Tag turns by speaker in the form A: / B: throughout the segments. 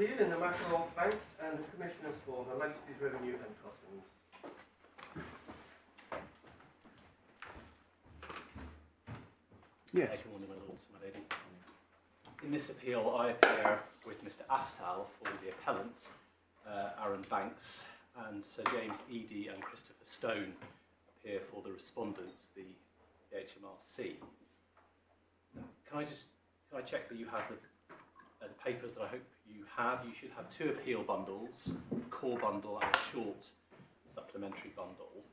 A: appeal in the matter of Banks and the Commissioners for Her Majesty's Revenue and Customs.
B: Yes. Good morning, my lords, my lady. In this appeal, I appear with Mr. Afzal for the appellant, Arron Banks, and Sir James Eady and Christopher Stone appear for the respondents, the HMRC. Can I check that you have the papers that I hope you have? You should have two appeal bundles, a core bundle and a short supplementary bundle,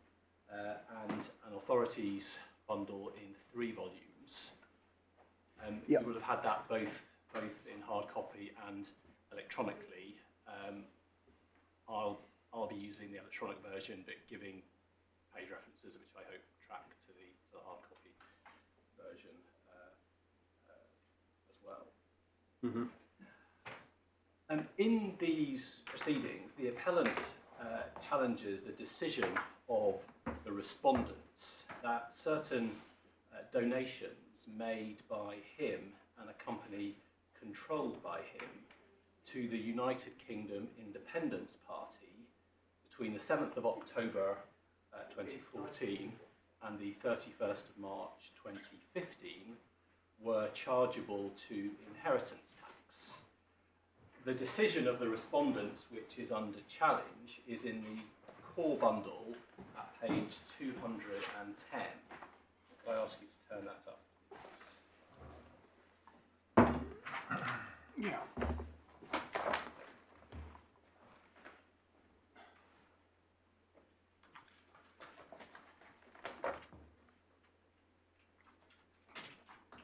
B: and an authorities bundle in 3 volumes.
C: Yep.
B: You will have had that both in hard copy and electronically. I'll be using the electronic version, but giving page references, which I hope track to the hard copy version as well. Mm-hmm. In these proceedings, the appellant challenges the decision of the respondents that certain donations made by him and a company controlled by him to the United Kingdom Independence Party between the 7th of October 2014 and the 31st of March 2015 were chargeable to inheritance tax. The decision of the respondents, which is under challenge, is in the core bundle at page 210. Could I ask you to turn that up, please?
C: Yeah.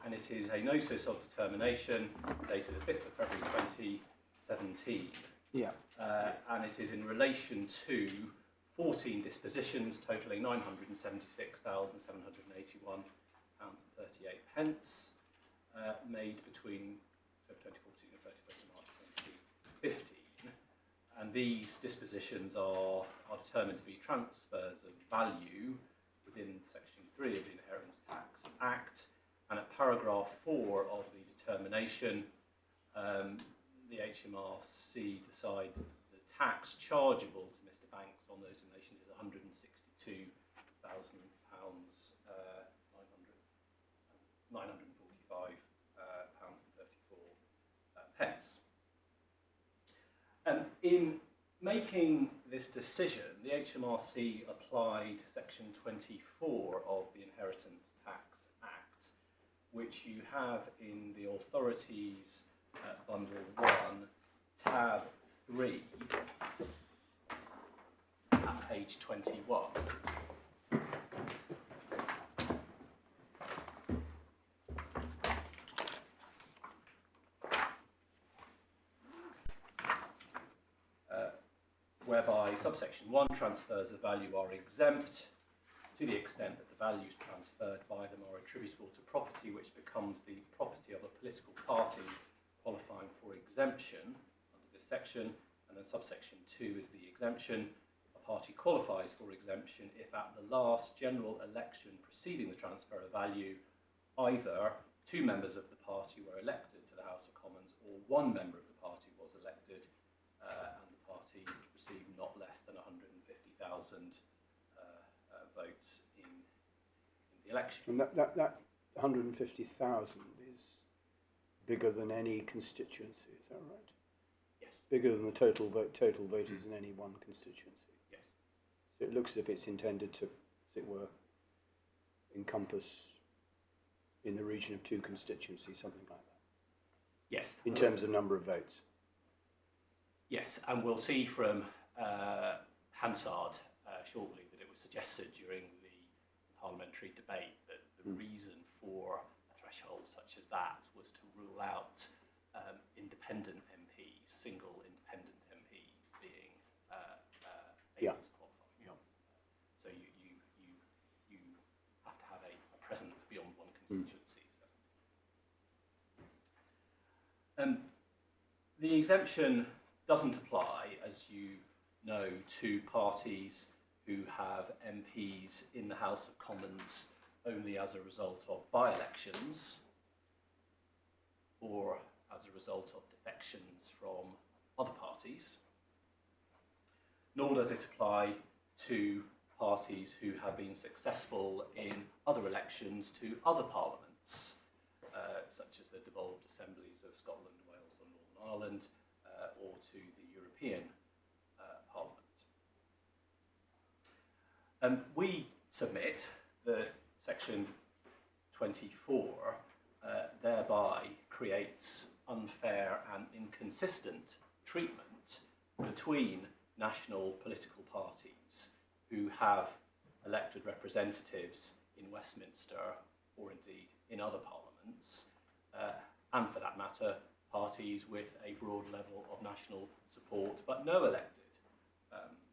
B: And it is a notice of determination dated the 5th of February 2017.
C: Yeah.
B: And it is in relation to 14 dispositions totalling £976,781.38, made between 2014 and 31st of March 2015. And these dispositions are determined to be transfers of value within Section 3 of the Inheritance Tax Act. And at paragraph 4 of the determination, the HMRC decides that the tax chargeable to Mr. Banks on those donations is £162,000, £945.34. In making this decision, the HMRC applied Section 24 of the Inheritance Tax Act, which you have in the Authorities Bundle 1, tab 3, at page 21. Whereby subsection 1, transfers of value are exempt to the extent that the values transferred by them are attributable to property which becomes the property of a political party qualifying for exemption under this section, and then subsection 2 is the exemption. A party qualifies for exemption if at the last general election preceding the transfer of value, either 2 members of the party were elected to the House of Commons or 1 member of the party was elected and the party received not less than 150,000 votes in the election.
C: And that 150,000 is bigger than any constituency, is that right?
B: Yes.
C: Bigger than the total voters in any one constituency?
B: Yes.
C: So it looks as if it's intended to, as it were, encompass in the region of 2 constituencies, something like that.
B: Yes.
C: In terms of number of votes.
B: Yes, and we'll see from Hansard shortly that it was suggested during the parliamentary debate that the reason for a threshold such as that was to rule out independent MPs, single independent MPs being able to qualify. Yeah. So you have to have a presence beyond one constituency. So. The exemption doesn't apply, as you know, to parties who have MPs in the House of Commons only as a result of by-elections or as a result of defections from other parties, nor does it apply to parties who have been successful in other elections to other parliaments, such as the devolved assemblies of Scotland, Wales and Northern Ireland, or to the European Parliament. We submit that Section 24 thereby creates unfair and inconsistent treatment between national political parties who have elected representatives in Westminster or indeed in other parliaments, and for that matter, parties with a broad level of national support but no elected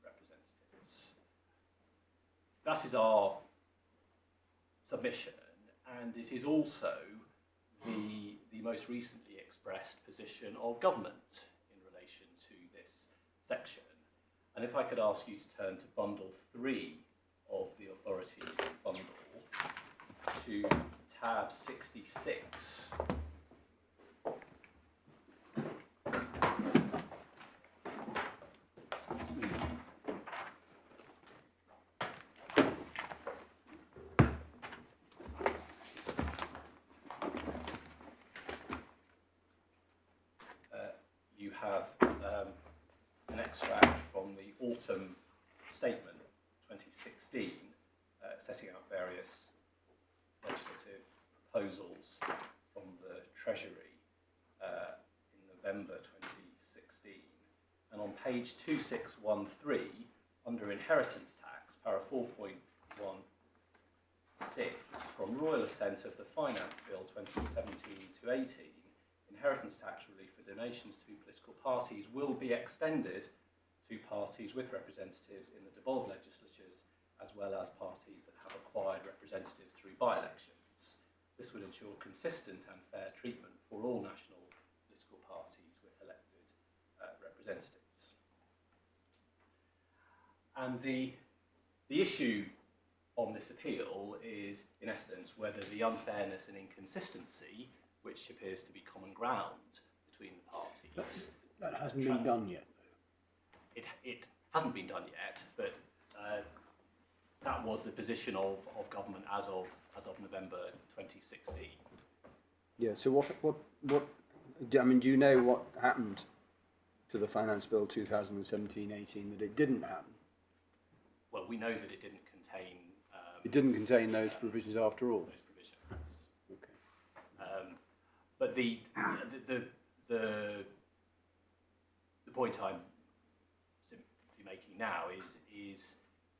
B: representatives. That is our submission, and it is also the most recently expressed position of government in relation to this section. And if I could ask you to turn to bundle 3 of the authority bundle, to tab 66. You have an extract from the autumn statement 2016 setting out various legislative proposals from the Treasury in November 2016. And on page 2613, under inheritance tax, para 4.16, from Royal Assent of the Finance Bill 2017-18, inheritance tax relief for donations to political parties will be extended to parties with representatives in the devolved legislatures, as well as parties that have acquired representatives through by-elections. This would ensure consistent and fair treatment for all national political parties with elected representatives. And the issue on this appeal is, in essence, whether the unfairness and inconsistency, which appears to be common ground between the parties...
C: That hasn't been done yet, though.
B: It hasn't been done yet, but that was the position of government as of November 2016.
C: Yeah, so what I mean, do you know what happened to the Finance Bill 2017-18 that it didn't happen?
B: Well, we know that it didn't contain...
C: it didn't contain those provisions after all?
B: Those provisions.
C: Okay.
B: But the point I'm simply making now is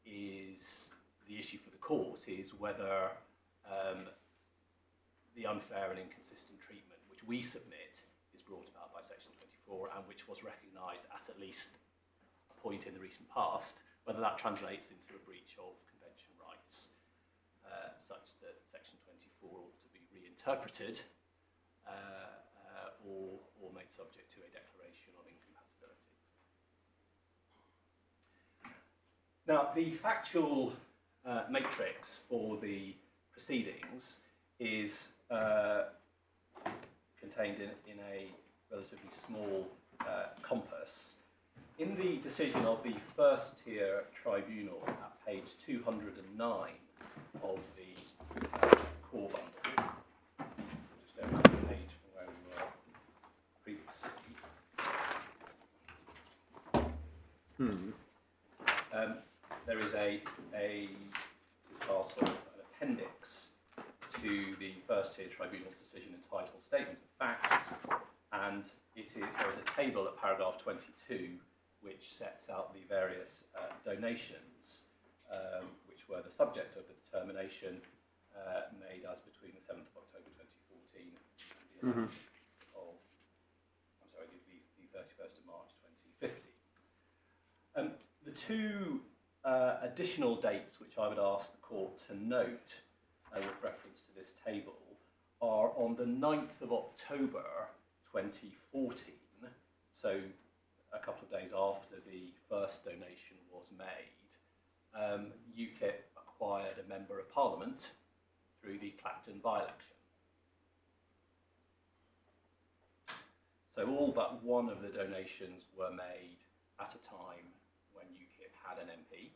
B: the issue for the court is whether the unfair and inconsistent treatment which we submit is brought about by Section 24 and which was recognised at least a point in the recent past, whether that translates into a breach of convention rights such that Section 24 ought to be reinterpreted or made subject to a declaration of incompatibility. Now, the factual matrix for the proceedings is contained in a relatively small compass. In the decision of the first tier tribunal at page 209 of the core bundle, just go back to the page from where we were previously, there is a part of an appendix to the first tier tribunal's decision entitled Statement of Facts, and there is a table at paragraph 22 which sets out the various donations which were the subject of the determination made as between the 7th of October 2014 and the 31st of March 2015. The two additional dates which I would ask the court to note with reference to this table are on the 9th of October 2014, so a couple of days after the first donation was made. UKIP acquired a Member of Parliament through the Clacton by-election. So all but one of the donations were made at a time when UKIP had an MP.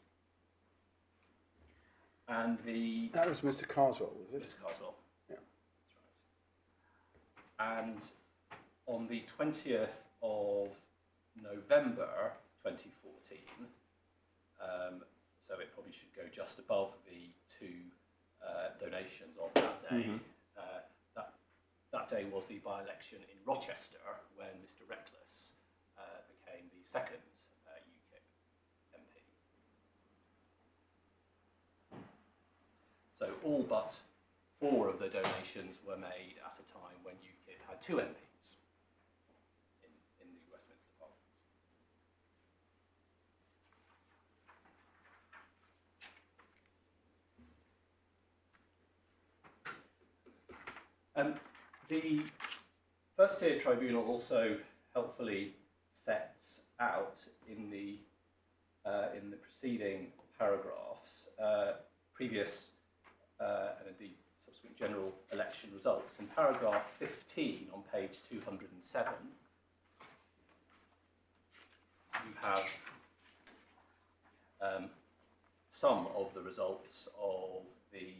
B: And
C: that was Mr. Carswell, was it?
B: Mr. Carswell.
C: Yeah.
B: That's right. And on the 20th of November 2014, so it probably should go just above the two donations of that day. That day was the by-election in Rochester when Mr. Reckless became the second UKIP MP. So all but 4 of the donations were made at a time when UKIP had 2 MPs in the Westminster Parliament. The First Tier Tribunal also helpfully sets out in the preceding paragraphs previous and indeed subsequent general election results. In paragraph 15 on page 207, you have some of the results of the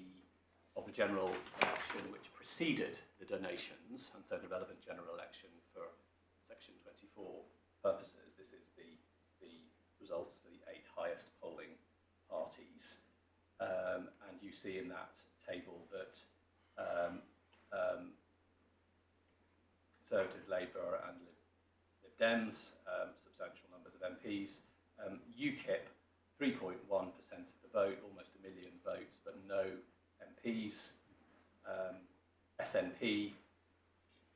B: general election which preceded the donations, and so the relevant general election for section 24 purposes. This is the results for the 8 highest polling parties, and you see in that table that Conservative, Labour and Lib Dems, substantial numbers of MPs, UKIP 3.1% of the vote, almost 1 million votes, but no MPs, SNP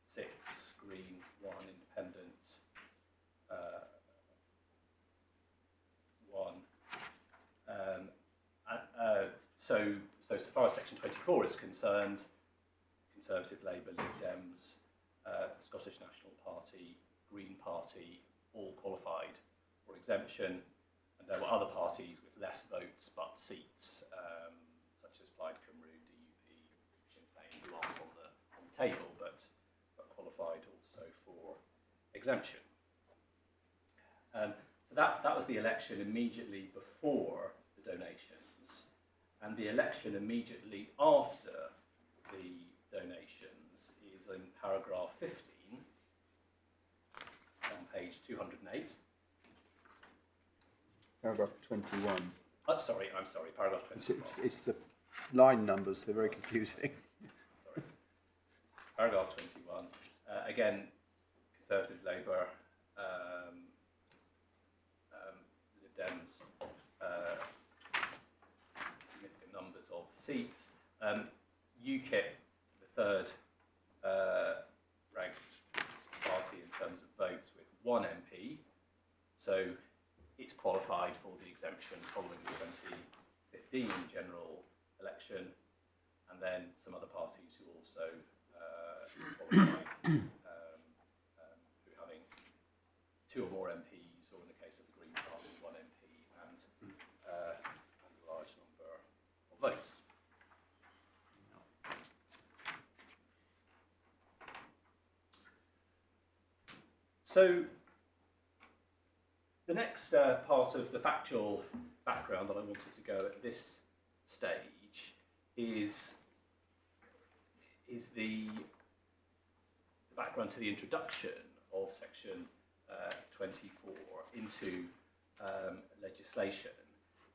B: 6, Green 1, Independent 1. So far as section 24 is concerned, Conservative, Labour, Lib Dems, Scottish National Party, Green Party, all qualified for exemption, and there were other parties with less votes but seats, such as Plaid Cymru, DUP, Sinn Féin, who aren't on the table, but qualified also for exemption. So that was the election immediately before the donations, and the election immediately after the donations is in paragraph 15 on page 208.
C: Paragraph 21.
B: Sorry, paragraph 21.
C: It's the line numbers, they're very confusing.
B: Sorry. Paragraph 21. Again, Conservative, Labour, Lib Dems, significant numbers of seats. UKIP, the third ranked party in terms of votes, with 1 MP. So it qualified for the exemption following the 2015 general election, and then some other parties who also qualified, who having 2 or more MPs, or in the case of the Green Party, 1 MP and a large number of votes. So the next part of the factual background that I wanted to go at this stage is the background to the introduction of section 24 into legislation,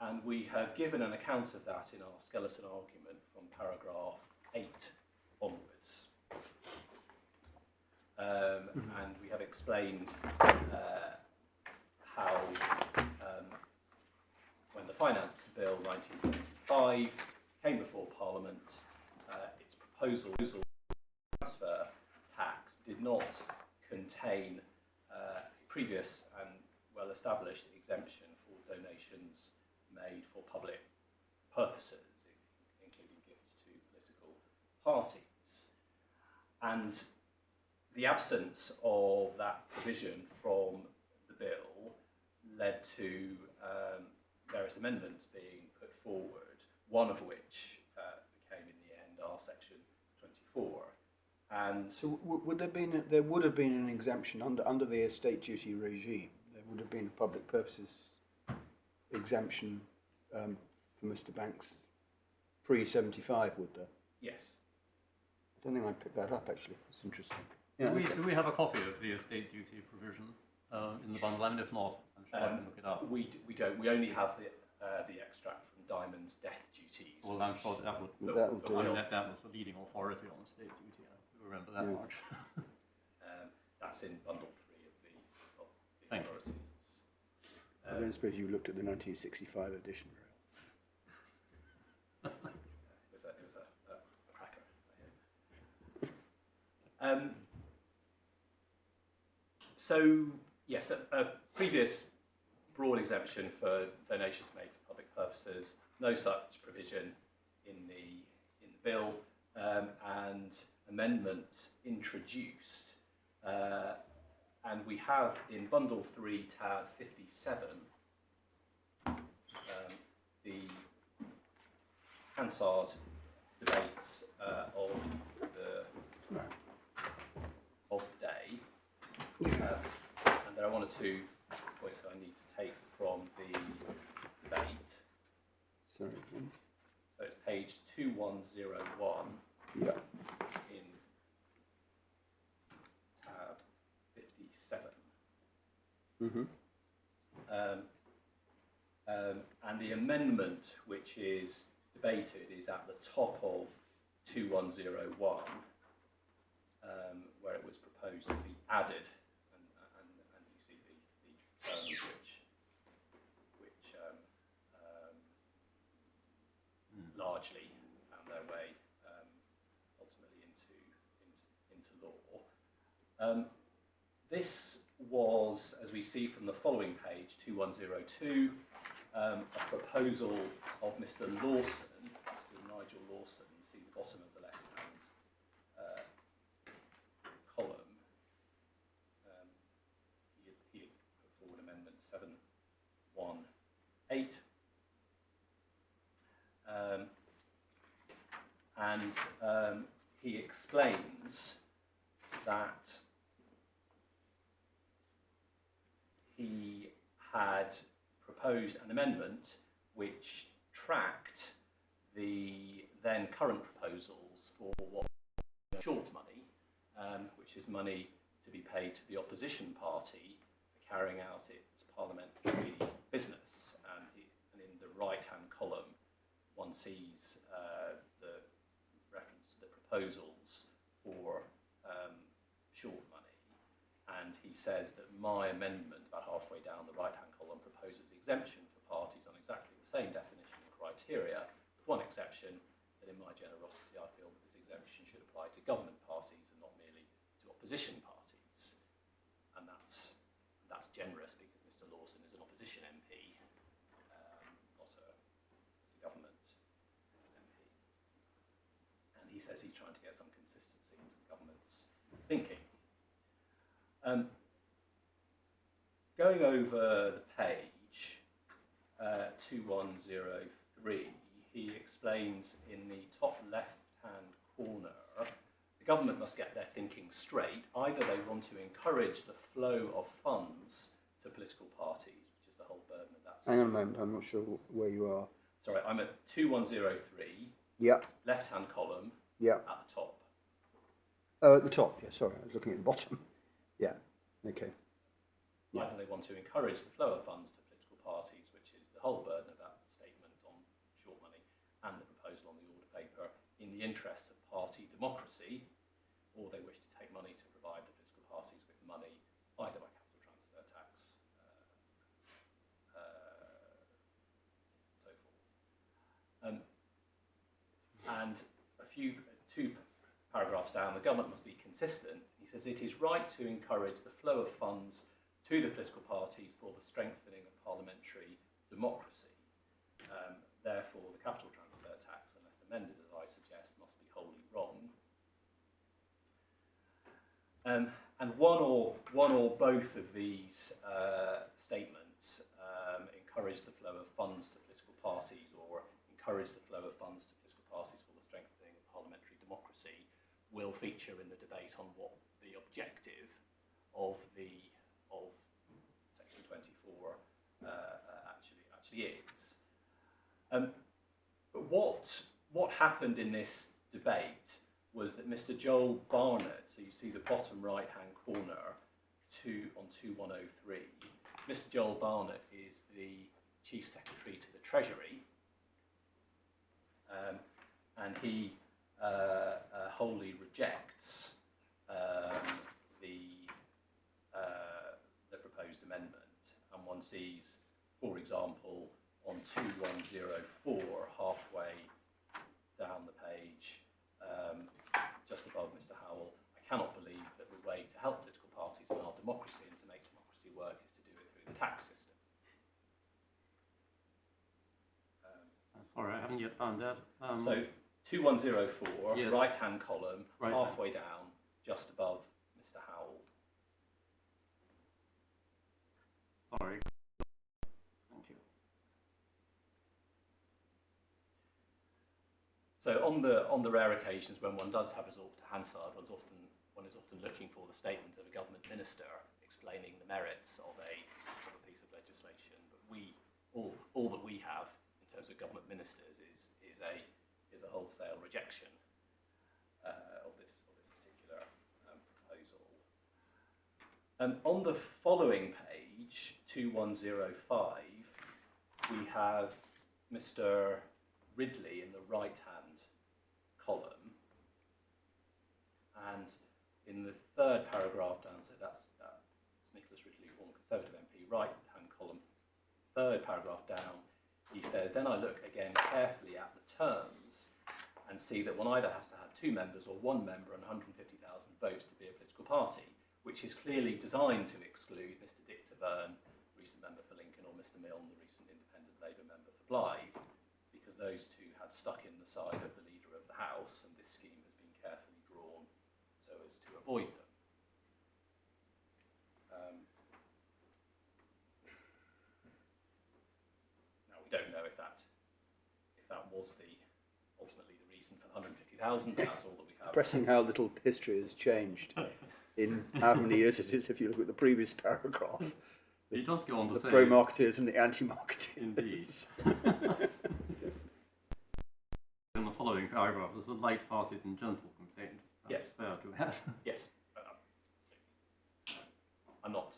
B: and we have given an account of that in our skeleton argument from paragraph 8 onwards. And we have explained how when the Finance Bill 1975 came before Parliament, its proposal to transfer tax did not contain previous and well-established exemption for donations made for public purposes, including gifts to political parties. And the absence of that provision from the bill led to various amendments being put forward, one of which became in the end our section 24. And
C: So would there would have been an exemption under the estate duty regime? There would have been a public purposes exemption for Mr. Banks pre-75, would there?
B: yes.
C: I don't think I'd pick that up, actually. It's interesting.
D: Do we have a copy of the estate duty provision in the bundle? I mean, if not, I'm sure I can look it up.
B: We don't. We only have the extract from Diamond's death duties.
D: Well, I'm sure that would.
C: That would do.
D: I mean, that was the leading authority on estate duty. I remember that much.
B: That's in bundle 3 of the
D: Thank you.
B: authorities.
C: I don't suppose you looked at the 1965 edition.
B: It was a cracker. So, yes, a previous broad exemption for donations made for public purposes, no such provision in the bill, and amendments introduced. And we have in Bundle 3, tab 57, the Hansard debates of the day. And there are 1 or 2 points that I need to take from the debate.
C: Sorry.
B: So it's page 2101
C: Yeah.
B: in tab 57.
C: Mm-hmm.
B: And the amendment which is debated is at the top of 2101, where it was proposed to be added, and you see the terms which largely found their way ultimately into law. This was, as we see from the following page, 2102, a proposal of Mr. Lawson, Mr. Nigel Lawson. See the bottom of the left-hand column. He had put forward Amendment 718. And he explains that he had proposed an amendment which tracked the then current proposals for what short money, which is money to be paid to the opposition party for carrying out its parliamentary business. And in the right-hand column, one sees the reference to the proposals for short money. And he says that my amendment, about halfway down the right-hand column, proposes exemption for parties on exactly the same definition and criteria, with one exception, that in my generosity I feel that this exemption should apply to government parties and not merely to opposition parties. And that's generous because Mr. Lawson is an opposition MP, not a government MP. And he says he's trying to get some consistency into the government's thinking. Going over the page, 2103, he explains in the top left-hand corner, the government must get their thinking straight. Either they want to encourage the flow of funds to political parties, which is the whole burden of that.
C: Hang on a moment, I'm not sure where you are.
B: Sorry, I'm at 2103,
C: Yeah.
B: left-hand column,
C: Yeah.
B: at the top.
C: Oh, at the top, yeah, sorry, I was looking at the bottom. Yeah, okay. Yeah.
B: Either they want to encourage the flow of funds to political parties, which is the whole burden of that statement on short money, and the proposal on the order paper, in the interests of party democracy, or they wish to take money to provide the political parties with money, either by capital transfer tax, and so forth. And two paragraphs down, the government must be consistent. He says it is right to encourage the flow of funds to the political parties for the strengthening of parliamentary democracy. Therefore, the capital transfer tax, unless amended as I suggest, must be wholly wrong. And one or both of these statements encourage the flow of funds to political parties, or encourage the flow of funds to political parties for the strengthening of parliamentary democracy, will feature in the debate on what the objective of Section 24 actually is. But what happened in this debate was that Mr. Joel Barnett, so you see the bottom right-hand corner on 2103, Mr. Joel Barnett is the Chief Secretary to the Treasury, and he wholly rejects the proposed amendment, and one sees, for example, on 2104, halfway down the page, just above Mr. Howell, I cannot believe that the way to help political parties in our democracy and to make democracy work is to do it through the tax system.
D: Sorry, I haven't yet found that.
B: So 2104,
D: yes.
B: right-hand column,
D: Right.
B: halfway down, just above Mr. Howell.
D: Sorry. Thank you.
B: So on the rare occasions when one does have resort to Hansard, one is often looking for the statement of a government minister explaining the merits of a piece of legislation. But all that we have in terms of government ministers is a wholesale rejection of this particular proposal. On the following page, 2105, we have Mr. Ridley in the right-hand column, and in the third paragraph down, so that's Nicholas Ridley, former Conservative MP, right-hand column, third paragraph down, he says, then I look again carefully at the terms and see that one either has to have 2 members or 1 member and 150,000 votes to be a political party, which is clearly designed to exclude Mr. Dick Taverne, recent member for Lincoln, or Mr. Milne, the recent independent Labour member for Blythe, because those two had stuck in the side of the leader of the House, and this scheme has been carefully drawn so as to avoid them. Now we don't know if that was ultimately the reason for the 150,000, but that's all that we have.
C: Depressing how little history has changed in how many years it is if you look at the previous paragraph.
D: He does go on to
C: The
D: say...
C: pro-marketeers and the anti-marketeers.
D: Indeed. In the following paragraph, there's a light-hearted and gentle complaint. That's
B: Yes.
D: fair to add.
B: Yes. I'm not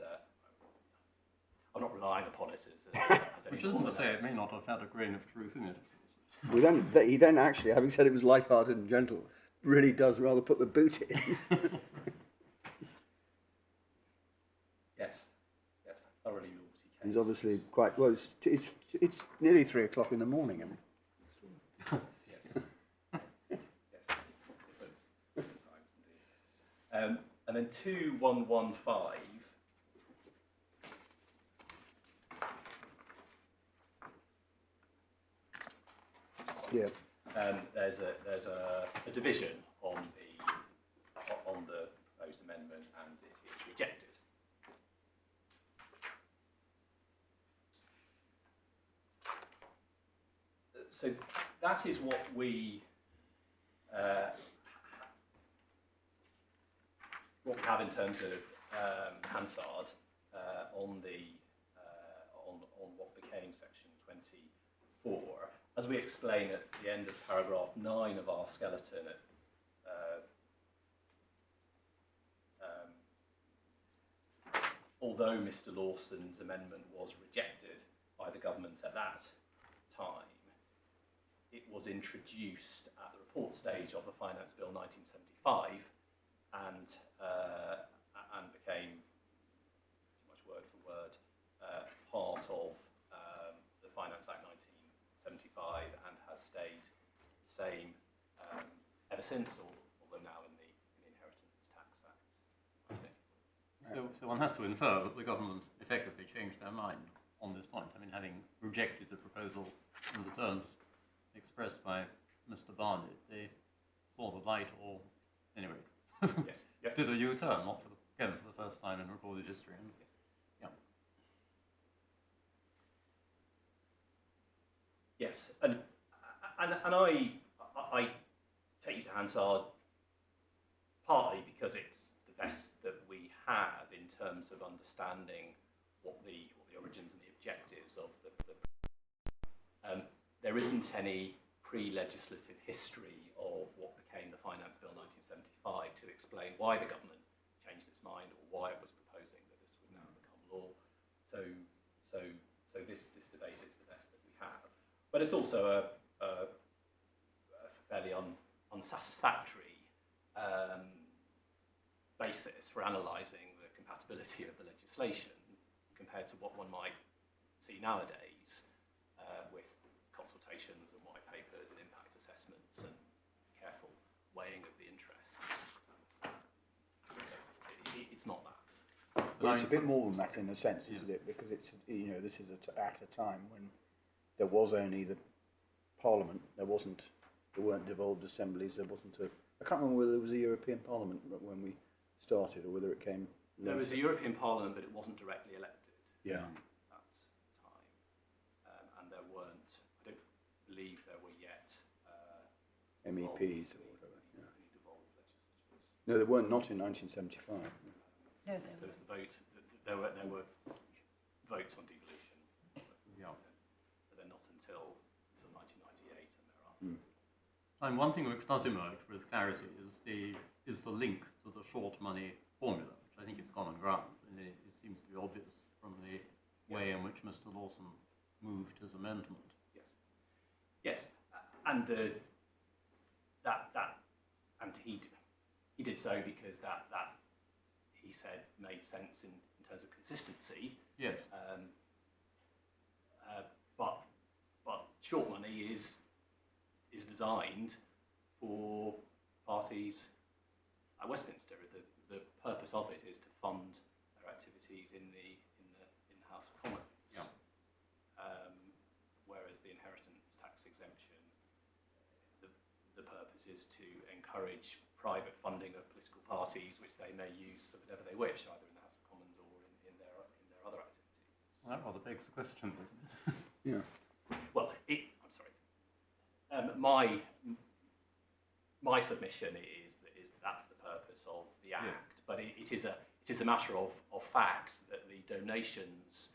B: relying upon it as any
D: Which isn't
B: more
D: to
B: than
D: say
B: that.
D: it may not have had a grain of truth in it.
C: Well, he then actually, having said it was light-hearted and gentle, really does rather put the boot in.
B: Yes, a thoroughly naughty case.
C: He's obviously quite well. It's nearly 3 o'clock in the morning.
B: Yes. Yes. Different times indeed. And then 2115.
C: Yeah.
B: There's a division on the proposed amendment, and it is rejected. So that is what we have in terms of Hansard on what became Section 24. As we explain at the end of paragraph 9 of our skeleton, although Mr. Lawson's amendment was rejected by the government at that time, it was introduced at the report stage of the Finance Bill 1975 and became pretty much word for word part of the Finance Act 1975 and has stayed the same ever since, although now in the Inheritance Tax Act.
D: So one has to infer that the government effectively changed their mind on this point. I mean, having rejected the proposal in the terms expressed by Mr. Barnett, they saw the light, or anyway,
B: Yes.
D: did a U-turn, not for the first time in recorded history. And, yeah.
B: Yes, and I take you to Hansard partly because it's the best that we have in terms of understanding what the origins and the objectives of the there isn't any pre-legislative history of what became the Finance Bill 1975 to explain why the government changed its mind or why it was proposing that this would now become law. So this debate is the best that we have. But it's also a fairly unsatisfactory basis for analysing the compatibility of the legislation compared to what one might see nowadays with consultations and white papers and impact assessments and careful weighing of the interests. It's not that.
C: Well, it's a bit more than that in a sense, isn't it? Because it's, you know, this is at a time when there was only the Parliament. There weren't devolved assemblies. There wasn't I can't remember whether there was a European Parliament when we started or whether it came.
B: There was a European Parliament, but it wasn't directly elected.
C: Yeah.
B: At that time, and there weren't. I don't believe there were yet
C: MEPs or whatever. Yeah.
B: Any devolved legislatures.
C: No, there weren't. Not in 1975.
E: No,
B: So it's the vote. There were votes on devolution, but they're not until 1998, and there are.
D: And one thing which does emerge with clarity is the link to the short money formula, which I think is common ground, and it seems to be obvious from the way in which Mr. Lawson moved his amendment.
B: Yes, and he did so because that he said made sense in terms of consistency.
D: Yes.
B: But short money is designed for parties at Westminster. The purpose of it is to fund their activities in the House of Commons.
D: Yeah.
B: Whereas the inheritance tax exemption, the purpose is to encourage private funding of political parties, which they may use for whatever they wish, either in the House of Commons or in their other activities.
D: Well, that rather begs the question, doesn't it?
C: Yeah.
B: Well, I'm sorry. My submission is that that's the purpose of the Act, but it is a matter of fact that the donations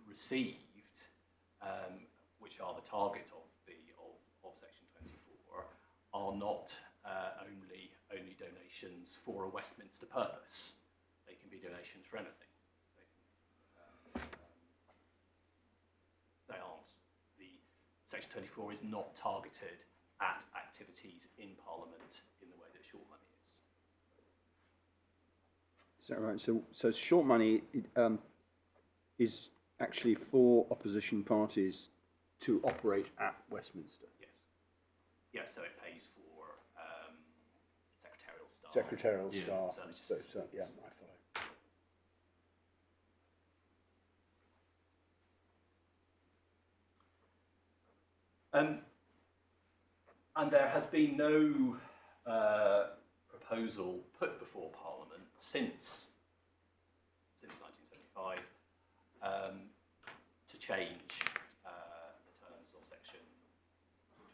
B: received, which are the target of Section 24, are not only donations for a Westminster purpose. They can be donations for anything. They aren't. Section 24 is not targeted at activities in Parliament in the way that short money is.
C: Is that right? So short money is actually for opposition parties to operate at Westminster.
B: Yes. Yes, so it pays for secretarial staff.
C: Secretarial staff.
B: So
C: yeah, I follow.
B: And there has been no proposal put before Parliament since 1975 to change the terms of Section 24.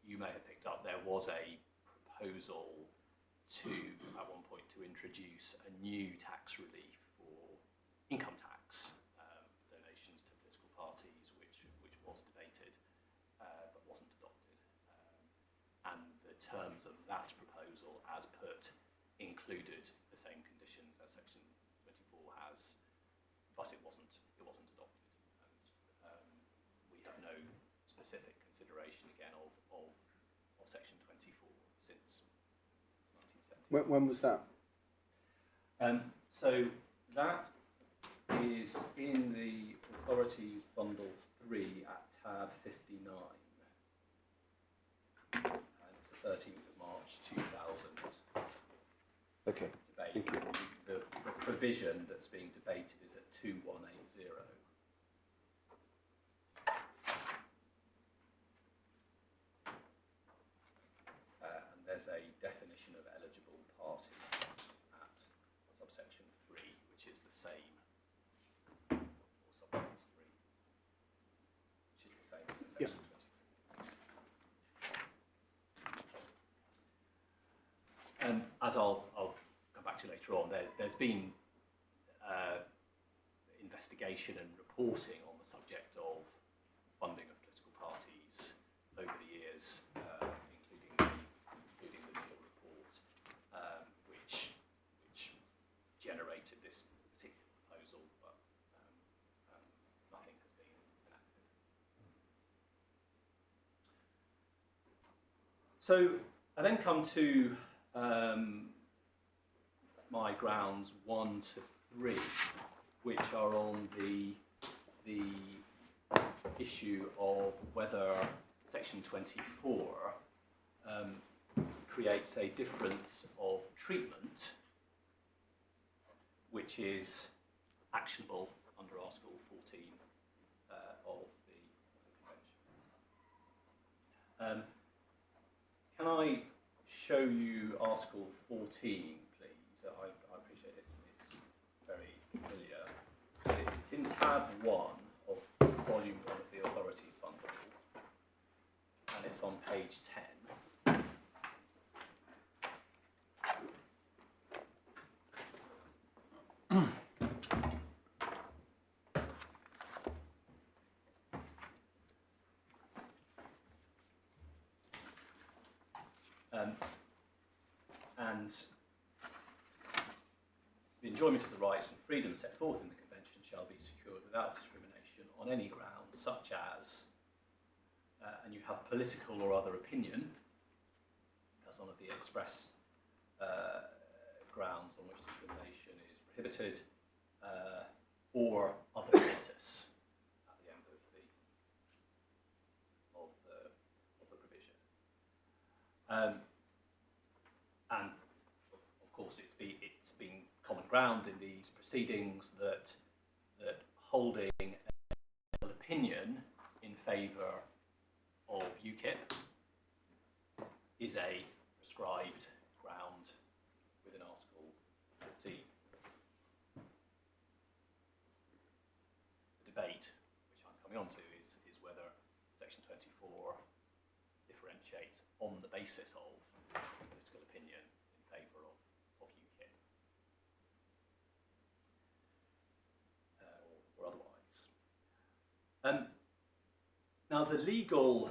B: You may have picked up there was a proposal at one point to introduce a new tax relief for income tax donations to political parties, which was debated but wasn't adopted. And the terms of that proposal, as put, included the same conditions as Section 24 has, but it wasn't adopted. And we have no specific consideration again of Section 24 since 1970.
C: When was that?
B: So that is in the Authorities Bundle 3 at tab 59. And it's the 13th of March 2000.
C: Okay.
B: Debate.
C: Thank you.
B: The provision that's being debated is at 2180. And there's a definition of eligible party at subsection 3, which is the same, or subclause 3, which is the same as in section 24. as I'll come back to later on, there's been investigation and reporting on the subject of funding of political parties over the years, including the Nicola report, which generated this particular proposal, but nothing has been enacted. So I then come to my grounds 1 to 3, which are on the issue of whether Section 24 creates a difference of treatment which is actionable under Article 14 of the Convention. Can I show you Article 14, please? I appreciate it's very familiar. It's in tab 1 of volume 1 of the Authorities Bundle, and it's on page 10. And the enjoyment of the rights and freedoms set forth in the Convention shall be secured without discrimination on any ground, such as, and you have political or other opinion, as one of the express grounds on which discrimination is prohibited, or other status at the end of the provision. And of course, it's been common ground in these proceedings that holding an opinion in favour of UKIP is a prescribed ground within Article 14. The debate, which I'm coming on to, is whether Section 24 differentiates on the basis of political opinion in favour of UKIP or otherwise. Now, the legal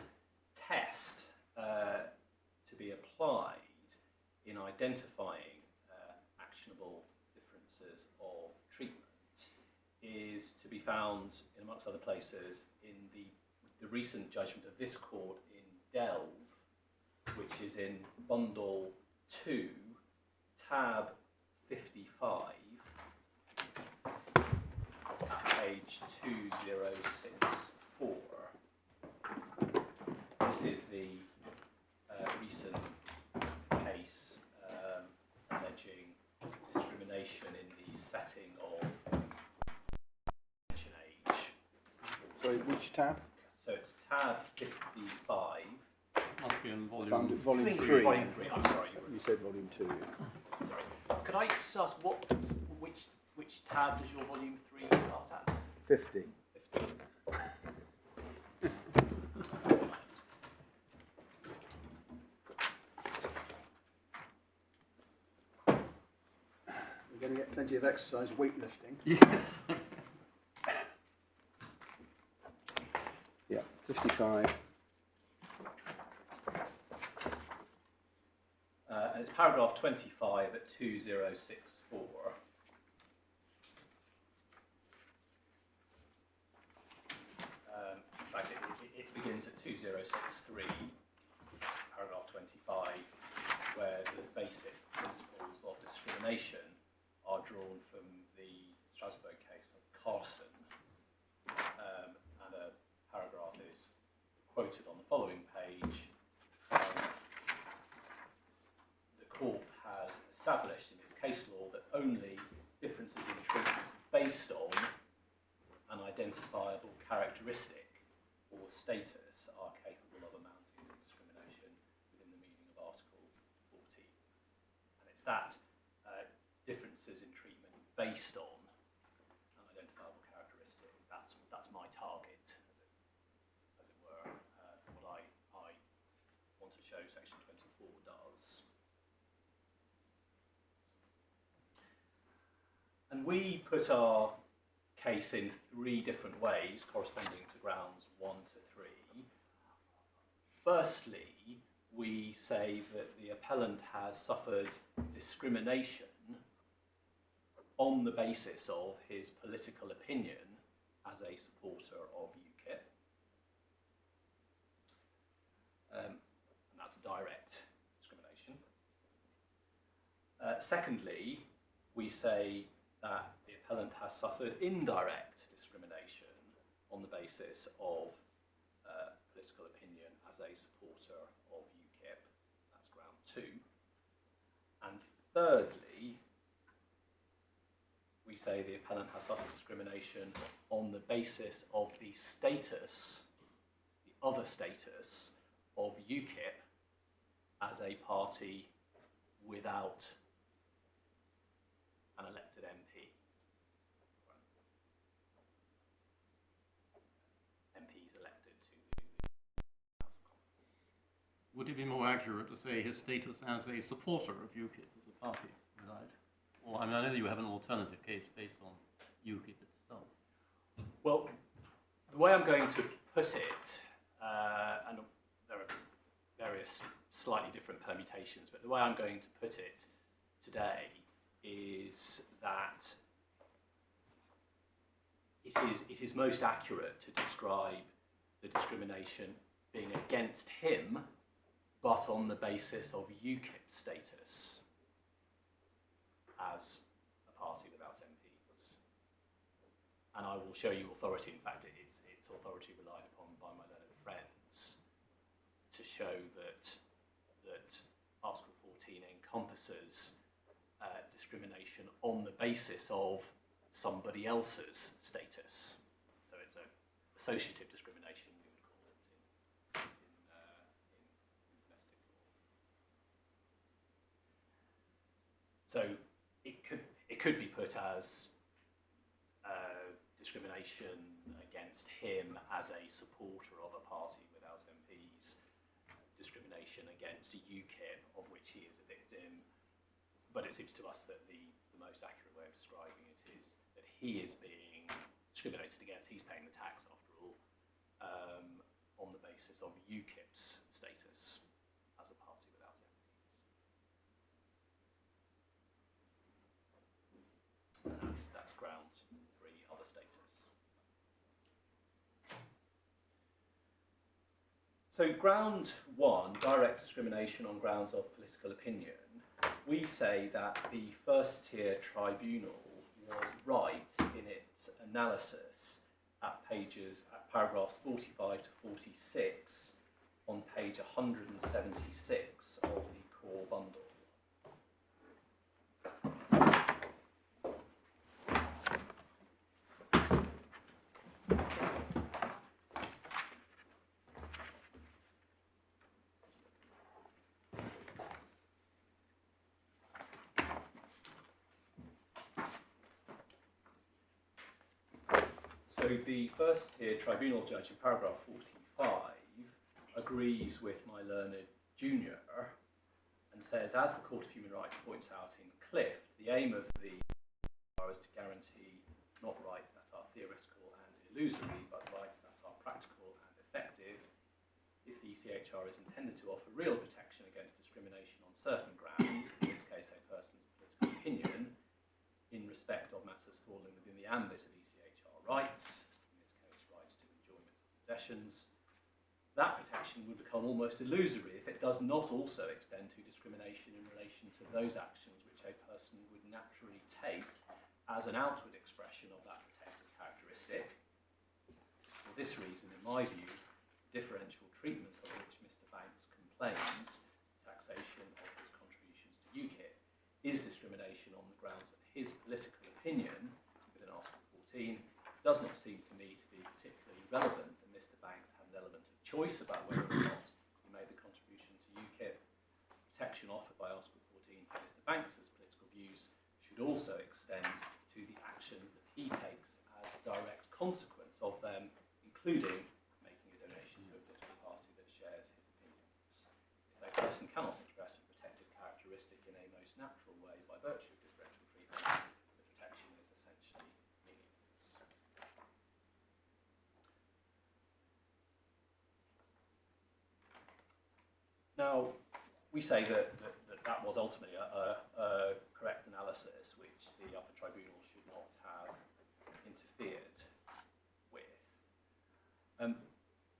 B: test to be applied in identifying actionable differences of treatment is to be found, in amongst other places, in the recent judgment of this court in Delve, which is in Bundle 2, tab 55, at page 2064. This is the recent case alleging discrimination in the setting of pension age.
C: Sorry, which tab?
B: So it's tab 55.
D: Must be in volume
C: Volume 3.
B: Volume 3, I'm sorry.
C: You said volume 2.
B: Sorry. Could I just ask which tab does your volume 3 start at?
C: 50.
B: 50.
C: We're going to get plenty of exercise weightlifting.
D: Yes.
C: Yeah, 55.
B: And it's paragraph 25 at 2064. In fact, it begins at 2063, paragraph 25, where the basic principles of discrimination are drawn from the Strasbourg case of Carson, and a paragraph is quoted on the following page. The court has established in its case law that only differences in treatment based on an identifiable characteristic or status are capable of amounting to discrimination within the meaning of Article 14. And it's that differences in treatment based on an identifiable characteristic, that's my target, as it were, what I want to show Section 24 does. And we put our case in 3 different ways, corresponding to grounds 1 to 3. Firstly, we say that the appellant has suffered discrimination on the basis of his political opinion as a supporter of UKIP. And that's direct discrimination. Secondly, we say that the appellant has suffered indirect discrimination on the basis of political opinion as a supporter of UKIP. That's ground 2. And thirdly, we say the appellant has suffered discrimination on the basis of the status, the other status, of UKIP as a party without an elected MP. MPs elected to the House of Commons.
D: Would it be more accurate to say his status as a supporter of UKIP as a party, right? Or I mean, I know you have an alternative case based on UKIP itself.
B: Well, the way I'm going to put it, and there are various slightly different permutations, but the way I'm going to put it today is that it is most accurate to describe the discrimination being against him, but on the basis of UKIP status as a party without MPs. And I will show you authority. In fact, it's authority relied upon by my learned friends to show that Article 14 encompasses discrimination on the basis of somebody else's status. So it's an associative discrimination, we would call it in domestic law. So it could be put as discrimination against him as a supporter of a party without MPs, discrimination against UKIP, of which he is a victim. But it seems to us that the most accurate way of describing it is that he is being discriminated against, he's paying the tax after all, on the basis of UKIP's status as a party without MPs. And that's ground 3, other status. So ground 1, direct discrimination on grounds of political opinion, we say that the first-tier tribunal was right in its analysis at paragraphs 45 to 46 on page 176 of the core bundle. So the first-tier tribunal judge in paragraph 45 agrees with my learned junior and says, as the Court of Human Rights points out in Clift, the aim of the ECHR is to guarantee not rights that are theoretical and illusory, but rights that are practical and effective. If the ECHR is intended to offer real protection against discrimination on certain grounds, in this case a person's political opinion, in respect of matters falling within the ambit of ECHR rights, in this case rights to enjoyment of possessions, that protection would become almost illusory if it does not also extend to discrimination in relation to those actions which a person would naturally take as an outward expression of that protected characteristic. For this reason, in my view, differential treatment of which Mr. Banks complains, taxation of his contributions to UKIP, is discrimination on the grounds that his political opinion within Article 14 does not seem to me to be particularly relevant, and Mr. Banks had an element of choice about whether or not he made the contribution to UKIP. Protection offered by Article 14 for Mr. Banks's political views should also extend to the actions that he takes as direct consequence of them, including making a donation to a political party that shares his opinions. If a person cannot express a protected characteristic in a most natural way by virtue of differential treatment, the protection is Now, we say that was ultimately a correct analysis, which the Upper Tribunal should not have interfered with.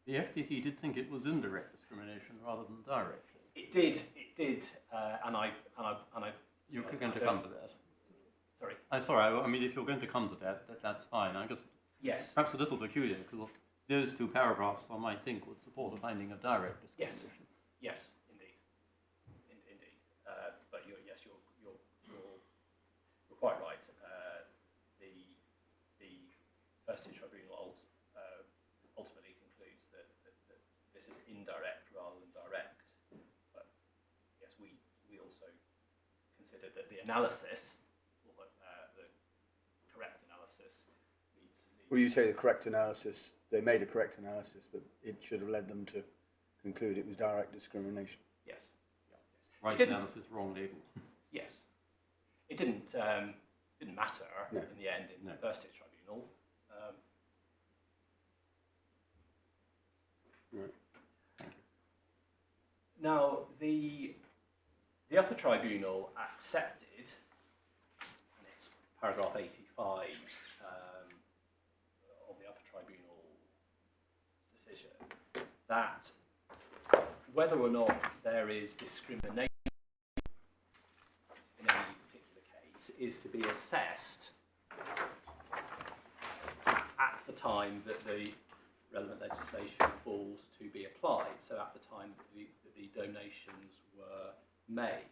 D: The FTC did think it was indirect discrimination rather than direct.
B: It did, and I.
D: You're going to come to that.
B: Sorry.
D: Sorry. I mean, if you're going to come to that, that's fine. I just
B: yes.
D: Perhaps a little peculiar because those two paragraphs, I might think, would support the finding of direct discrimination.
B: Yes, indeed. But you're quite right. The First Tribunal ultimately concludes that this is indirect rather than direct. But yes, we also considered that the analysis, or the correct analysis, leads.
C: Well, you say the correct analysis. They made a correct analysis, but it should have led them to conclude it was direct discrimination.
B: Yes.
D: Right analysis, wrong label.
B: Yes. It didn't matter in the end in the First Tribunal.
C: Right.
D: Thank you.
B: Now, the Upper Tribunal accepted, and it's paragraph 85 of the Upper Tribunal's decision, that whether or not there is discrimination in any particular case is to be assessed at the time that the relevant legislation falls to be applied, so at the time that the donations were made.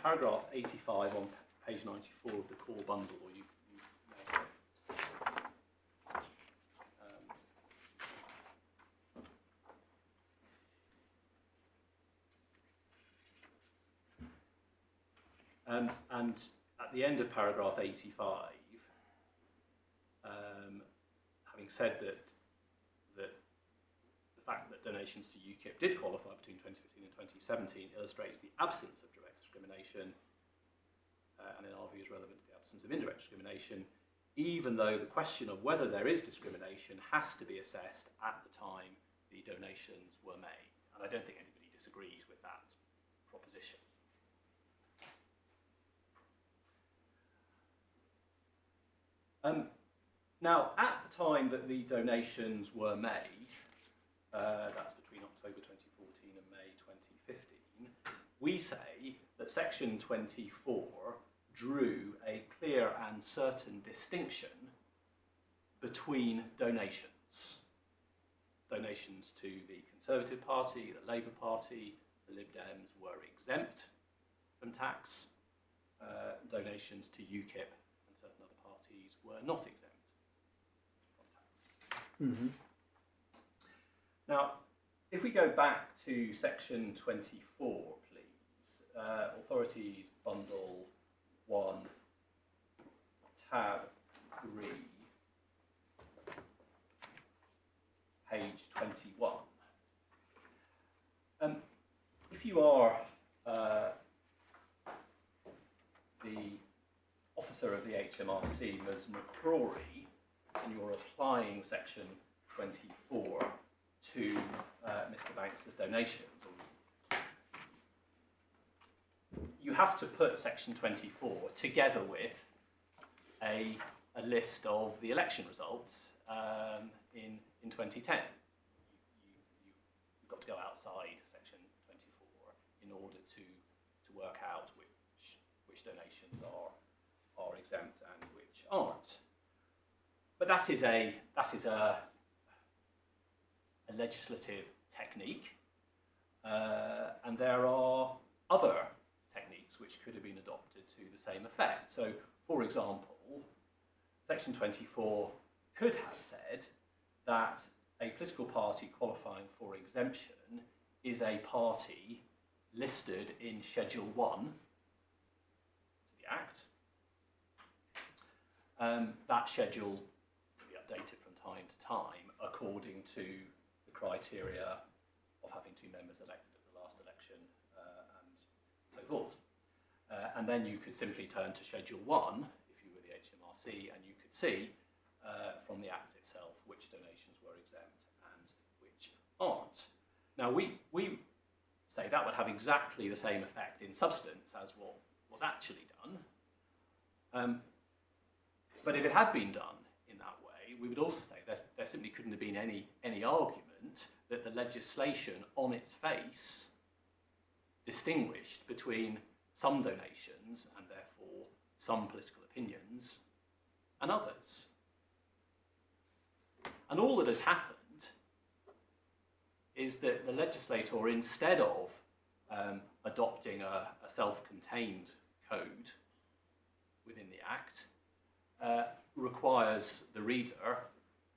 B: Paragraph 85 on page 94 of the core bundle, you may have and at the end of paragraph 85, having said that the fact that donations to UKIP did qualify between 2015 and 2017 illustrates the absence of direct discrimination, and in our view is relevant to the absence of indirect discrimination, even though the question of whether there is discrimination has to be assessed at the time the donations were made. And I don't think anybody disagrees with that proposition. Now, at the time that the donations were made, that's between October 2014 and May 2015, we say that Section 24 drew a clear and certain distinction between donations. Donations to the Conservative Party, the Labour Party, the Lib Dems were exempt from tax. Donations to UKIP and certain other parties were not exempt from tax.
C: Mm-hmm.
B: Now, if we go back to section 24, please, Authorities Bundle 1, tab 3, page 21. If you are the officer of the HMRC, Ms. McCrory, and you're applying section 24 to Mr. Banks's donations, you have to put section 24 together with a list of the election results in 2010. You've got to go outside section 24 in order to work out which donations are exempt and which aren't. But that is a legislative technique, and there are other techniques which could have been adopted to the same effect. So, for example, section 24 could have said that a political party qualifying for exemption is a party listed in Schedule 1 to the Act. That schedule to be updated from time to time according to the criteria of having 2 members elected at the last election and so forth. And then you could simply turn to Schedule 1 if you were the HMRC, and you could see from the Act itself which donations were exempt and which aren't. Now we say that would have exactly the same effect in substance as what was actually done. But if it had been done in that way, we would also say there simply couldn't have been any argument that the legislation on its face distinguished between some donations and therefore some political opinions and others. And all that has happened is that the legislator, instead of adopting a self-contained code within the Act, requires the reader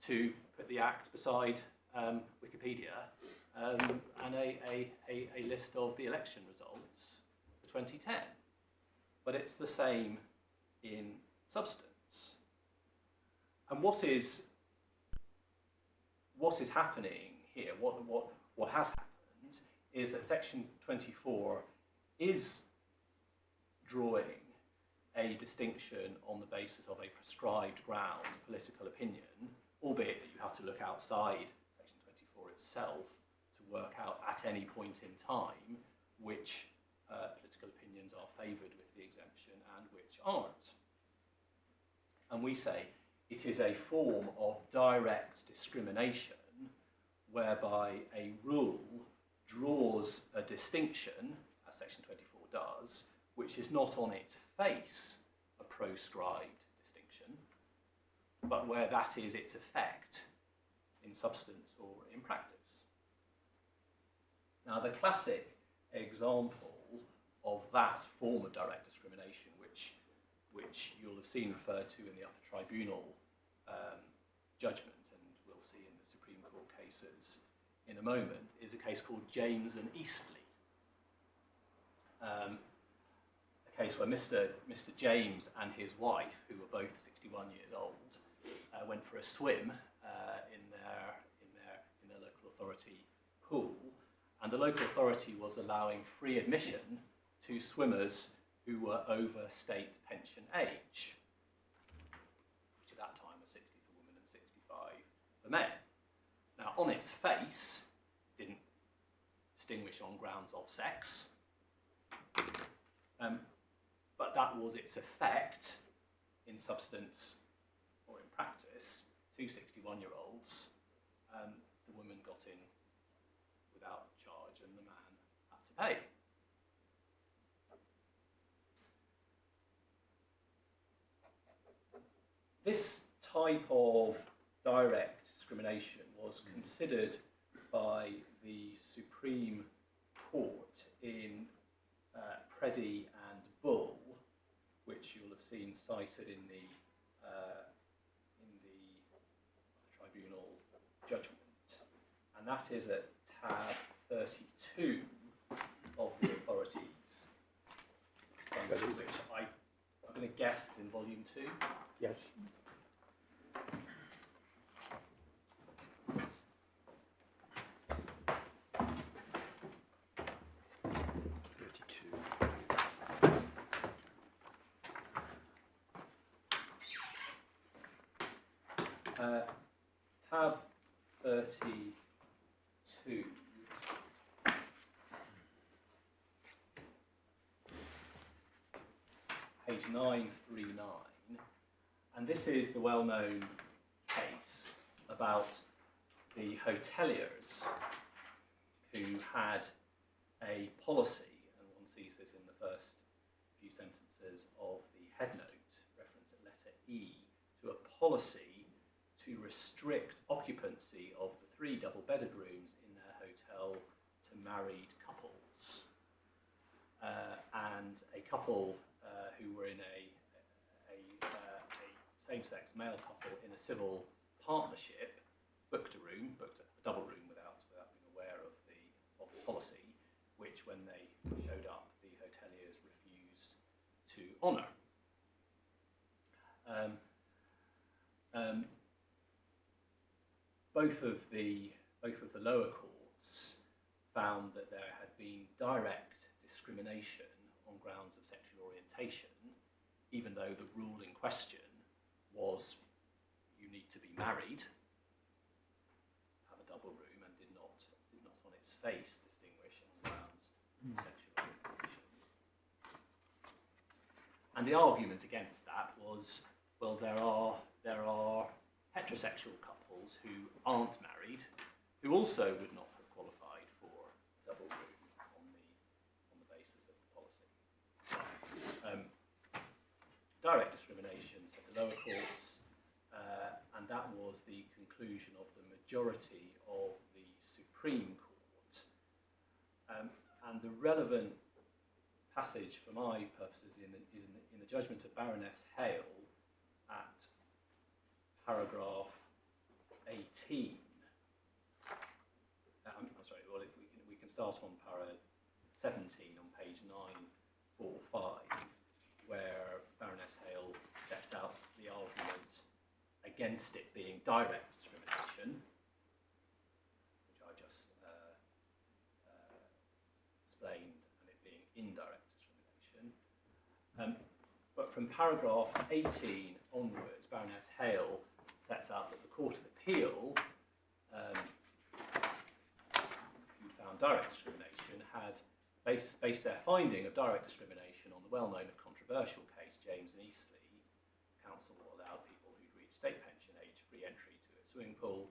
B: to put the Act beside Wikipedia and a list of the election results for 2010. But it's the same in substance. And what is happening here, what has happened, is that Section 24 is drawing a distinction on the basis of a prescribed ground of political opinion, albeit that you have to look outside Section 24 itself to work out at any point in time which political opinions are favoured with the exemption and which aren't. And we say it is a form of direct discrimination whereby a rule draws a distinction, as Section 24 does, which is not on its face a proscribed distinction, but where that is its effect in substance or in practice. Now, the classic example of that form of direct discrimination, which you'll have seen referred to in the Upper Tribunal judgment, and we'll see in the Supreme Court cases in a moment, is a case called James and Eastleigh. A case where Mr. James and his wife, who were both 61 years old, went for a swim in their local authority pool, and the local authority was allowing free admission to swimmers who were over state pension age, which at that time was 60 for women and 65 for men. Now, on its face, it didn't distinguish on grounds of sex, but that was its effect in substance or in practice. Two 61-year-olds, the woman got in without charge and the man had to pay. This type of direct discrimination was considered by the Supreme Court in Preddy and Bull, which you'll have seen cited in the tribunal judgment, and that is at tab 32 of the authorities, which I'm going to guess is in volume 2.
C: Yes.
B: Tab 32. Page 939. And this is the well-known case about the hoteliers who had a policy, and one sees this in the first few sentences of the headnote, reference at letter E, to a policy to restrict occupancy of the 3 double-bedded rooms in their hotel to married couples. And a couple who were in a same-sex male couple in a civil partnership booked a double room without being aware of the policy, which when they showed up, the hoteliers refused to honour. Both of the lower courts found that there had been direct discrimination on grounds of sexual orientation, even though the rule in question was you need to be married, have a double room, and did not on its face distinguish on grounds sexual orientation. And the argument against that was, well, there are heterosexual couples who aren't married who also would not have qualified for double room on the basis of the policy. Direct discrimination, said the lower courts, and that was the conclusion of the majority of the Supreme Court. And the relevant passage for my purposes is in the judgment of Baroness Hale at paragraph 18. I'm sorry, well, if we can start on para 17 on page 945, where Baroness Hale sets out the argument against it being direct discrimination, which I just explained, and it being indirect discrimination. But from paragraph 18 onwards, Baroness Hale sets out that the Court of Appeal, who found direct discrimination, had based their finding of direct discrimination on the well-known and controversial case, James and Eastleigh. Council allowed people who'd reached state pension age free entry to a swimming pool.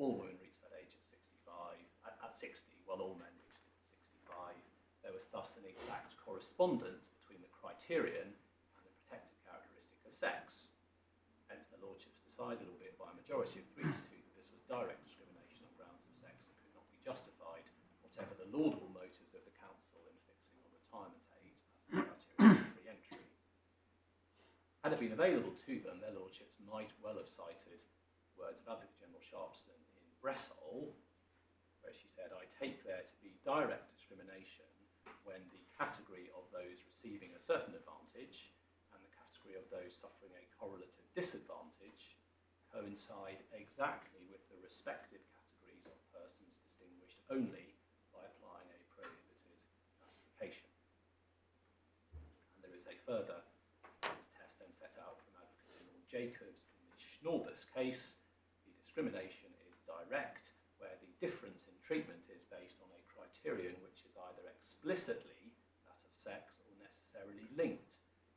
B: All women reached that age at 65, at 60, while all men reached it at 65. There was thus an exact correspondence between the criterion and the protected characteristic of sex. Hence, the Lordships decided, albeit by a majority of 3 to 2, that this was direct discrimination on grounds of sex and could not be justified, whatever the laudable motives of the Council in fixing on retirement age as the criterion of free entry. Had it been available to them, their Lordships might well have cited words of Advocate General Sharpston in Bressol, where she said, "I take there to be direct discrimination when the category of those receiving a certain advantage and the category of those suffering a correlative disadvantage coincide exactly with the respective categories of persons distinguished only by applying a prohibited classification." And there is a further test then set out from Advocate General Jacobs in the Schnorbus case. The discrimination is direct, where the difference in treatment is based on a criterion which is either explicitly that of sex or necessarily linked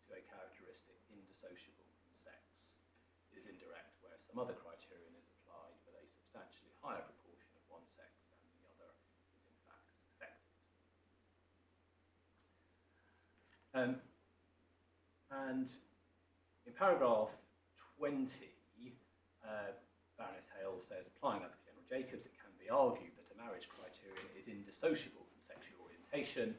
B: to a characteristic indissociable from sex. It is indirect, where some other criterion is applied, but a substantially higher proportion of one sex than the other is in fact affected. And in paragraph 20, Baroness Hale says, applying Advocate General Jacobs, it can be argued that a marriage criterion is indissociable from sexual orientation,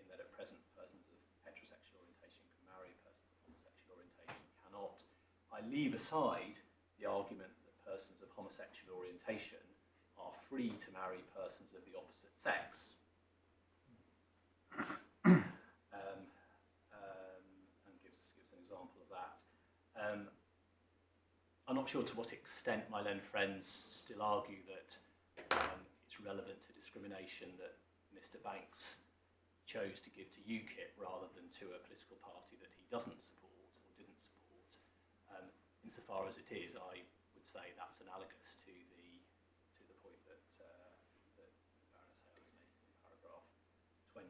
B: in that at present persons of heterosexual orientation can marry, persons of homosexual orientation cannot. I leave aside the argument that persons of homosexual orientation are free to marry persons of the opposite sex. And gives an example of that. I'm not sure to what extent my learned friends still argue that it's relevant to discrimination that Mr. Banks chose to give to UKIP rather than to a political party that he doesn't support or didn't support. Insofar as it is, I would say that's analogous to the point that Baroness Hale is making in paragraph 20.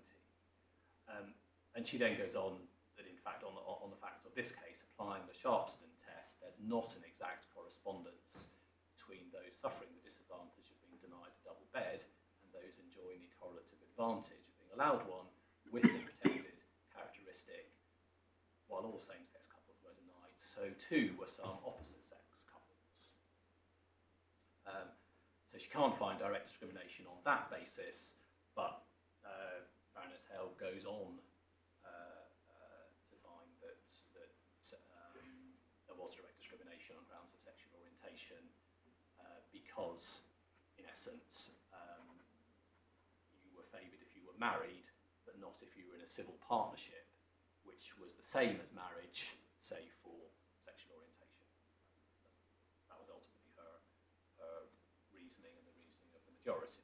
B: And she then goes on that, in fact, on the facts of this case, applying the Sharpston test, there's not an exact correspondence between those suffering the disadvantage of being denied a double bed and those enjoying the correlative advantage of being allowed one with the protected characteristic, while all same-sex couples were denied. So too were some opposite-sex couples. So she can't find direct discrimination on that basis, but Baroness Hale goes on to find that there was direct discrimination on grounds of sexual orientation because, in essence, you were favoured if you were married, but not if you were in a civil partnership, which was the same as marriage, save for sexual orientation. That was ultimately her reasoning and the reasoning of the majority.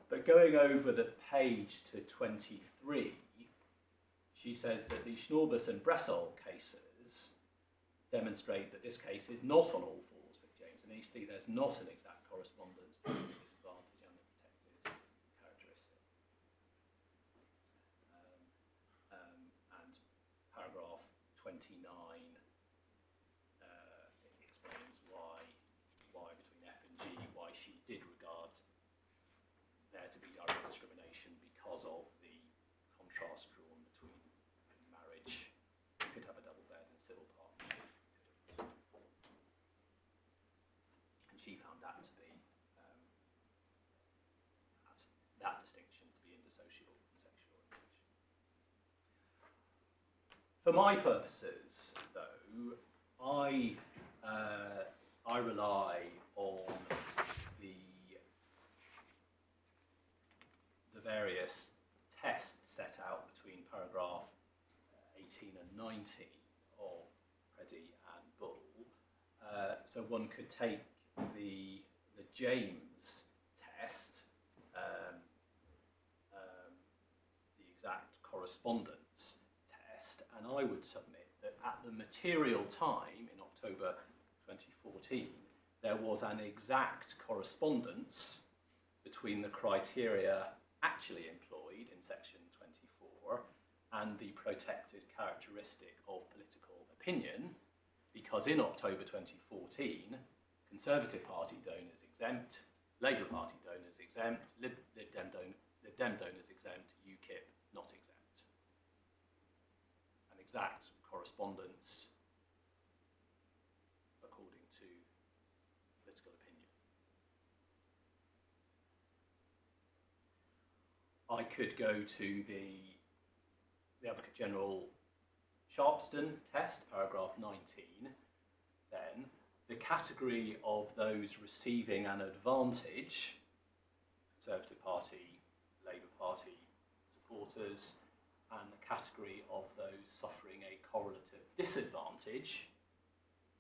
B: But going over the page to 23, she says that the Schnorbus and Bressol cases demonstrate that this case is not on all fours with James and Eastleigh. There's not an exact correspondence between the disadvantage and the protected characteristic. it explains why between F and G, why she did regard there to be direct discrimination because of the contrast drawn between marriage. You could have a double bed and civil partnership. And she found that to be that distinction to be indissociable from sexual orientation. For my purposes, though, I rely on the various tests set out between paragraph 18 and 19 of Preddy and Bull. So one could take the James test, the exact correspondence test, and I would submit that at the material time in October 2014, there was an exact correspondence between the criteria actually employed in section 24 and the protected characteristic of political opinion, because in October 2014, Conservative Party donors exempt, Labour Party donors exempt, Lib Dem donors exempt, UKIP not exempt. An exact correspondence according to political opinion. I could go to the Advocate General Sharpston test, paragraph 19, then the category of those receiving an advantage, Conservative Party, Labour Party supporters, and the category of those suffering a correlative disadvantage,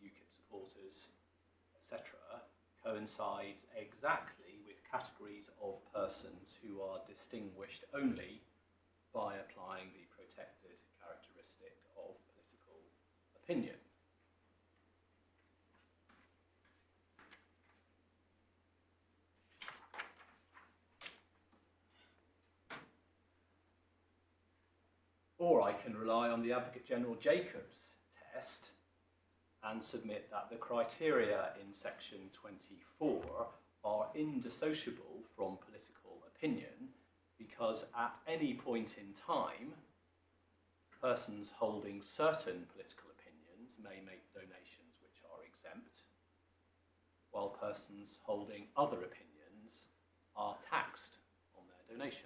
B: UKIP supporters, etc., coincides exactly with categories of persons who are distinguished only by applying the protected characteristic of political opinion. Or I can rely on the Advocate General Jacobs test and submit that the criteria in section 24 are indissociable from political opinion, because at any point in time, persons holding certain political opinions may make donations which are exempt, while persons holding other opinions are taxed on their donations.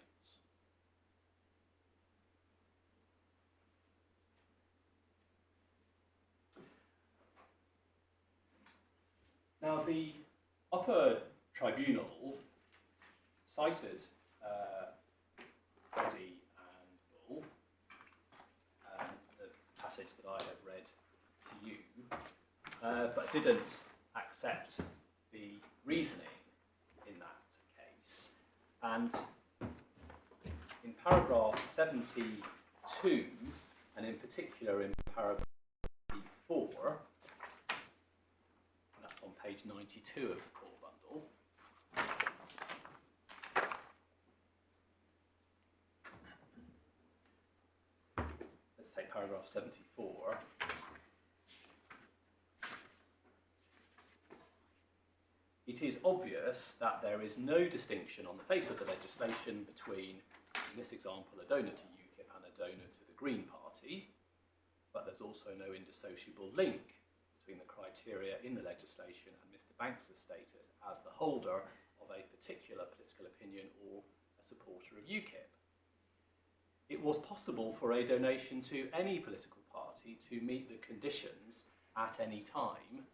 B: Now, the Upper Tribunal cited Preddy and Bull, the passage that I have read to you, but didn't accept the reasoning in that case. And in paragraph 72, and in particular in paragraph 4, on page 92 of the core bundle. Let's take paragraph 74. It is obvious that there is no distinction on the face of the legislation between, in this example, a donor to UKIP and a donor to the Green Party, but there's also no indissociable link between the criteria in the legislation and Mr. Banks' status as the holder of a particular political opinion or a supporter of UKIP. It was possible for a donation to any political party to meet the conditions at any time,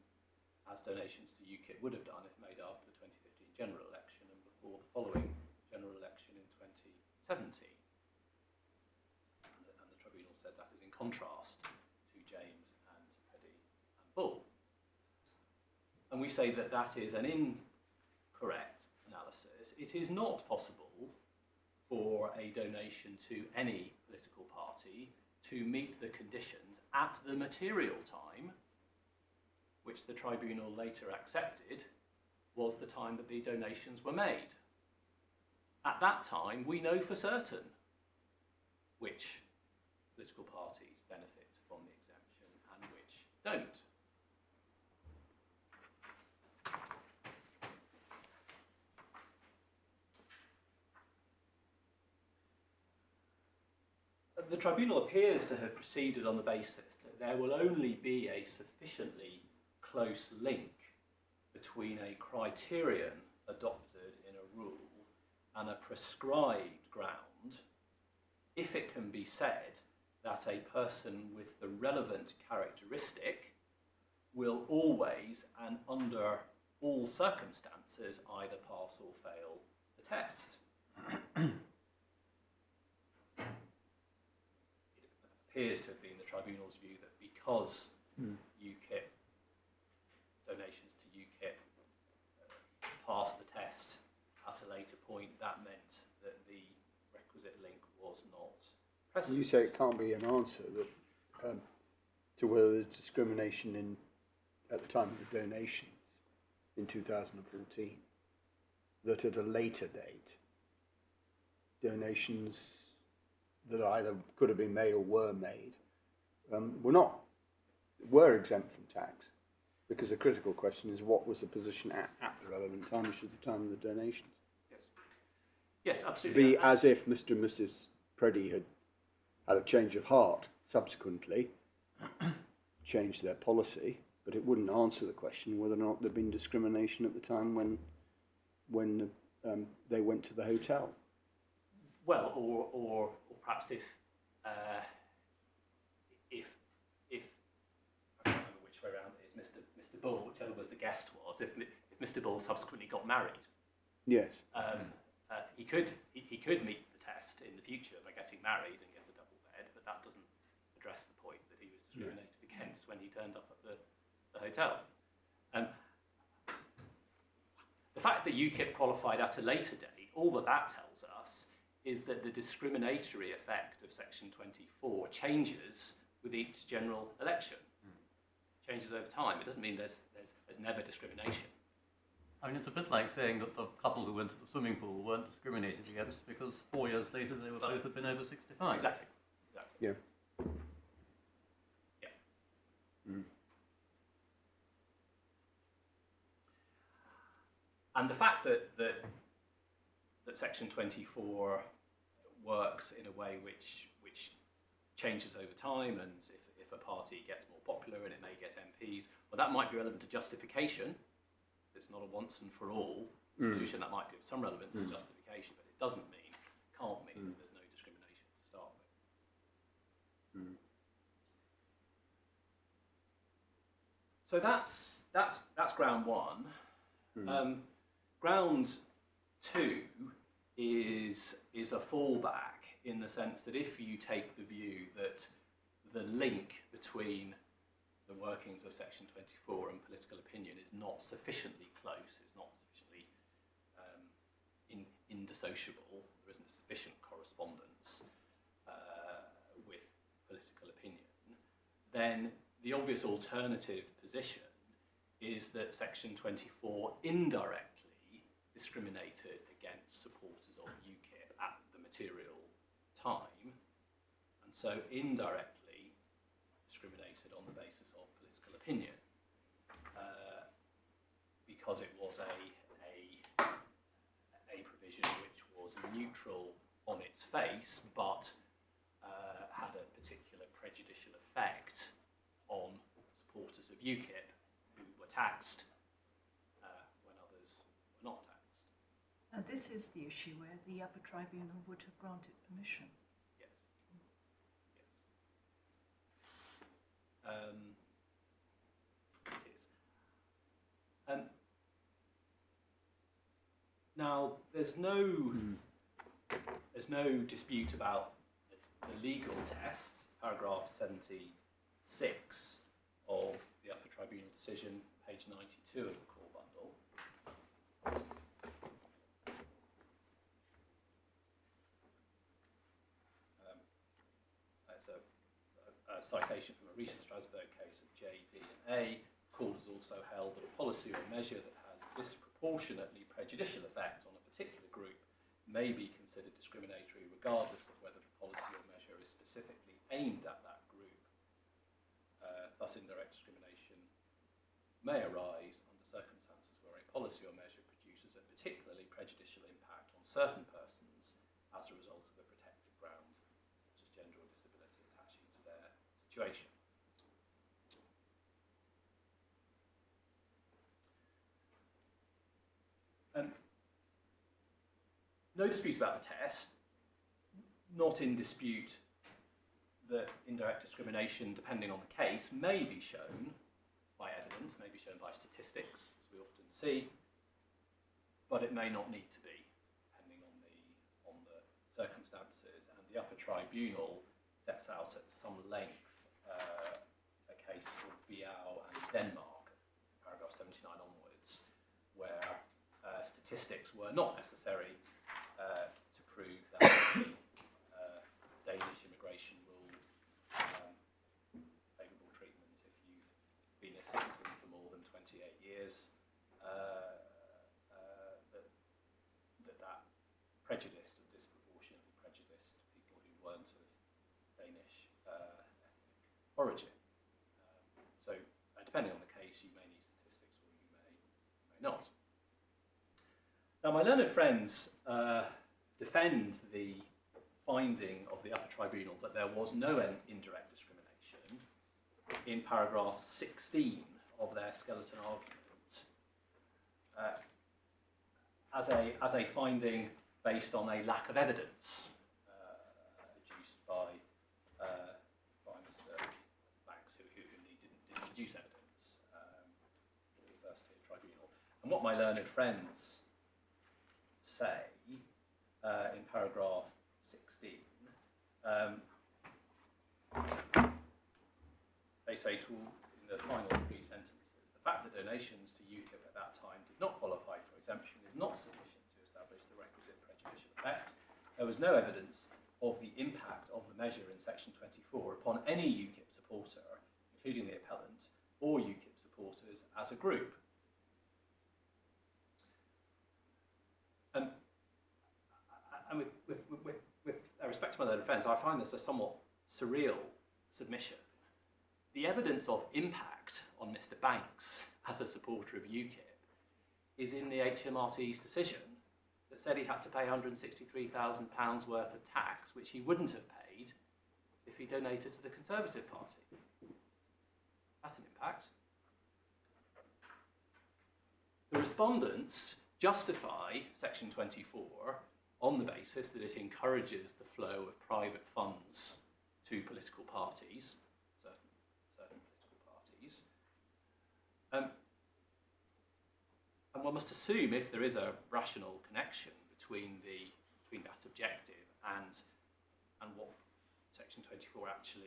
B: as donations to UKIP would have done if made after the 2015 general election and before the following general election in 2017. And the Tribunal says that is in contrast to James and Preddy and Bull. And we say that that is an incorrect analysis. It is not possible for a donation to any political party to meet the conditions at the material time, which the Tribunal later accepted was the time that the donations were made. At that time, we know for certain which political parties benefit from the exemption and don't. The tribunal appears to have proceeded on the basis that there will only be a sufficiently close link between a criterion adopted in a rule and a prescribed ground if it can be said that a person with the relevant characteristic will always and under all circumstances either pass or fail the test. Appears to have been the tribunal's view that because UKIP, donations to UKIP passed the test at a later point, that meant that the requisite link was not present.
C: You say it can't be an answer that, to whether there's discrimination at the time of the donations in 2014, that at a later date, donations that either could have been made or were made were exempt from tax, because the critical question is what was the position at the relevant time, which is the time of the donations.
B: Yes, yes, absolutely.
C: Be as if Mr. and Mrs. Preddy had a change of heart subsequently, changed their policy, but it wouldn't answer the question whether or not there'd been discrimination at the time when they went to the hotel.
B: Well, or perhaps if I don't remember which way around it is, Mr. Bull, whichever was the guest was, if Mr. Bull subsequently got married,
C: yes,
B: he could meet the test in the future by getting married and get a double bed, but that doesn't address the point that he was discriminated against when he turned up at the hotel. The fact that UKIP qualified at a later date, all that tells us is that the discriminatory effect of Section 24 changes with each general election. Changes over time. It doesn't mean there's never discrimination.
D: I mean, it's a bit like saying that the couple who went to the swimming pool weren't discriminated against because 4 years later they were both had been over 65.
B: Exactly.
C: yeah.
B: Yeah.
C: Mm.
B: And the fact that Section 24 works in a way which changes over time, and if a party gets more popular and it may get MPs, well, that might be relevant to justification. It's not a once and for all solution. That might be of some relevance to justification, but it can't mean that there's no discrimination to start with. So that's ground one. Ground two is a fallback in the sense that if you take the view that the link between the workings of Section 24 and political opinion is not sufficiently close, is not sufficiently indissociable, there isn't a sufficient correspondence with political opinion, then the obvious alternative position is that Section 24 indirectly discriminated against supporters of UKIP at the material time, and so indirectly discriminated on the basis of political opinion, because it was a provision which was neutral on its face, but had a particular prejudicial effect on supporters of UKIP who were taxed when others were not taxed.
E: And this is the issue where the Upper Tribunal would have granted permission.
B: Yes. It is. Now, there's no dispute about the legal test, paragraph 76 of the Upper Tribunal decision, page 92 of the core bundle. It's a citation from a recent Strasbourg case of J, D and A. The court has also held that a policy or measure that has disproportionately prejudicial effect on a particular group may be considered discriminatory regardless of whether the policy or measure is specifically aimed at that group. thus indirect discrimination may arise under circumstances where a policy or measure produces a particularly prejudicial impact on certain persons as a result of a protected ground, such as gender or disability attaching to their situation. No dispute about the test, not in dispute that indirect discrimination, depending on the case, may be shown by evidence, may be shown by statistics, as we often see, but it may not need to be, depending on the circumstances. And the Upper Tribunal sets out at some length a case called Biao and Denmark, paragraph 79 onwards, where statistics were not necessary to prove that the Danish immigration rule favourable treatment if you've been a citizen for more than 28 years, that prejudiced or disproportionately prejudiced people who weren't of Danish ethnic origin. So depending on the case, you may need statistics or you may not. Now, my learned friends defend the finding of the Upper Tribunal that there was no indirect discrimination in paragraph 16 of their skeleton argument as a finding based on a lack of evidence adduced by Mr. Banks, who indeed didn't produce evidence for the first tier tribunal. And what my learned friends say in paragraph 16, they say in the final 3 sentences, the fact that donations to UKIP at that time did not qualify for exemption is not sufficient to establish the requisite prejudicial effect. There was no evidence of the impact of the measure in section 24 upon any UKIP supporter, including the appellant, or UKIP supporters as a group. And with respect to my learned friends, I find this a somewhat surreal submission. The evidence of impact on Mr. Banks as a supporter of UKIP is in the HMRC's decision that said he had to pay £163,000 worth of tax, which he wouldn't have paid if he donated to the Conservative Party. That's an impact. The respondents justify section 24 on the basis that it encourages the flow of private funds to political parties, certain political parties. And one must assume, if there is a rational connection between that objective and what section 24 actually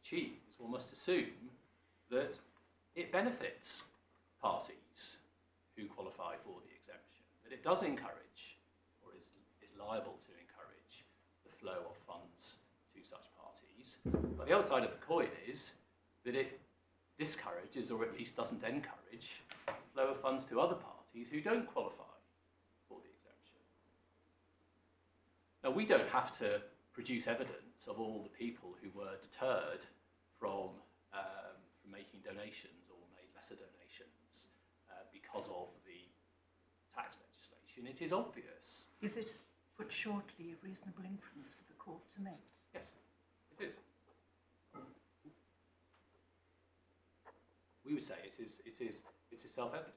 B: achieves, one must assume that it benefits parties who qualify for the exemption, that it does encourage or is liable to encourage the flow of funds to such parties. But the other side of the coin is that it discourages, or at least doesn't encourage, the flow of funds to other parties who don't qualify for the exemption. Now, we don't have to produce evidence of all the people who were deterred from making donations or made lesser donations because of the tax legislation. It is obvious.
E: Is it, put shortly, a reasonable inference for the court to make?
B: Yes, it is. We would say it is self-evident.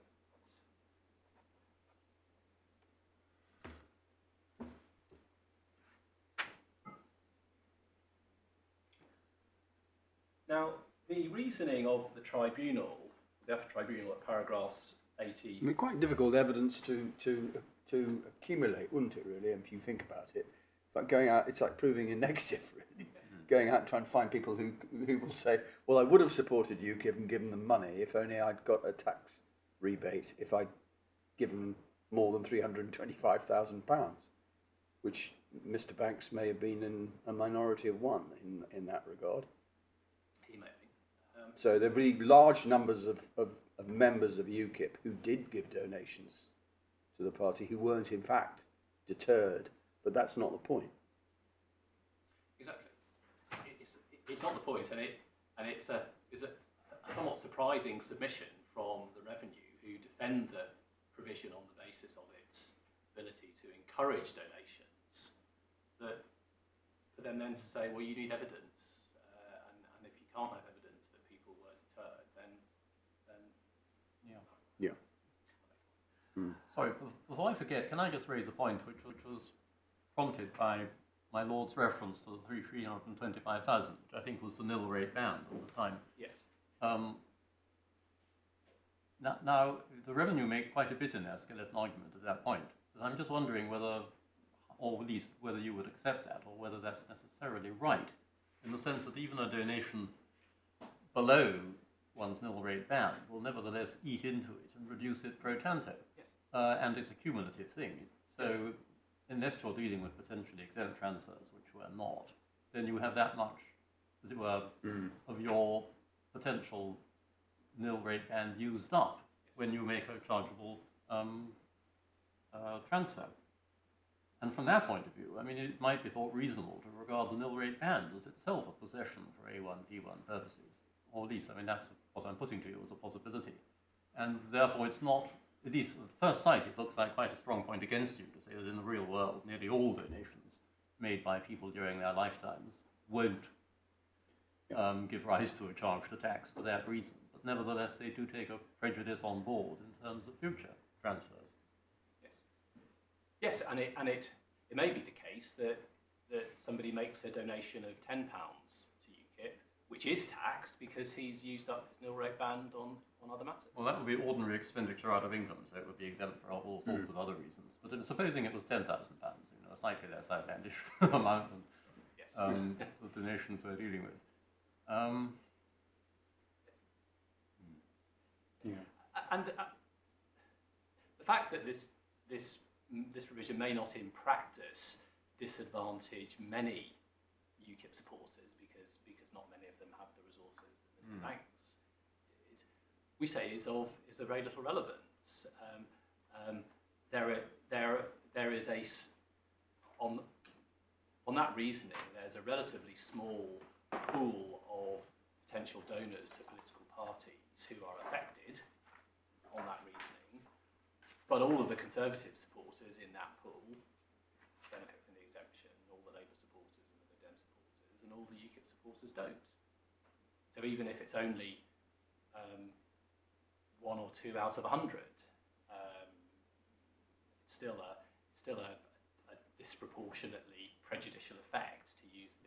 B: Now, the reasoning of the tribunal, the Upper Tribunal at paragraphs 80...
C: I mean, quite difficult evidence to accumulate, wouldn't it, really, if you think about it? But going out, it's like proving a negative, really. Going out and trying to find people who will say, well, I would have supported UKIP and given them money if only I'd got a tax rebate, if I'd given more than £325,000, which Mr. Banks may have been in a minority of one in that regard.
B: He may be.
C: So there'll be large numbers of members of UKIP who did give donations to the party who weren't in fact deterred, but that's not the point. Exactly.
B: It's not the point, and it's somewhat surprising submission from the Revenue, who defend the provision on the basis of its ability to encourage donations, that for them then to say, well, you need evidence, and if you can't have evidence that people were deterred, then
C: Yeah.
D: Sorry, before I forget, can I just raise a point which was prompted by my Lord's reference to the 325,000, which I think was the nil rate band at the time.
B: yes.
D: Now, the Revenue make quite a bit in their skeleton argument at that point, but I'm just wondering whether, or at least whether you would accept that, or whether that's necessarily right, in the sense that even a donation below one's nil rate band will nevertheless eat into it and reduce it pro tanto.
B: Yes.
D: And it's a cumulative thing. So
B: Yes.
D: unless you're dealing with potentially exempt transfers, which we're not, then you have that much, as it were, of your potential nil rate band used up when you make a chargeable transfer. And from that point of view, I mean, it might be thought reasonable to regard the nil rate band as itself a possession for A1, P1 purposes. Or at least, I mean, that's what I'm putting to you as a possibility. And therefore, it's not, at least at first sight, it looks like quite a strong point against you to say that in the real world, nearly all donations made by people during their lifetimes won't give rise to a charge to tax for that reason. But nevertheless, they do take a prejudice on board in terms of future transfers.
B: Yes, and it may be the case that somebody makes a donation of £10 to UKIP, which is taxed because he's used up his nil rate band on other matters.
D: Well, that would be ordinary expenditure out of income, so it would be exempt for all sorts of other reasons. But supposing it was £10,000, a slightly less outlandish amount than
B: Yes.
D: the donations we're dealing with.
B: And the fact that this provision may not in practice disadvantage many UKIP supporters because not many of them have the resources that Mr. Banks did, we say is of very little relevance. There is on that reasoning, there's a relatively small pool of potential donors to political parties who are affected on that reasoning, but all of the Conservative supporters in that pool benefit from the exemption, all the Labour supporters and the Lib Dem supporters, and all the UKIP supporters don't. So even if it's only 1 or 2 out of 100, it's still a disproportionately prejudicial effect, to use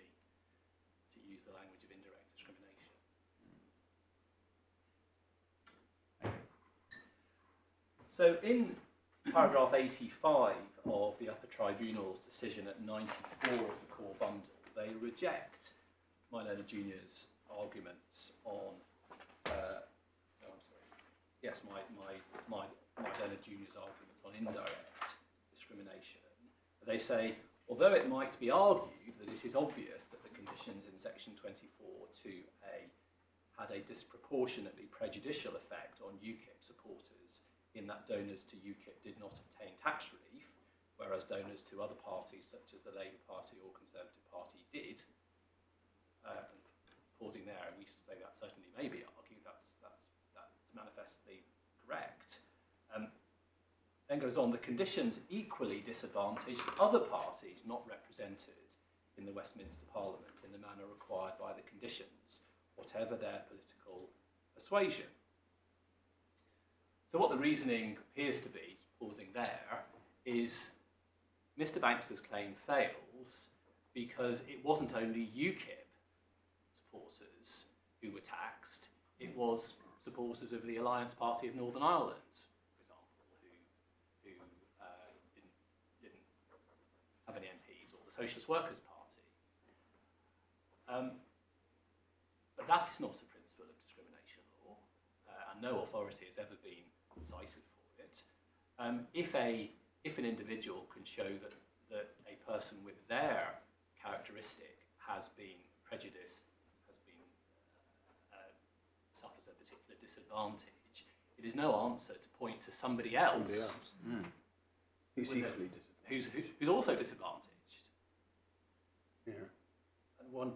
B: the language of indirect discrimination. So in paragraph 85 of the Upper Tribunal's decision at 94 of the core bundle, they reject my learned junior's arguments on my learned junior's arguments on indirect discrimination. They say, although it might be argued that it is obvious that the conditions in section 24(2)(a) had a disproportionately prejudicial effect on UKIP supporters in that donors to UKIP did not obtain tax relief, whereas donors to other parties such as the Labour Party or Conservative Party did. Pausing there, we say that certainly may be argued, that's manifestly correct. Then goes on, the conditions equally disadvantaged other parties not represented in the Westminster Parliament in the manner required by the conditions, whatever their political persuasion. So what the reasoning appears to be, pausing there, is Mr. Banks's claim fails because it wasn't only UKIP supporters who were taxed, it was supporters of the Alliance Party of Northern Ireland, for example, who didn't have any MPs, or the Socialist Workers' Party. But that is not a principle of discrimination law, and no authority has ever been cited for it. If an individual can show that a person with their characteristic has been prejudiced, suffers a particular disadvantage, it is no answer to point to somebody else,
C: Who's equally disadvantaged.
B: who's also disadvantaged.
C: Yeah.
B: And one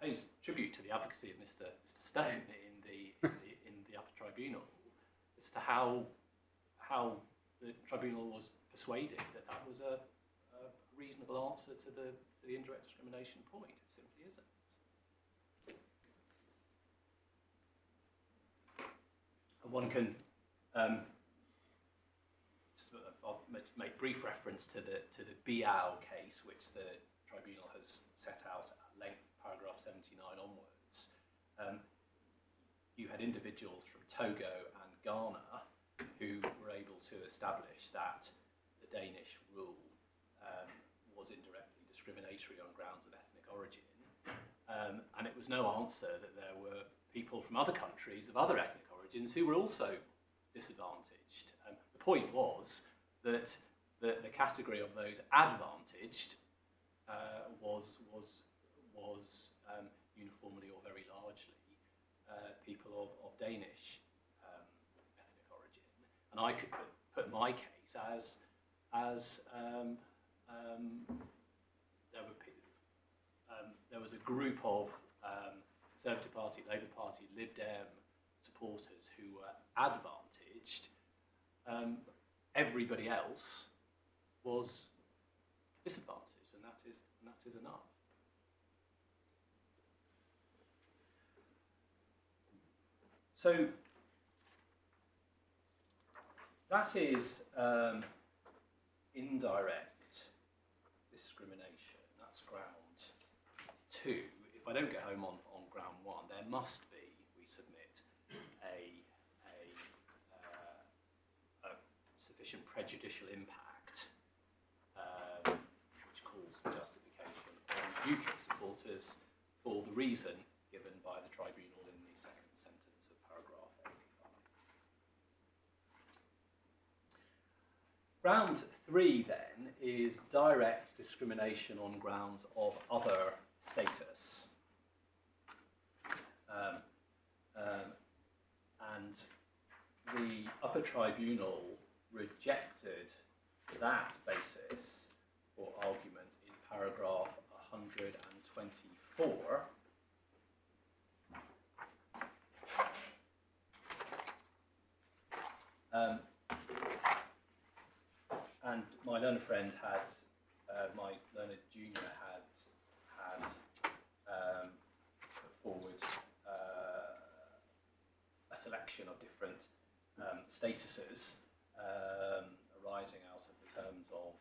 B: pays tribute to the advocacy of Mr. Stone in the tribunal as to how the tribunal was persuaded that that was a reasonable answer to the indirect discrimination point. It simply isn't. And one can I'll make brief reference to the Biao case, which the tribunal has set out at length, paragraph 79 onwards. You had individuals from Togo and Ghana who were able to establish that the Danish rule was indirectly discriminatory on grounds of ethnic origin, and it was no answer that there were people from other countries of other ethnic origins who were also disadvantaged. The point was that the category of those advantaged was uniformly or very largely people of Danish ethnic origin, and I could put my case as there was a group of Conservative Party, Labour Party, Lib Dem supporters who were advantaged. Everybody else was disadvantaged, and that is enough. So that is indirect discrimination. That's ground 2. If I don't get home on ground 1, there must be, we submit, a sufficient prejudicial impact, which calls for justification on UKIP supporters for the reason given by the tribunal in the second sentence of paragraph 85. Ground 3 then is direct discrimination on grounds of other status. And the Upper Tribunal rejected that basis for argument in paragraph 124. And my learned friend had, my learned junior had put forward a selection of different statuses arising out of the terms of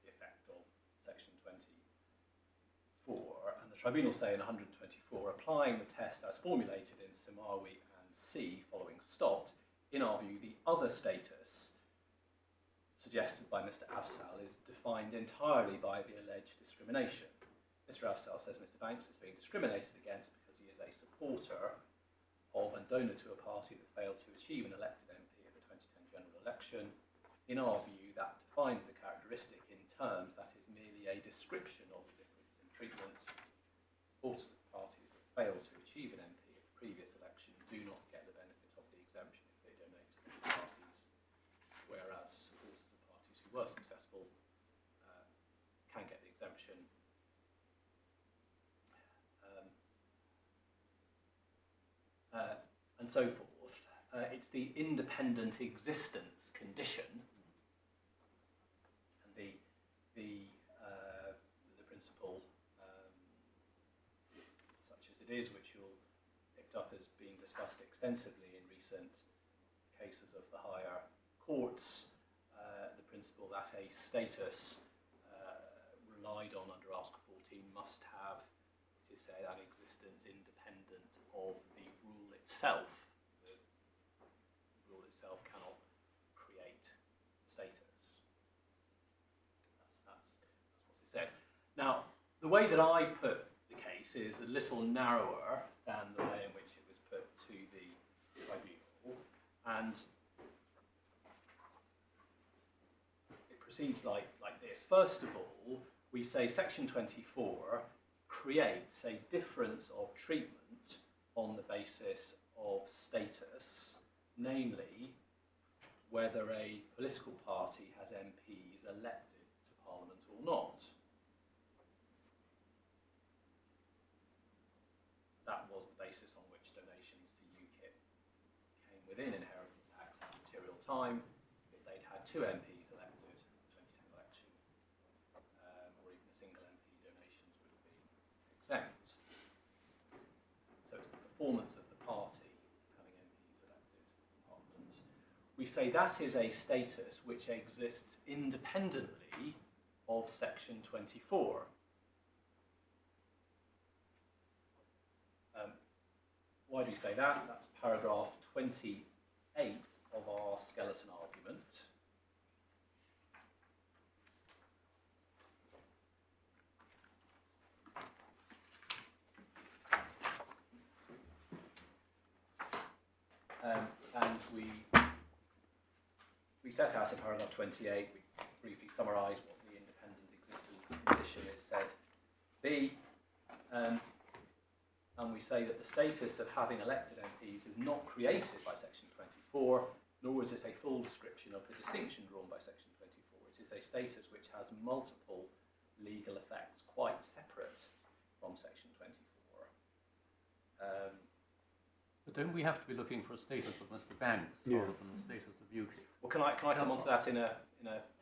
B: the effect of section 24. And the tribunal say in 124, applying the test as formulated in Samawi and C following Stott, in our view, the other status suggested by Mr. Afzal is defined entirely by the alleged discrimination. Mr. Afzal says Mr. Banks is being discriminated against because he is a supporter of and donor to a party that failed to achieve an elected MP at the 2010 general election. In our view, that defines the characteristic in terms that is merely a description of the difference in treatment. Supporters of parties that fail to achieve an MP at the previous election do not get the benefit of the exemption if they donate to these parties, whereas supporters of parties who were successful can get the exemption. And so forth. It's the independent existence condition, and the principle, such as it is, which you'll picked up as being discussed extensively in recent cases of the higher courts, the principle that a status relied on under Article 14 must have, it is said, an existence independent of the rule itself. The rule itself cannot create status. That's what it said. Now, the way that I put the case is a little narrower than the way in which it was put to the tribunal, and it proceeds like this. First of all, we say Section 24 creates a difference of treatment on the basis of status, namely whether a political party has MPs elected to Parliament or not. That was the basis on which donations to UKIP within inheritance tax at material time if they'd had 2 MPs elected at the 2010 election, or even a single MP, donations would have been exempt. So it's the performance of the party having MPs elected to Parliament. We say that is a status which exists independently of Section 24. Why do you say that? That's paragraph 28 of our skeleton argument. And we set out in paragraph 28, we briefly summarise what the independent existence condition is said to be. And we say that the status of having elected MPs is not created by Section 24, nor is it a full description of the distinction drawn by Section 24. It is a status which has multiple legal effects, quite separate from Section 24.
D: But don't we have to be looking for a status of Mr. Banks rather than the status of UKIP?
B: Well, can I come on to that in a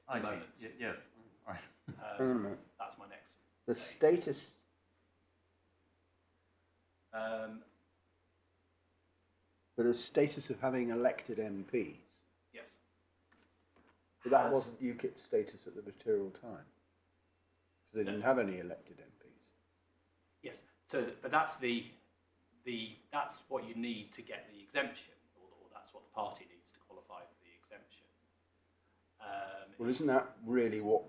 B: moment?
D: Yes. All right.
B: That's my next.
C: The status. But a status of having elected MPs.
B: Yes.
C: But that wasn't UKIP's status at the material time. Because they didn't have any elected MPs.
B: Yes. So, but that's that's what you need to get the exemption, or that's what the party needs to qualify for the exemption.
C: Well, isn't that really what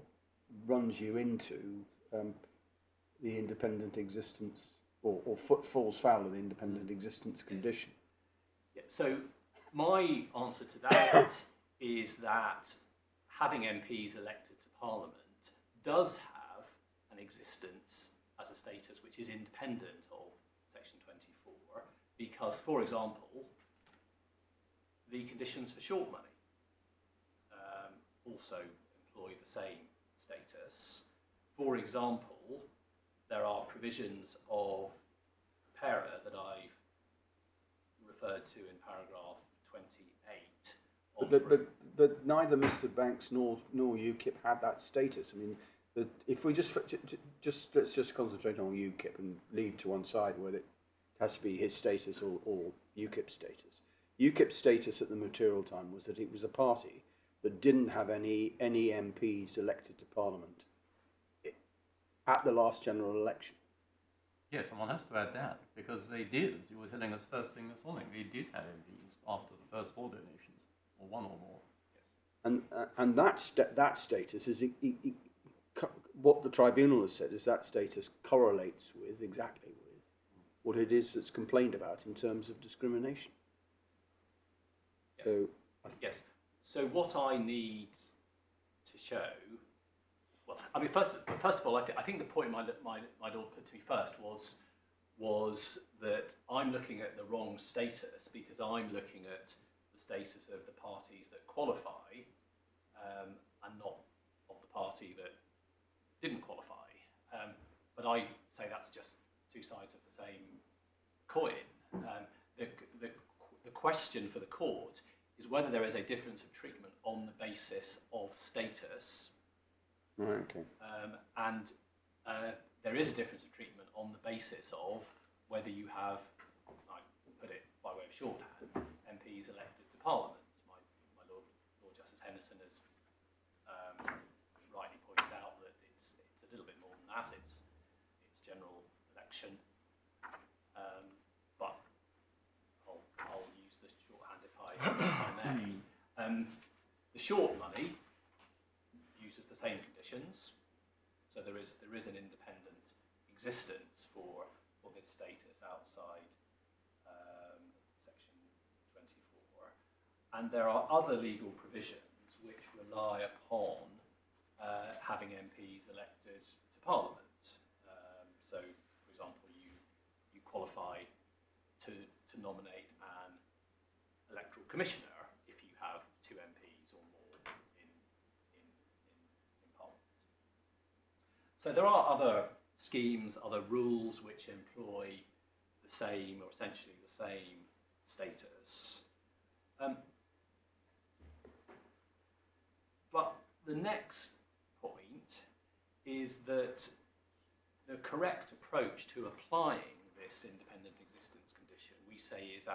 C: runs you into the independent existence, or falls foul of the independent existence condition?
B: Yeah, so my answer to that is that having MPs elected to Parliament does have an existence as a status which is independent of Section 24, because, for example, the conditions for short money also employ the same status. For example, there are provisions of Preparer that I've referred to in paragraph 28.
C: But neither Mr. Banks nor UKIP had that status. I mean, if we let's just concentrate on UKIP and leave to one side whether it has to be his status or UKIP's status. UKIP's status at the material time was that it was a party that didn't have any MPs elected to Parliament at the last general election.
D: Yes, and one has to add that, because they did, as you were telling us first thing this morning, they did have MPs after the first 4 donations, or 1 or more.
B: Yes.
C: And that status is what the tribunal has said is that status correlates exactly with what it is that's complained about in terms of discrimination.
B: Yes.
C: So
B: yes. So what I need to show, well, I mean, first of all, I think the point my lord put to me first was that I'm looking at the wrong status, because I'm looking at the status of the parties that qualify and not of the party that didn't qualify. But I say that's just 2 sides of the same coin. The question for the court is whether there is a difference of treatment on the basis of status.
C: right, okay.
B: And there is a difference of treatment on the basis of whether you have, I put it by way of shorthand, MPs elected to Parliament. My Lord Justice Henderson has rightly pointed out that it's a little bit more than that. It's general election. But I'll use the shorthand if I may. The short money uses the same conditions, so there is an independent existence for this status outside Section 24, and there are other legal provisions which rely upon having MPs elected to Parliament. So, for example, you qualify to nominate an electoral commissioner if you have 2 MPs or more in Parliament. So there are other schemes, other rules which employ the same, or essentially the same, status. But the next point is that the correct approach to applying this independent existence condition, we say, is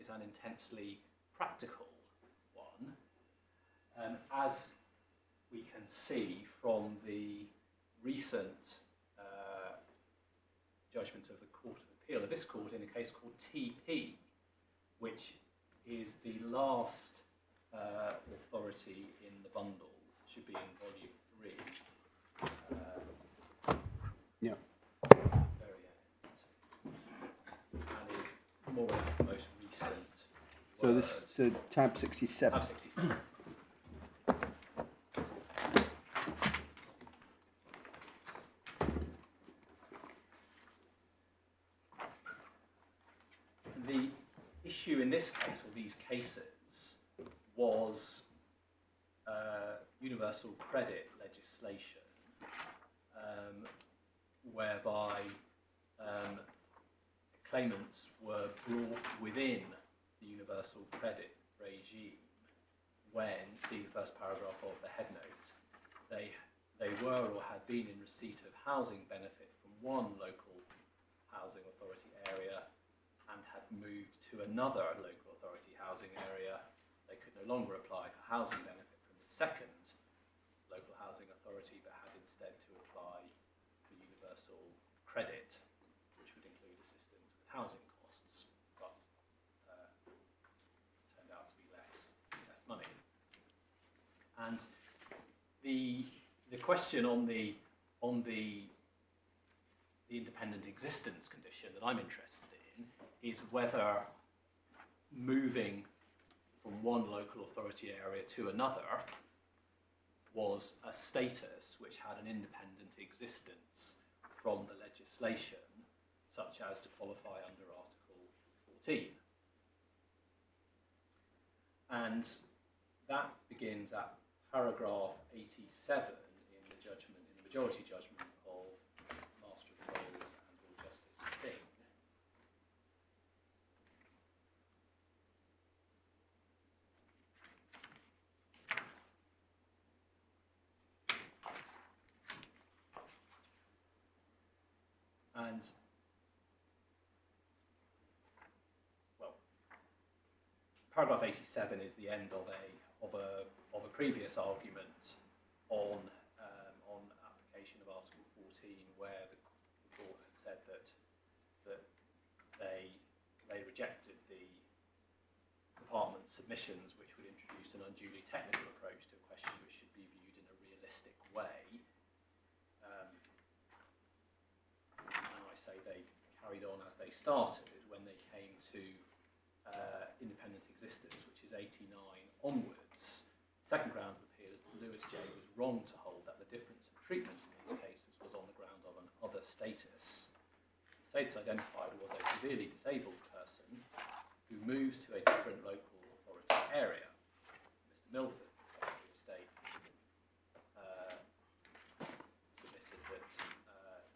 B: an intensely practical one. As we can see from the recent judgment of the Court of Appeal of this court in a case called TP, which is the last authority in the bundles. It should be in volume 3.
C: Yeah.
B: Very end. And is more or less the most recent.
C: So this, so tab 67.
B: Tab 67. The issue in this case, or these cases, was universal credit legislation, whereby claimants were brought within the universal credit regime when, see the first paragraph of the headnote, they were or had been in receipt of housing benefit from one local housing authority area and had moved to another local authority housing area. They could no longer apply for housing benefit from the second local housing authority, but had instead to apply for universal credit, which would include assistance with housing costs, but turned out to be less money. And the question on the independent existence condition that I'm interested in is whether moving from one local authority area to another was a status which had an independent existence from the legislation, such as to qualify under Article 14. And that begins at paragraph 87 in the judgment, in the majority judgment of Master of the Rolls and Lord Justice Singh. And well, paragraph 87 is the end of a previous argument on application of Article 14, where the court had said that they rejected the department's submissions, which would introduce an unduly technical approach to a question which should be viewed in a realistic way. And I say they carried on as they started when they came to independent existence, which is 89 onwards. Second ground of appeal is that Lewis J was wrong to hold that the difference of treatment in these cases was on the ground of an other status. The status identified was a severely disabled person who moves to a different local authority area. Mr. Milford, the Secretary of State, submitted that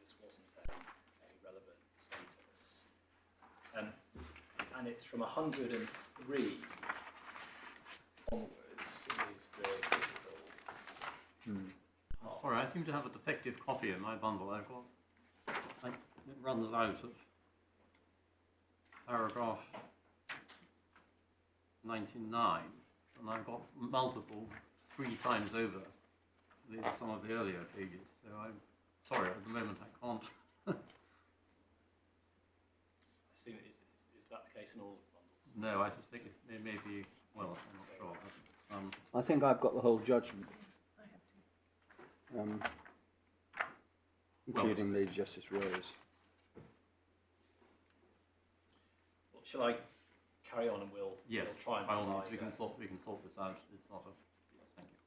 B: this wasn't a relevant status. And it's from 103 onwards is the critical part.
D: Sorry, I seem to have a defective copy in my bundle. It runs out of paragraph 99, and I've got multiple 3 times over some of the earlier pages. So I'm sorry, at the moment I can't.
B: I see. Is that the case in all bundles?
D: No, I suspect it may be. Well, I'm not sure. But,
C: I think I've got the whole judgment,
E: I have to.
C: including the Justice Rose.
B: Well, shall I carry on and we'll try and
D: by all means,
B: provide,
D: we can sort this out. It's not a yes. Thank you.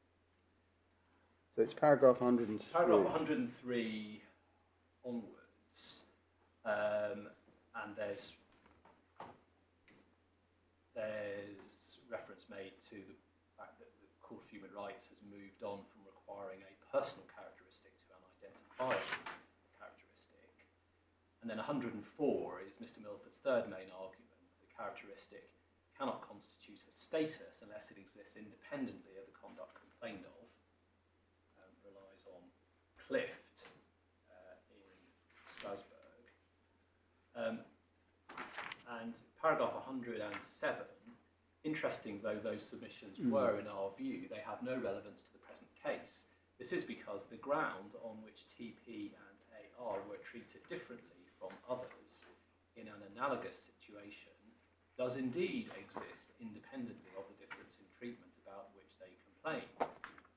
C: So it's paragraph 103.
B: Paragraph 103 onwards, and there's reference made to the fact that the Court of Human Rights has moved on from requiring a personal characteristic to an identifiable characteristic. And then 104 is Mr. Milford's third main argument. The characteristic cannot constitute a status unless it exists independently of the conduct complained of. Relies on Clift in Strasbourg. And paragraph 107, interesting though those submissions were in our view, they have no relevance to the present case. This is because the ground on which TP and AR were treated differently from others in an analogous situation does indeed exist independently of the difference in treatment about which they complain.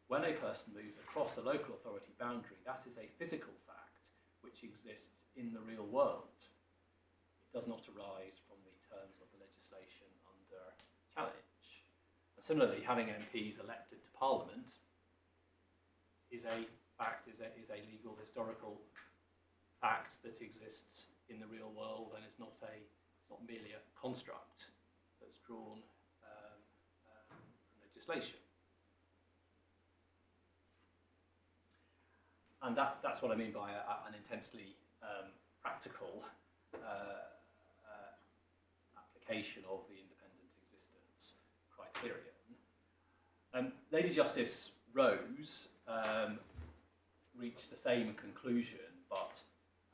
B: When a person moves across a local authority boundary, that is a physical fact which exists in the real world. It does not arise from the terms of the legislation under challenge. And similarly, having MPs elected to Parliament is a fact, is a legal historical fact that exists in the real world and is not merely a construct that's drawn from legislation. And that's what I mean by an intensely practical application of the independent existence criterion. Lady Justice Rose reached the same conclusion, but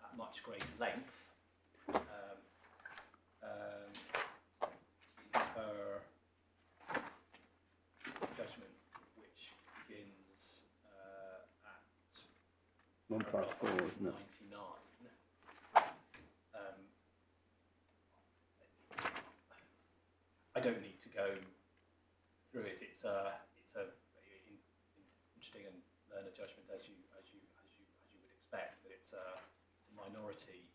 B: at much greater length. In her judgment, which begins at
C: 154, isn't it?
B: 99. I don't need to go through it. It's a interesting and learned judgment, as you would expect, but it's a minority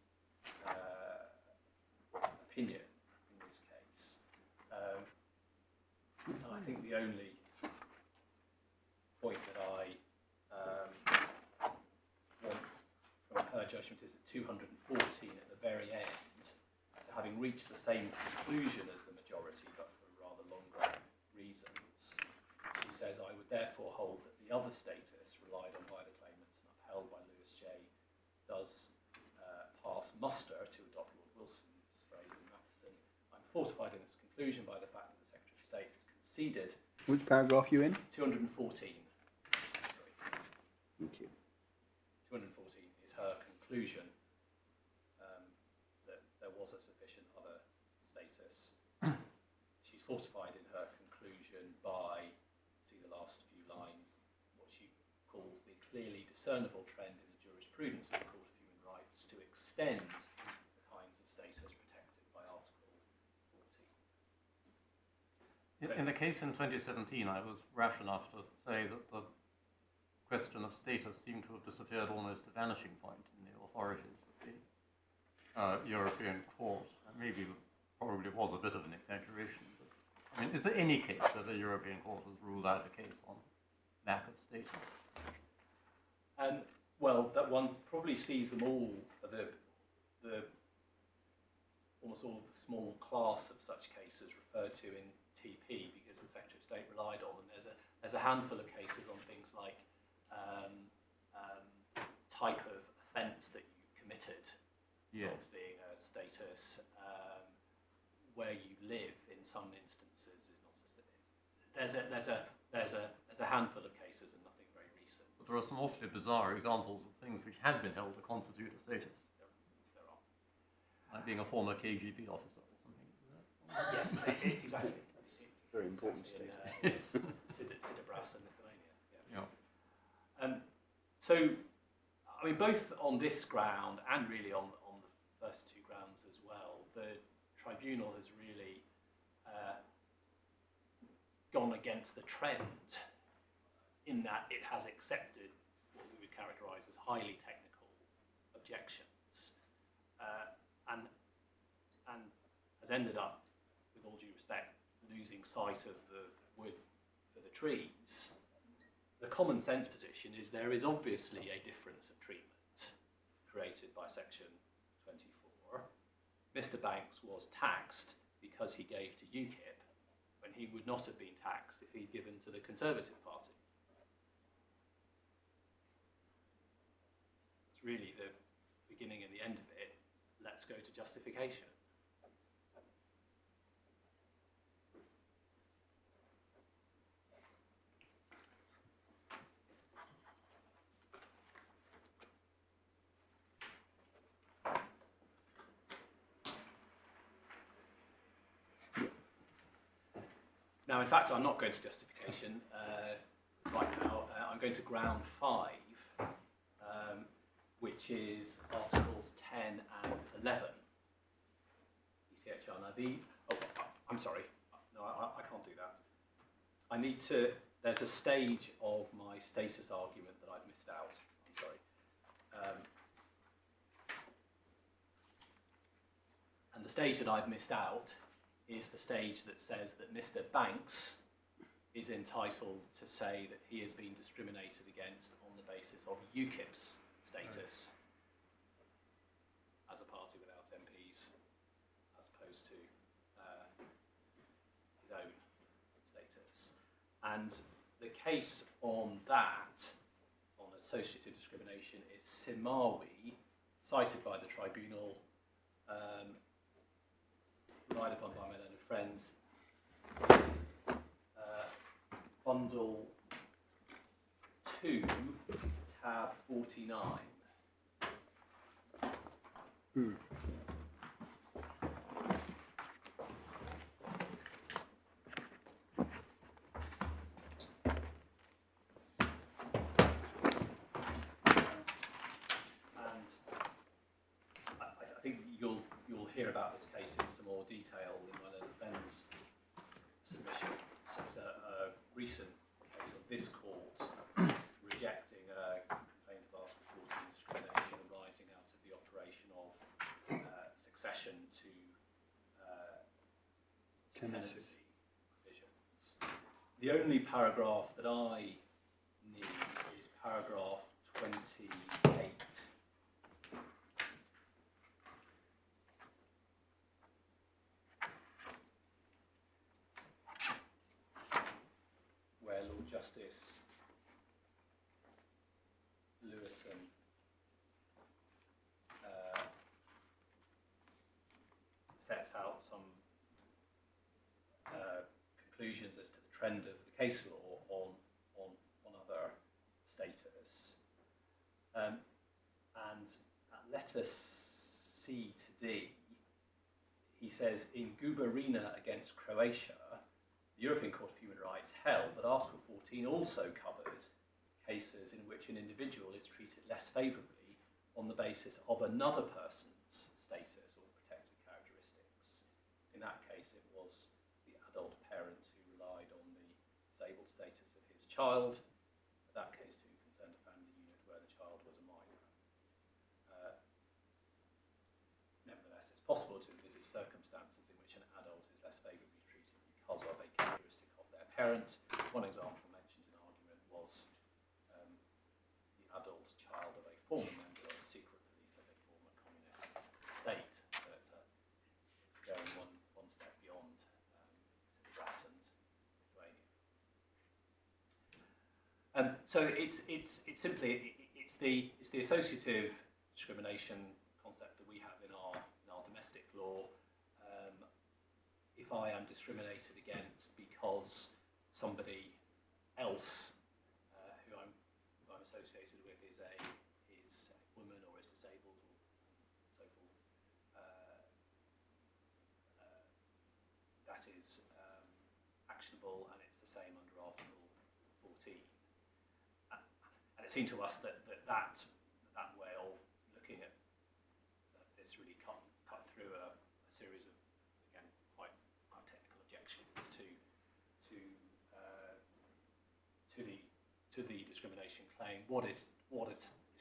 B: opinion in this case. And I think the only point that I want from her judgment is at 214 at the very end. So having reached the same conclusion as the majority, but for rather longer reasons, she says, I would therefore hold that the other status relied on by the claimant and upheld by Lewis J. does pass muster, to adopt Lord Wilson's phrase in Matheson. I'm fortified in this conclusion by the fact that the Secretary of State has conceded.
C: Which paragraph are you in?
B: 214.
C: Thank you.
B: 214 is her conclusion that there was a sufficient other status. She's fortified in her conclusion by, see the last few lines, what she calls the clearly discernible trend in the jurisprudence of the Court of Human Rights to extend the kinds of status protected by Article 14.
D: In the case in 2017, I was rash enough to say that the question of status seemed to have disappeared almost at vanishing point in the authorities of the European Court. Maybe probably was a bit of an exaggeration. But, I mean, is there any case that the European Court has ruled out a case on lack of status?
B: Well, that one probably sees them all, almost all of the small class of such cases referred to in TP, because the Secretary of State relied on them. There's a handful of cases on things like type of offence that you've committed,
D: yes,
B: not being a status, where you live in some instances is not there's a handful of cases and nothing very recent.
D: But there are some awfully bizarre examples of things which had been held to constitute a status.
B: There are.
D: Like being a former KGB officer or something.
B: Yes, exactly.
C: Very important
B: status. Sidabras and Lithuania. Yes.
D: Yeah.
B: So, I mean, both on this ground and really on the first two grounds as well, the tribunal has really gone against the trend in that it has accepted what we would characterise as highly technical objections and has ended up, with all due respect, losing sight of the wood for the trees. The common sense position is there is obviously a difference of treatment created by Section 24. Mr. Banks was taxed because he gave to UKIP when he would not have been taxed if he'd given to the Conservative Party. It's really the beginning and the end of it. Let's go to justification. Now, in fact, I'm not going to justification right now. I'm going to ground 5, which is Articles 10 and 11. ECHR. Now, I'm sorry. No, I can't do that. I need to. There's a stage of my status argument that I've missed out. I'm sorry. And the stage that I've missed out is the stage that says that Mr. Banks is entitled to say that he has been discriminated against on the basis of UKIP's status as a party without MPs, as opposed to his own status. And the case on that, on associative discrimination, is Simawi, cited by the tribunal, relied upon by my learned friends, bundle 2, tab 49. I think you'll hear about this case in some more detail in my learned friends submission. So it's a recent case of this court rejecting a complaint of Article 14 discrimination arising out of the operation of succession to tenancy provisions. The only paragraph that I need is paragraph 28. Where Lord Justice Lewison sets out some conclusions as to the trend of the case law on other status. And at letter C to D, he says, in Guberina against Croatia, the European Court of Human Rights held that Article 14 also covered cases in which an individual is treated less favourably on the basis of another person's status or protected characteristics. In that case, it was the adult parent who relied on the disabled status of his child. In that case, too, concerned a family unit where the child was a minor. Nevertheless, it's possible to envisage circumstances in which an adult is less favourably treated because of a characteristic of their parent. One example mentioned in argument was the adult child of a former member of the secret police of a former communist state. So it's going one step beyond Brass and Lithuania. So it's simply the associative discrimination concept that we have in our domestic law. If I am discriminated against because somebody else who I'm associated with is a woman or is disabled or so forth, that is actionable, and it's the same under Article 14. And it seemed to us that way of looking at this really cut through a series of, again, quite technical objections to the discrimination claim. What is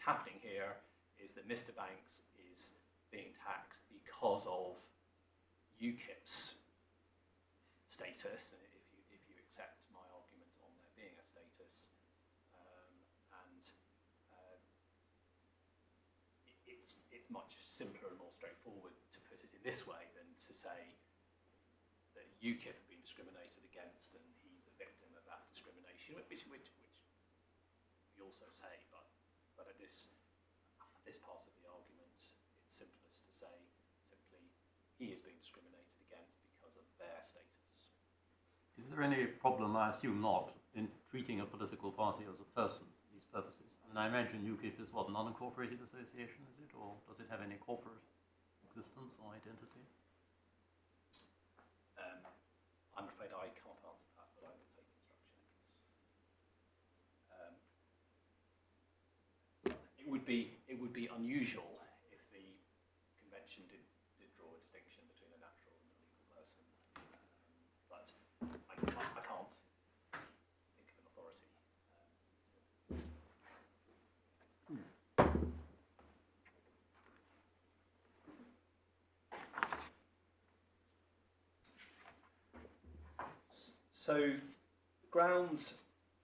B: happening here is that Mr. Banks is being taxed because of UKIP's status, if you accept my argument on there being a status, and it's much simpler and more straightforward to put it in this way than to say that UKIP have been discriminated against and he's a victim of that discrimination, which we also say, but at this part of the argument, it's simplest to say simply he is being discriminated against because of their status.
D: Is there any problem, I assume not, in treating a political party as a person for these purposes? I mean, I imagine UKIP is what, non-incorporated association, is it? Or does it have any corporate existence or identity?
B: I'm afraid I can't answer that. would be unusual if the convention did draw a distinction between a natural and a legal person, but I can't think of an authority. So, grounds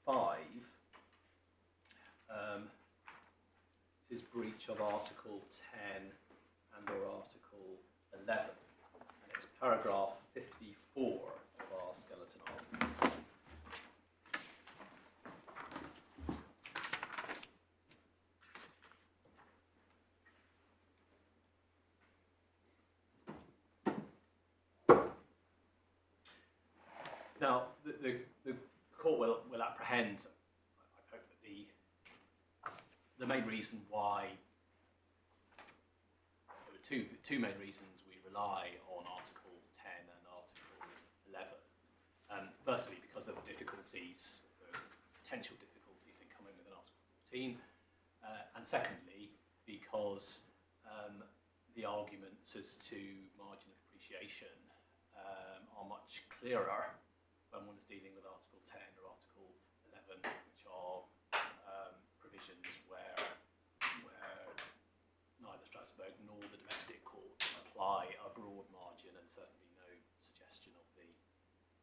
B: 5 is breach of Article 10 and or Article 11, and it's paragraph 54 of our skeleton argument. Now, the court will apprehend, I hope, that the main reason why, there were two main reasons we rely on Article 10 and Article 11. Firstly, because of difficulties, potential difficulties in coming with an Article 14, and secondly, because the arguments as to margin of appreciation are much clearer when one is dealing with Article 10 or Article 11, which are provisions where neither Strasbourg nor the domestic court apply a broad margin, and certainly no suggestion of the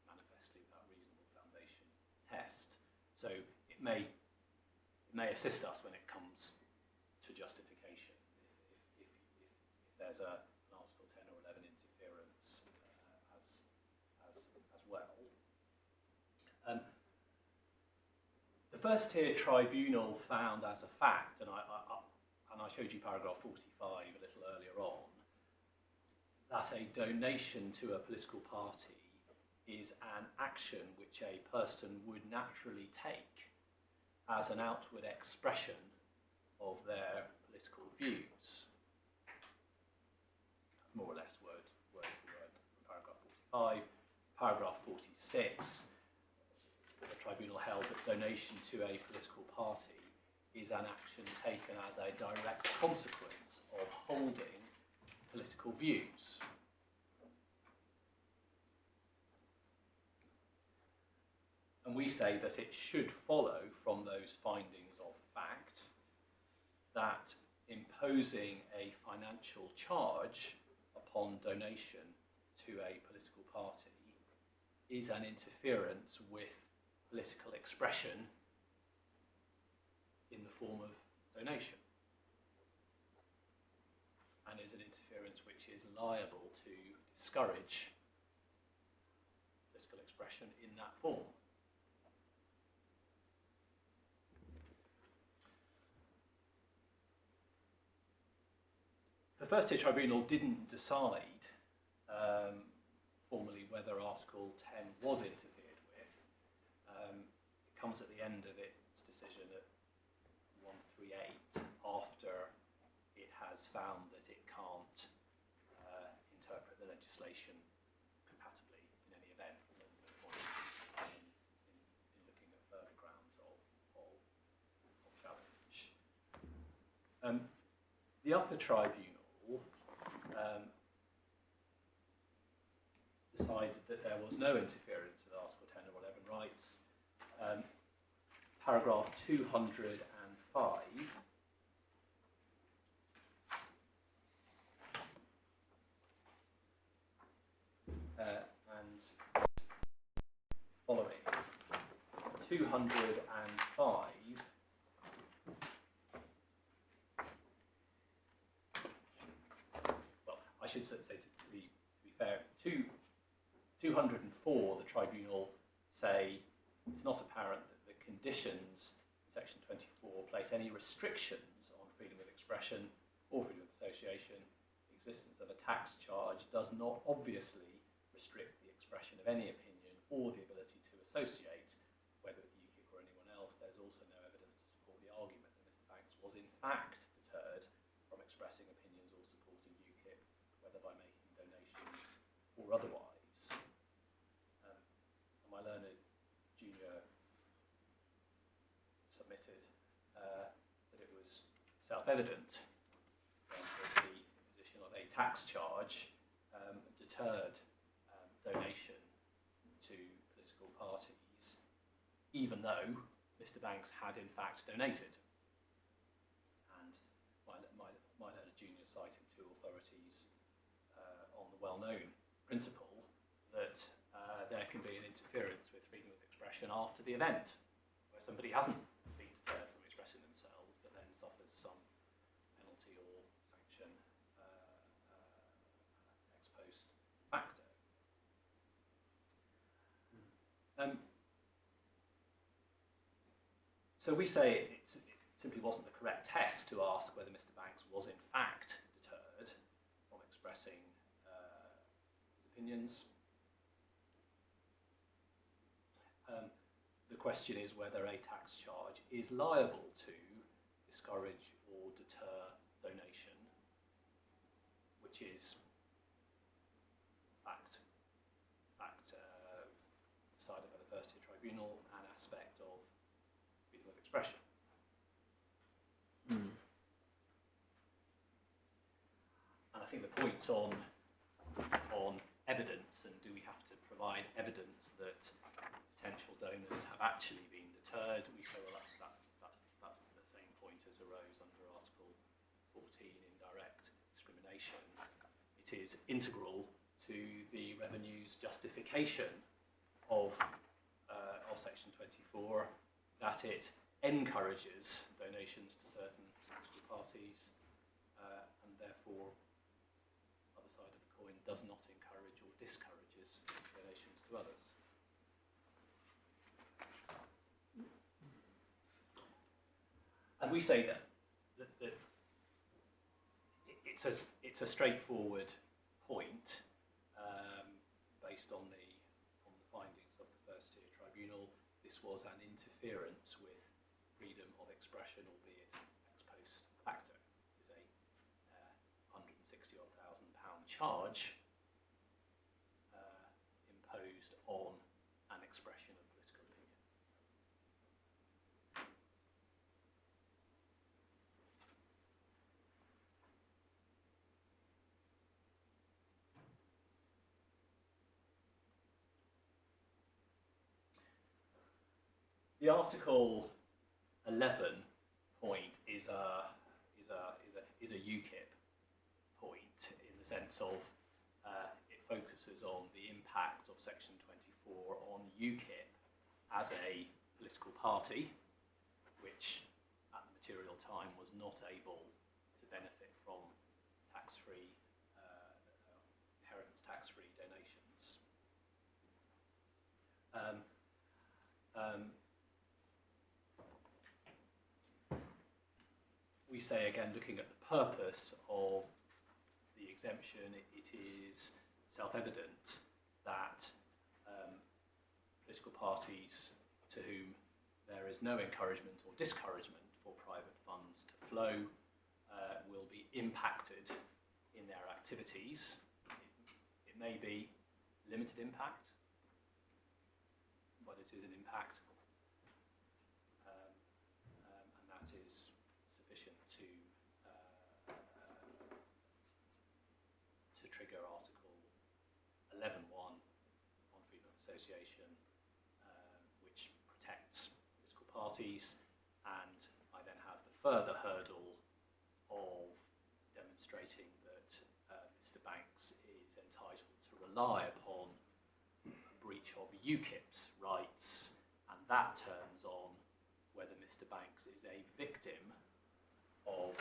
B: manifestly without reasonable foundation test. So it may assist us when it comes to justification if there's an Article 10 or 11 interference as well. The first tier tribunal found as a fact, and I showed you paragraph 45 a little earlier on, that a donation to a political party is an action which a person would naturally take as an outward expression of their political views. That's more or less word for word from paragraph 45. Paragraph 46, the tribunal held that donation to a political party is an action taken as a direct consequence of holding political views. And we say that it should follow from those findings of fact that imposing a financial charge upon donation to a political party is an interference with political expression in the form of donation, and is an interference which is liable to discourage political expression in that form. The first tier tribunal didn't decide formally whether Article 10 was interfered with. It comes at the end of its decision at 138 after it has found that it can't interpret the legislation compatibly in any event. So there's no point in looking at further grounds of challenge. The Upper Tribunal decided that there was no interference with Article 10 or 11 rights. Paragraph 205 and following. 205 I should say, to be fair, 204, the tribunal say it's not apparent that the conditions in section 24 place any restrictions on freedom of expression or freedom of association. The existence of a tax charge does not obviously restrict the expression of any opinion or the ability to associate, whether with UKIP or anyone else. There's also no evidence to support the argument that Mr. Banks was in fact deterred from expressing opinions or supporting UKIP, whether by making donations or otherwise. My learned junior submitted that it was self-evident, then that the imposition of a tax charge deterred donation to political parties, even though Mr. Banks had in fact donated. And my learned junior cited two authorities on the well-known principle that there can be an interference with freedom of expression after the event, where somebody hasn't been deterred from expressing themselves, but then suffers some penalty or sanction ex post facto. So we say it simply wasn't the correct test to ask whether Mr. Banks was in fact deterred from expressing his opinions. The question is whether a tax charge is liable to discourage or deter donation, which is fact decided by the First Tier Tribunal, an aspect of freedom of expression. And I think the points on evidence, and do we have to provide evidence that potential donors have actually been deterred, we say, well, that's the same point as arose under Article 14, Indirect Discrimination. It is integral to the revenue's justification of Section 24 that it encourages donations to certain political parties, and therefore, other side of the coin, does not encourage or discourages donations to others. And we say that it's a straightforward point based on the findings of the First Tier Tribunal. This was an interference with freedom of expression, albeit ex post facto. Is a £160,000 charge imposed on an expression of political opinion. The Article 11 point is a UKIP point, in the sense of it focuses on the impact of Section 24 on UKIP as a political party, which at the material time was not able to benefit from tax-free inheritance tax-free donations. We say, again, looking at the purpose of the exemption, it is self-evident that political parties to whom there is no encouragement or discouragement for private funds to flow will be impacted in their activities. It may be limited impact, but it is an impact, and that is sufficient to trigger Article 11.1 on freedom of association, which protects political parties, and I then have the further hurdle of demonstrating that Mr. Banks is entitled to rely upon a breach of UKIP's rights, and that turns on whether Mr. Banks is a victim of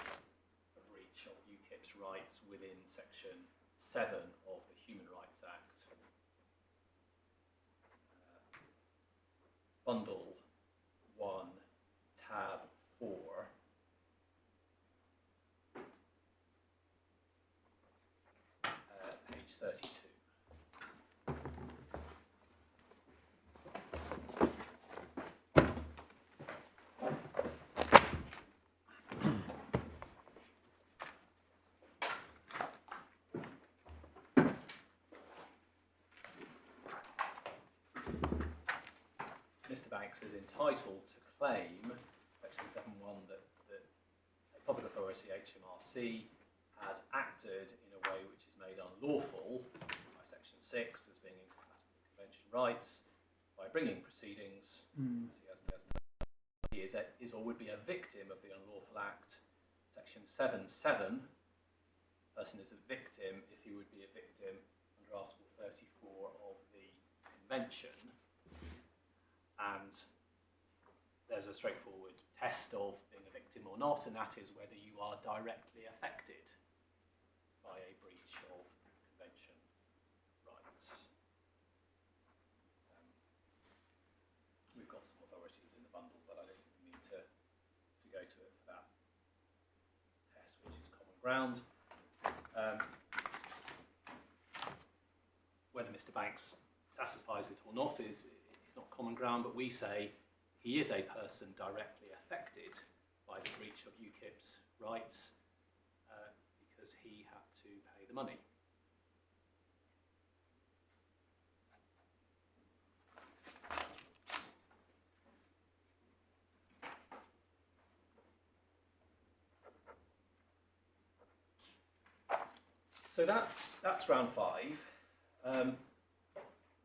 B: a breach of UKIP's rights within Section 7 of the Human Rights Act. Bundle 1, tab 4. Page 32. Mr. Banks is entitled to claim, Section 7.1, that a public authority, HMRC, has acted in a way which is made unlawful by Section 6 as being incompatible with convention rights by bringing proceedings, as he is or would be a victim of the unlawful act. Section 7(7), person is a victim if he would be a victim under Article 34 of the Convention. And there's a straightforward test of being a victim or not, and that is whether you are directly affected by a breach of Convention rights. We've got some authorities in the bundle, but I don't think we need to go to it for that test, which is common ground. Whether Mr. Banks satisfies it or not is not common ground, but we say he is a person directly affected by the breach of UKIP's rights because he had to pay the money. So that's ground 5.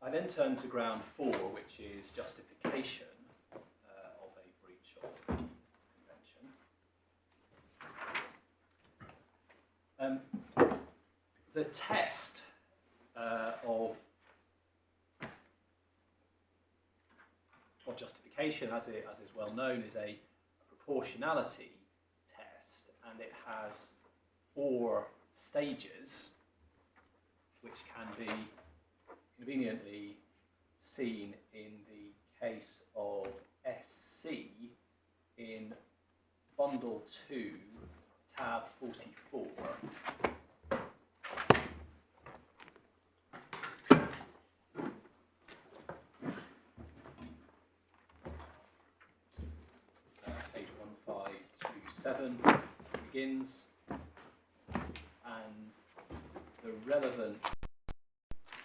B: I then turn to ground 4, which is justification of a breach of convention. The test of justification, as is well known, is a proportionality test, and it has 4 stages, which can be conveniently seen in the case of SC in Bundle 2, tab 44. Page 1527 begins, and the relevant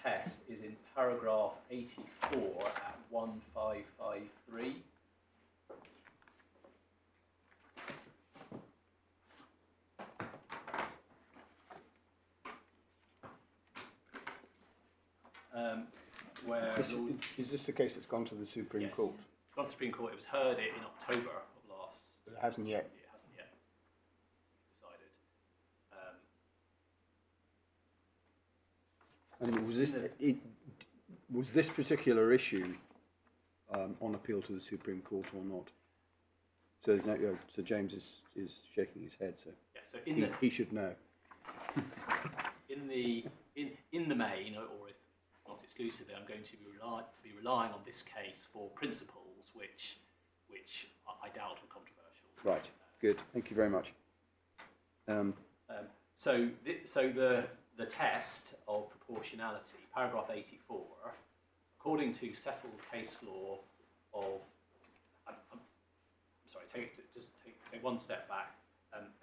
B: test is in paragraph 84 at 1553. Where
C: Is this the case that's gone to the Supreme
B: Yes.
C: Court?
B: Gone to the Supreme Court. It was heard in October of last.
C: But it hasn't yet.
B: It hasn't yet decided.
C: And was this particular issue on appeal to the Supreme Court or not? So, so James is shaking his head. So,
B: yeah, so
C: he should know.
B: in the main, or if not exclusively, I'm going to be relying on this case for principles which I doubt are controversial.
C: Right. Good. Thank you very much.
B: So the test of proportionality, paragraph 84, according to settled case law of, I'm sorry, take one step back.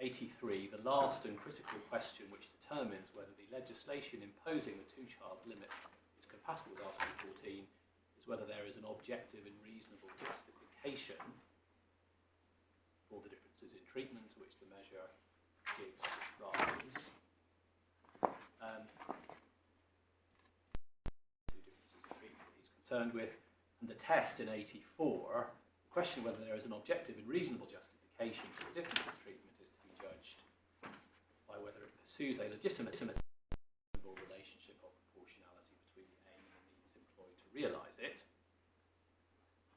B: 83, the last and critical question which determines whether the legislation imposing the 2-child limit is compatible with Article 14 is whether there is an objective and reasonable justification for the differences in treatment to which the measure gives rise. Two differences in treatment that he's concerned with, and the test in 84, the question whether there is an objective and reasonable justification for the difference in treatment is to be judged by whether it pursues a legitimate relationship of proportionality between the aim and the means employed to realise it.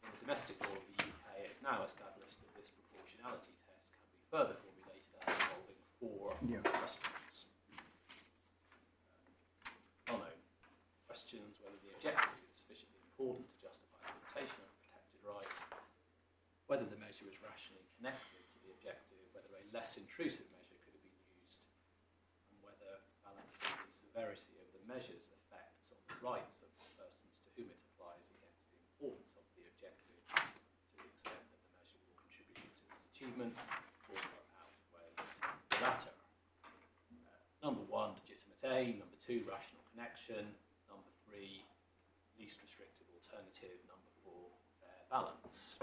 B: In the domestic law of the UK, it is now established that this proportionality test can be further formulated as involving 4 questions. Questions whether the objective is sufficiently important to justify the limitation of a protected right, whether the measure is rationally connected to the objective, whether a less intrusive measure could have been used, and whether balancing the severity of the measure's effects on the rights of the persons to whom it applies against the importance of the objective to the extent that the measure will contribute to its achievement or outweighs the latter. Number 1, legitimate aim. Number 2, rational connection. Number 3, least restrictive alternative. Number 4, fair balance.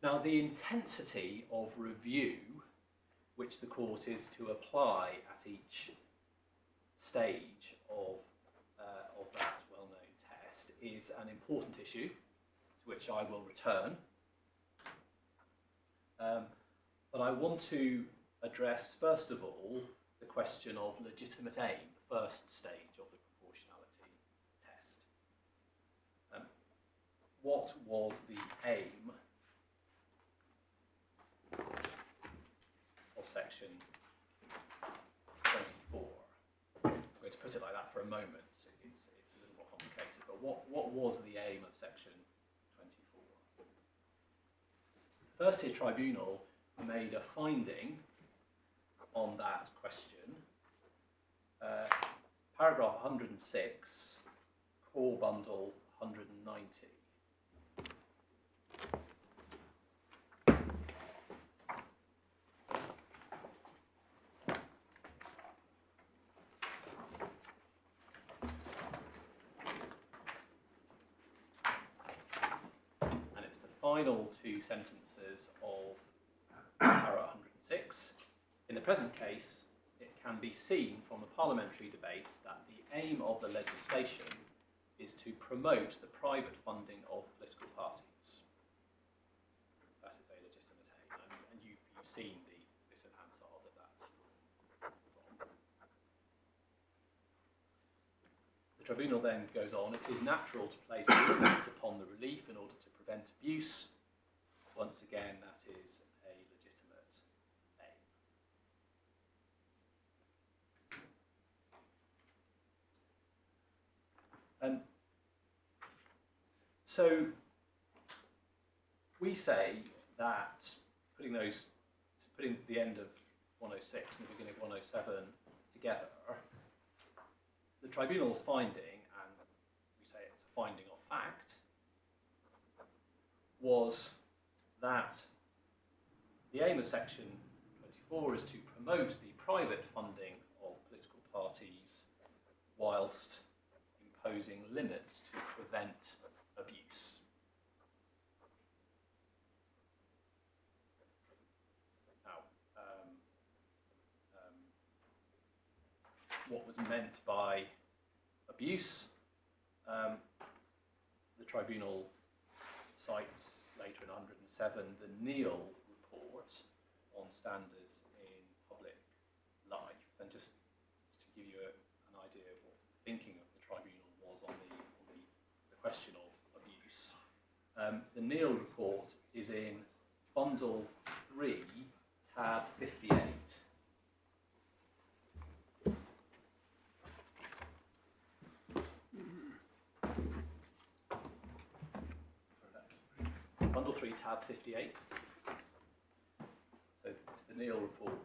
B: Now, the intensity of review which the court is to apply at each stage of that well-known test is an important issue to which I will return. But I want to address, first of all, the question of legitimate aim, the first stage of the proportionality test. What was the aim of section 24? I'm going to put it like that for a moment. It's a little more complicated, but what was the aim of section 24? The first-tier tribunal made a finding on that question. Paragraph 106, core bundle 190. And it's the final two sentences of paragraph 106. In the present case, it can be seen from the parliamentary debates that the aim of the legislation is to promote the private funding of political parties. That is a legitimate aim, and you've seen the this and Hansard that from. The tribunal then goes on, it is natural to place limits upon the relief in order to prevent abuse. Once again, that is a legitimate aim. So we say that putting the end of 106 and the beginning of 107 together, the tribunal's finding, and we say it's a finding of fact, was that the aim of section 24 is to promote the private funding of political parties whilst imposing limits to prevent abuse. Now, what was meant by abuse? The tribunal cites later in 107 the Neal report on standards in public life, and just to give you an idea of what the thinking of the tribunal was on the question of abuse. The Neal report is in bundle 3, tab 58. Bundle 3, tab 58. So it's the Neal report,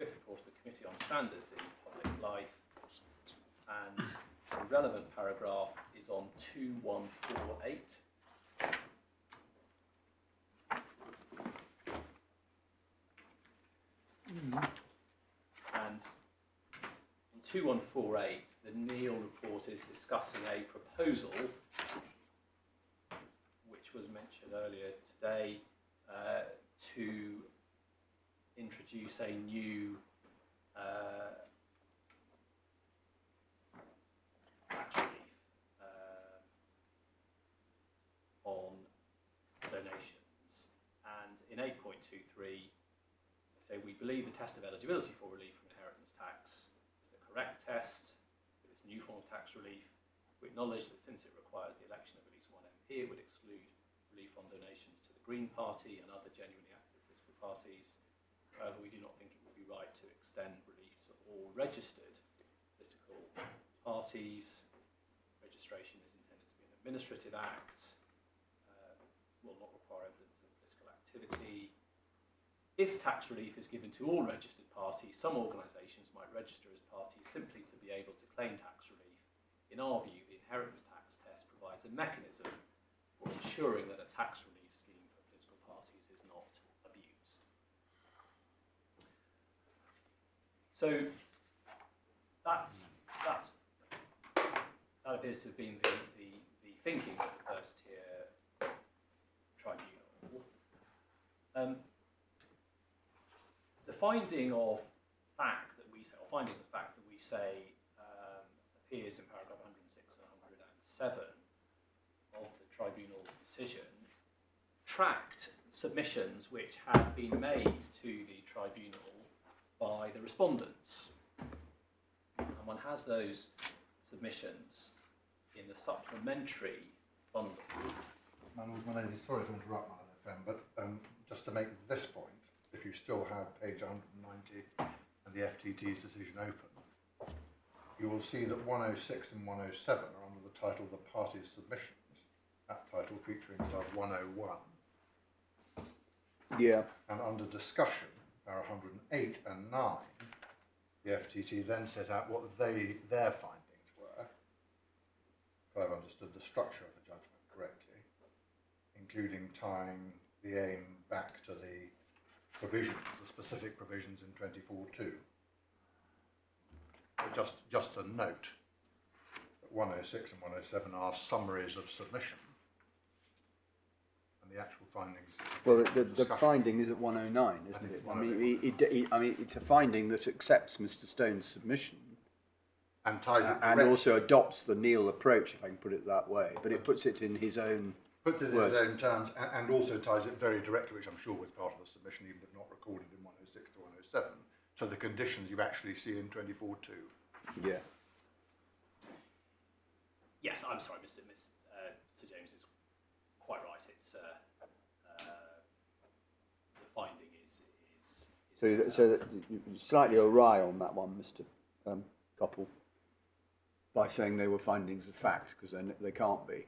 B: 5th report of the Committee on Standards in Public Life, and the relevant paragraph is on 2148. And in 2148, the Neal report is discussing a proposal which was mentioned earlier today to introduce a new tax relief on donations. And in 8.23, they say, we believe the test of eligibility for relief from inheritance tax is the correct test with its new form of tax relief. We acknowledge that since it requires the election of at least one MP, it would exclude relief on donations to the Green Party and other genuinely active political parties. However, we do not think it would be right to extend relief to all registered political parties. Registration is intended to be an administrative act, will not require evidence of political activity. If tax relief is given to all registered parties, some organisations might register as parties simply to be able to claim tax relief. In our view, the inheritance tax test provides a mechanism for ensuring that a tax relief scheme for political parties is not abused. So that appears to have been the thinking of the first-tier tribunal. The finding of fact that we say, or finding of fact that we say appears in paragraph 106 and 107 of the tribunal's decision tracked submissions which had been made to the tribunal by the respondents. And one has those submissions in the supplementary bundle.
F: Manady, sorry to interrupt, Madam FM, but just to make this point, if you still have page 190 and the FTT's decision open, you will see that 106 and 107 are under the title The Parties' Submissions, that title featuring above 101.
C: Yeah.
F: And under discussion, there are 108 and 9. The FTT then set out what their findings were, if I've understood the structure of the judgment correctly, including tying the aim back to the provisions, the specific provisions in 24(2). Just a note that 106 and 107 are summaries of submission, and the actual findings.
C: Well, the finding is at 109, isn't it? I mean, it's a finding that accepts Mr. Stone's submission
F: and ties it
C: and also adopts the Neil approach, if I can put it that way. But it puts it in his own
F: in his own terms, and also ties it very directly, which I'm sure was part of the submission, even if not recorded in 106 to 107, to the conditions you actually see in 24(2).
C: Yeah.
B: Yes, I'm sorry, Sir James is quite right. It's the finding is
C: so that you're slightly awry on that one, Mr. Coppell, by saying they were findings of fact, because they can't be.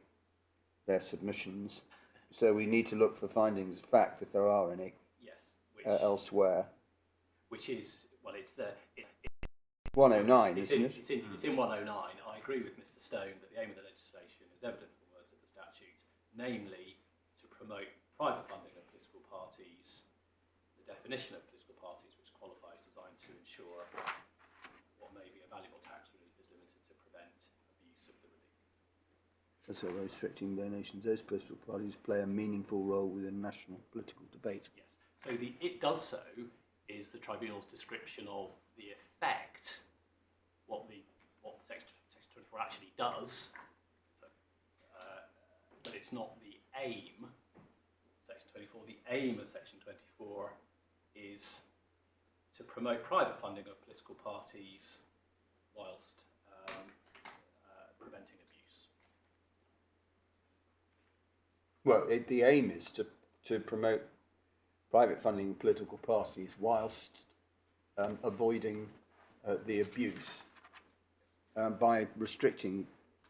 C: They're submissions. So we need to look for findings of fact, if there are any.
B: Yes.
C: Elsewhere.
B: Which is, well, it's the...
C: 109, isn't it?
B: It's in 109. I agree with Mr. Stone that the aim of the legislation is evident in the words of the statute, namely to promote private funding of political parties, the definition of political parties which qualifies designed to ensure what may be a valuable tax relief is limited to prevent abuse of the relief.
C: So restricting donations, those political parties play a meaningful role within national political debate.
B: Yes. So the it does so is the tribunal's description of the effect, what Section 24 actually does, so, but it's not the aim. Section 24. The aim of Section 24 is to promote private funding of political parties whilst preventing abuse.
C: Well, the aim is to promote private funding of political parties whilst avoiding the abuse by restricting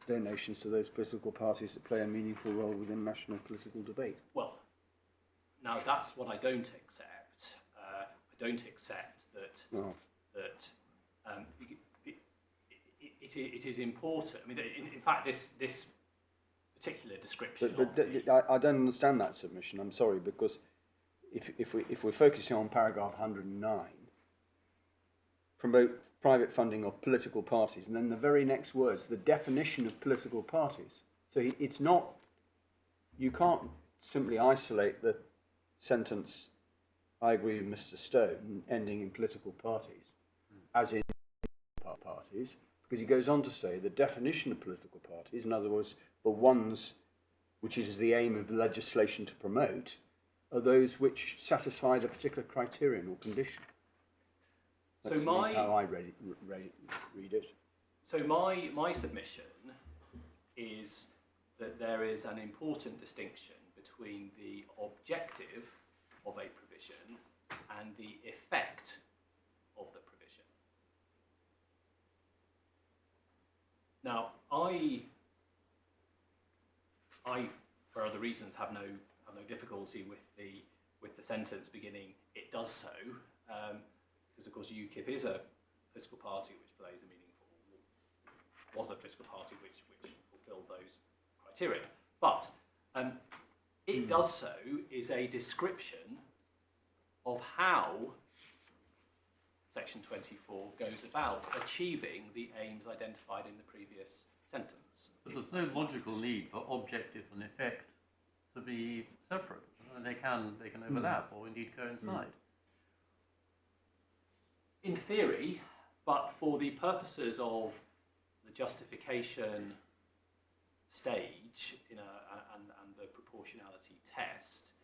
C: donations to those political parties that play a meaningful role within national political debate.
B: Well, now that's what I don't accept. I don't accept that it is important. I mean, in fact, this particular description.
C: I don't understand that submission. I'm sorry, because if we're focusing on paragraph 109, promote private funding of political parties, and then the very next words, the definition of political parties. So it's not, you can't simply isolate the sentence, I agree with Mr. Stone, ending in political parties, as in parties, because he goes on to say the definition of political parties, in other words, the ones which is the aim of the legislation to promote, are those which satisfy the particular criterion or condition. That's how I read it.
B: So my submission is that there is an important distinction between the objective of a provision and the effect of the provision. Now, I for other reasons have no difficulty with the sentence beginning "it does so," because of course UKIP is a political party which plays a meaningful, was a political party which fulfilled those criteria. But "it does so" is a description of how Section 24 goes about achieving the aims identified in the previous sentence.
D: But there's no logical need for objective and effect to be separate. I mean, they can overlap or indeed coincide.
B: In theory, but for the purposes of the justification stage and the proportionality test,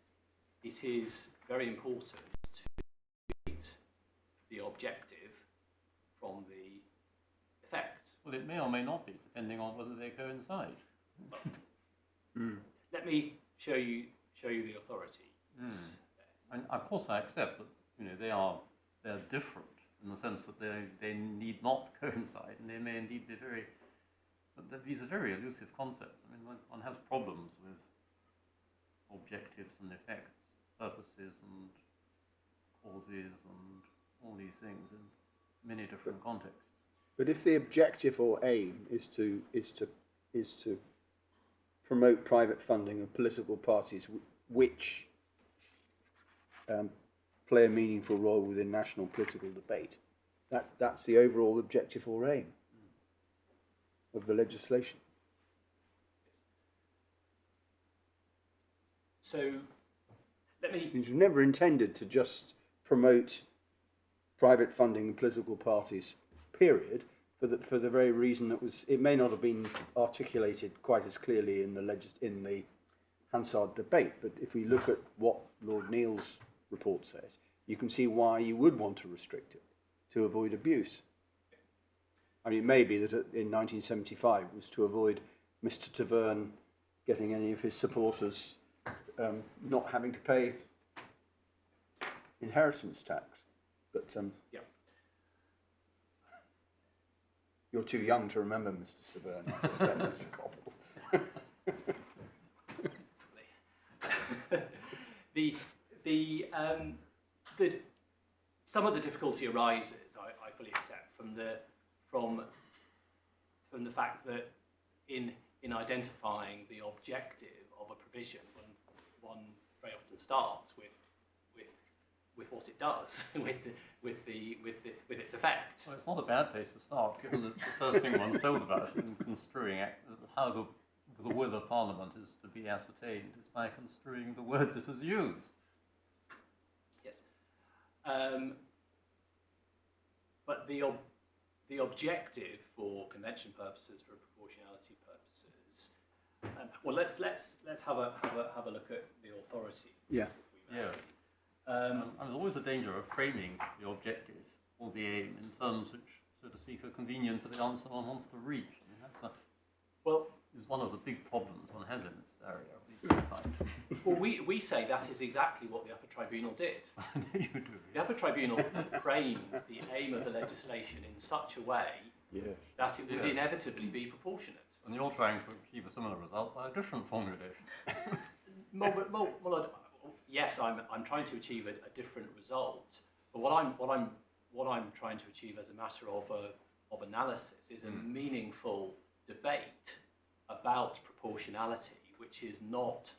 B: it is very important to separate the objective from the effect.
D: Well, it may or may not be, depending on whether they coincide.
B: Let me show you the authority.
D: And of course, I accept that they're different in the sense that they need not coincide, and they may indeed be very. But these are very elusive concepts. I mean, one has problems with objectives and effects, purposes and causes, and all these things in many different contexts.
C: But if the objective or aim is to promote private funding of political parties which play a meaningful role within national political debate, that's the overall objective or aim of the legislation.
B: So, let me.
C: It was never intended to just promote private funding of political parties, period, for the very reason that it may not have been articulated quite as clearly in the Hansard debate, but if we look at what Lord Neil's report says, you can see why you would want to restrict it, to avoid abuse. I mean, it may be that in 1975 it was to avoid Mr. Taverne getting any of his supporters not having to pay inheritance tax. But
B: Yeah.
C: You're too young to remember Mr. Taverne, I suspect, Mr. Copple.
B: Some of the difficulty arises, I fully accept, from the fact that in identifying the objective of a provision, one very often starts with what it does, with its effect.
D: Well, it's not a bad place to start, given that the first thing one's told about in construing how the will of Parliament is to be ascertained is by construing the words it has used.
B: Yes, but the objective for convention purposes, for proportionality purposes. Well, let's have a look at the authority.
C: Yeah.
B: If we may.
D: Yes. And there's always a danger of framing the objective or the aim in terms which, so to speak, are convenient for the answer one wants to reach. I mean, is one of the big problems one has in this area, at least I find.
B: Well, we say that is exactly what the Upper Tribunal did.
D: You do.
B: The Upper Tribunal framed the aim of the legislation in such a way that it would inevitably be proportionate.
D: And you're trying to achieve a similar result by a different formulation.
B: Yes, I'm trying to achieve a different result. But what I'm trying to achieve as a matter of analysis is a meaningful debate about proportionality, which is not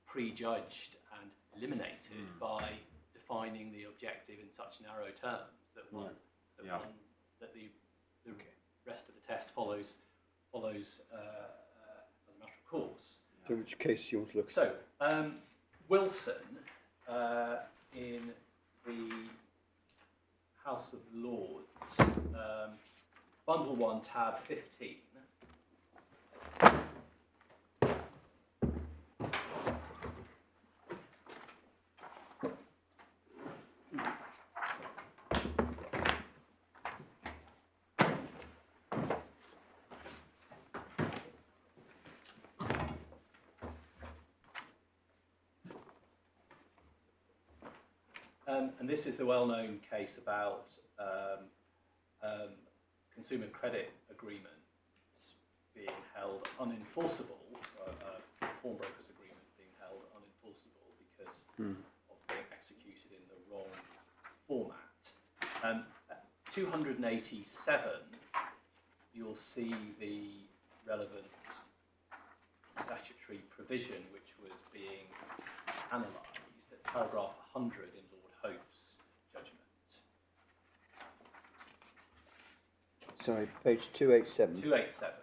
B: prejudged and eliminated by defining the objective in such narrow terms that the rest of the test follows as a matter of course.
C: So which case you want to look at?
B: So, Wilson, in the House of Lords, Bundle 1, tab 15. And this is the well-known case about consumer credit agreements being held unenforceable, pawnbrokers agreement being held unenforceable because of being executed in the wrong format. 287, you'll see the relevant statutory provision which was being analysed at paragraph 100 in Lord Hope's judgment.
C: Sorry, page 287.
B: 287.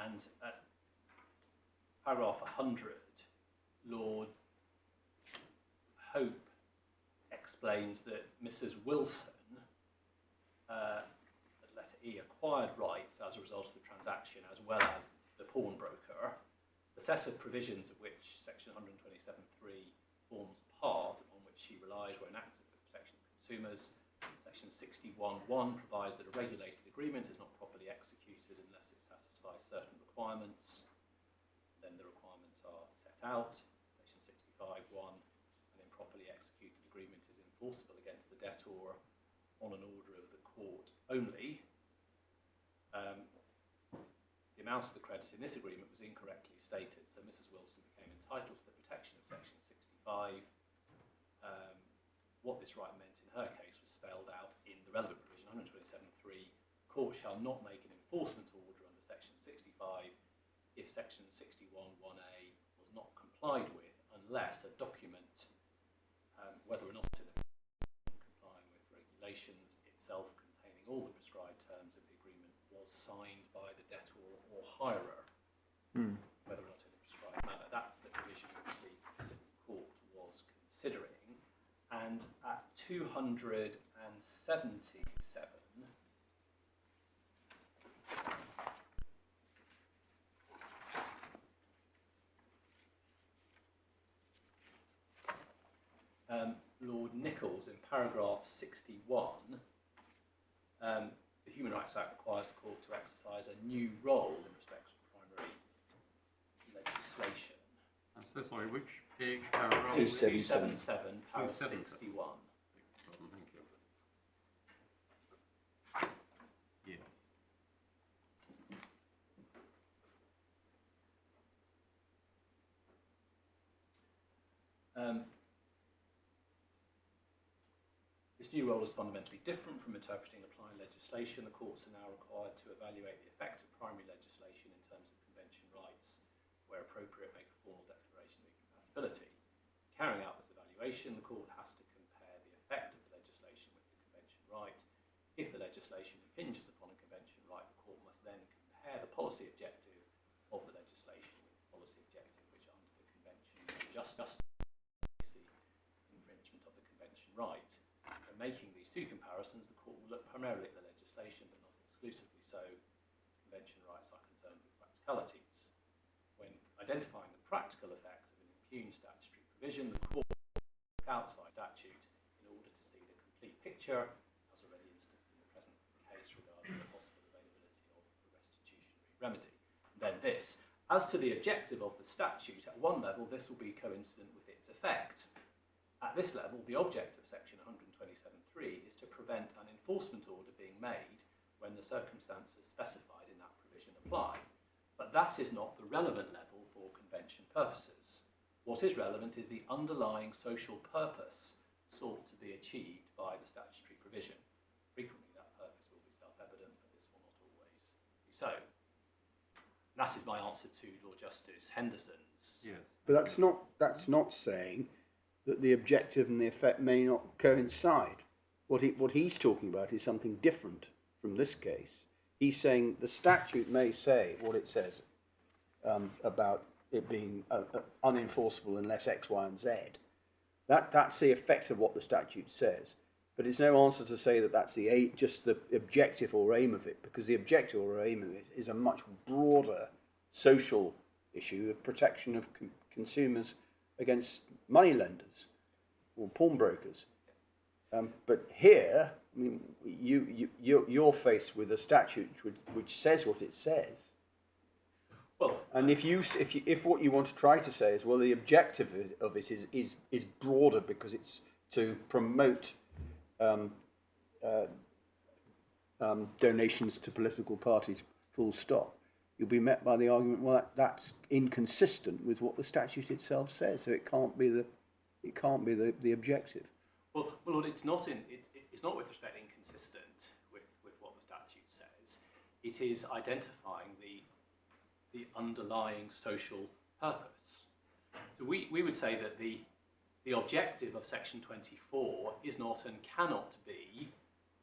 B: And at paragraph 100, Lord Hope explains that Mrs. Wilson, at letter E, acquired rights as a result of the transaction as well as the pawnbroker, the set of provisions of which section 127.3 forms part, on which she relies were enacted for the protection of consumers. Section 61.1 provides that a regulated agreement is not properly executed unless it satisfies certain requirements. Then the requirements are set out. Section 65.1, an improperly executed agreement is enforceable against the debtor on an order of the court only. The amount of the credit in this agreement was incorrectly stated, so Mrs. Wilson became entitled to the protection of section 65. What this right meant in her case was spelled out in the relevant provision, 127.3. Court shall not make an enforcement order under section 65 if section 61.1a was not complied with, unless a document, whether or not in complying with regulations itself containing all the prescribed terms of the agreement, was signed by the debtor or hirer, whether or not in a prescribed manner. That's the provision which the court was considering. And at 277, Lord Nichols, in paragraph 61, the Human Rights Act requires the court to exercise a new role in respect of primary legislation.
D: I'm so sorry, which page, paragraph?
B: 277, paragraph 61.
D: Thank you. Yes.
B: This new role is fundamentally different from interpreting and applying legislation. The courts are now required to evaluate the effect of primary legislation in terms of convention rights, where appropriate make a formal declaration of incompatibility. Carrying out this evaluation, the court has to compare the effect of the legislation with the convention right. If the legislation impinges upon a convention right, the court must then compare the policy objective of the legislation with the policy objective which under the convention justify infringement of the convention right. When making these two comparisons, the court will look primarily at the legislation, but not exclusively so. Convention rights are concerned with practicalities. When identifying the practical effects of an impugned statutory provision, the court will look outside statute in order to see the complete picture, as already instanced in the present case regarding the possible availability of a restitutionary remedy. And then this. As to the objective of the statute, at one level this will be coincident with its effect. At this level, the object of section 127.3 is to prevent an enforcement order being made when the circumstances specified in that provision apply. But that is not the relevant level for convention purposes. What is relevant is the underlying social purpose sought to be achieved by the statutory provision. Frequently that purpose will be self-evident, but this will not always be so. And that is my answer to Lord Justice Henderson's.
D: Yes.
C: But that's not saying that the objective and the effect may not coincide. What he's talking about is something different from this case. He's saying the statute may say what it says about it being unenforceable unless X, Y, and Z. That's the effect of what the statute says. But it's no answer to say that that's just the objective or aim of it, because the objective or aim of it is a much broader social issue of protection of consumers against money lenders or pawnbrokers. But here, I mean, you're faced with a statute which says what it says.
B: Well,
C: and if what you want to try to say is, well, the objective of it is broader because it's to promote donations to political parties, full stop, you'll be met by the argument, well, that's inconsistent with what the statute itself says, so it can't be the objective.
B: Well, Lord, it's not with respect inconsistent with what the statute says. It is identifying the underlying social purpose. So we would say that the objective of section 24 is not and cannot be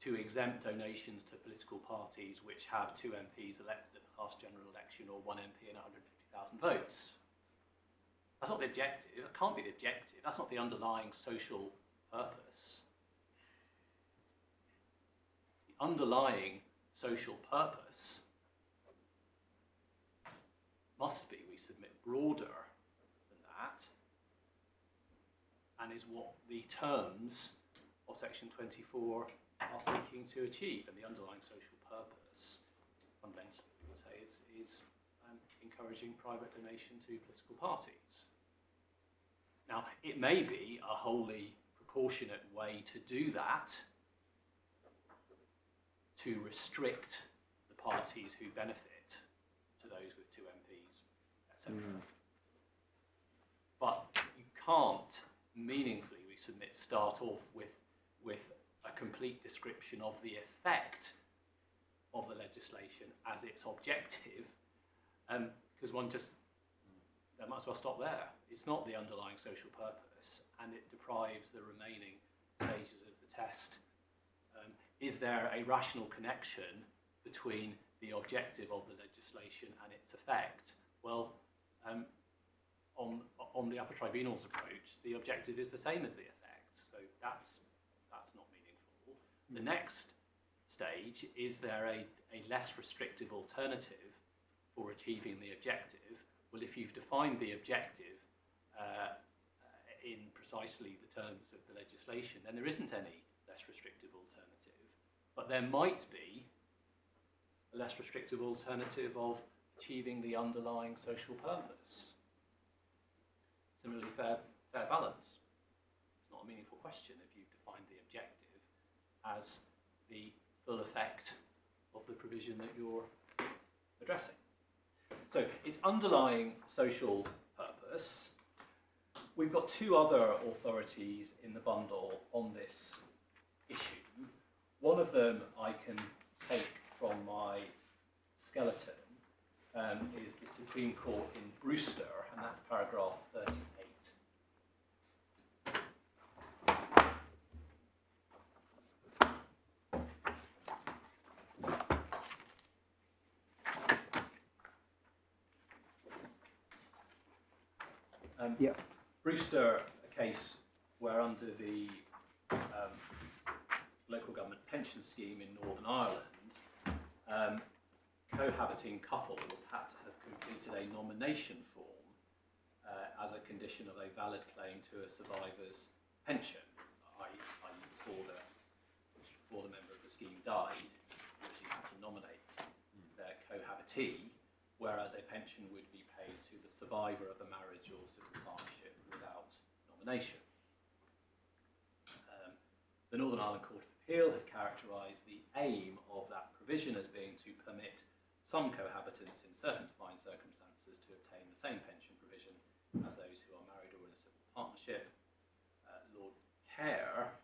B: to exempt donations to political parties which have 2 MPs elected at the last general election or 1 MP and 150,000 votes. That's not the objective. It can't be the objective. That's not the underlying social purpose. The underlying social purpose must be, we submit, broader than that, and is what the terms of Section 24 are seeking to achieve. And the underlying social purpose, fundamentally, we would say, is encouraging private donation to political parties. Now, it may be a wholly proportionate way to do that, to restrict the parties who benefit to those with 2 MPs, etc. But you can't meaningfully, we submit, start off with a complete description of the effect of the legislation as its objective, because one just, they might as well stop there. It's not the underlying social purpose, and it deprives the remaining stages of the test. Is there a rational connection between the objective of the legislation and its effect? Well, on the Upper Tribunal's approach, the objective is the same as the effect, so that's not meaningful. The next stage, is there a less restrictive alternative for achieving the objective? Well, if you've defined the objective in precisely the terms of the legislation, then there isn't any less restrictive alternative. But there might be a less restrictive alternative of achieving the underlying social purpose. Similarly, fair balance. It's not a meaningful question if you've defined the objective as the full effect of the provision that you're addressing. So it's underlying social purpose. We've got 2 other authorities in the bundle on this issue. One of them I can take from my skeleton is the Supreme Court in Brewster, and that's paragraph 38. Brewster, a case where under the local government pension scheme in Northern Ireland, cohabiting couples had to have completed a nomination form as a condition of a valid claim to a survivor's pension, i.e. before the member of the scheme died, she had to nominate their cohabitee, whereas a pension would be paid to the survivor of a marriage or civil partnership without nomination. The Northern Ireland Court of Appeal had characterised the aim of that provision as being to permit some cohabitants in certain defined circumstances to obtain the same pension provision as those who are married or in a civil partnership. Lord Kerr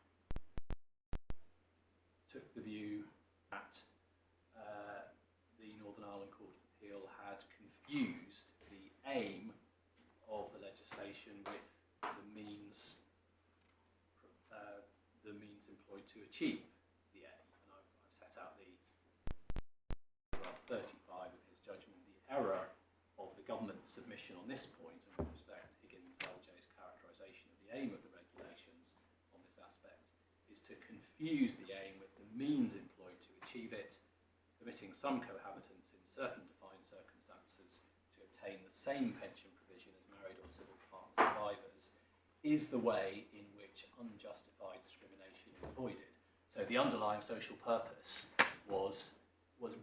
B: took the view that the Northern Ireland Court of Appeal had confused the aim of the legislation with the means employed to achieve the aim. And I've set out the paragraph 35 of his judgment. The error of the government's submission on this point, and with respect to Higgins LJ's characterisation of the aim of the regulations on this aspect, is to confuse the aim with the means employed to achieve it, permitting some cohabitants in certain defined circumstances to obtain the same pension provision as married or civil partner survivors, is the way in which unjustified discrimination is avoided. So the underlying social purpose was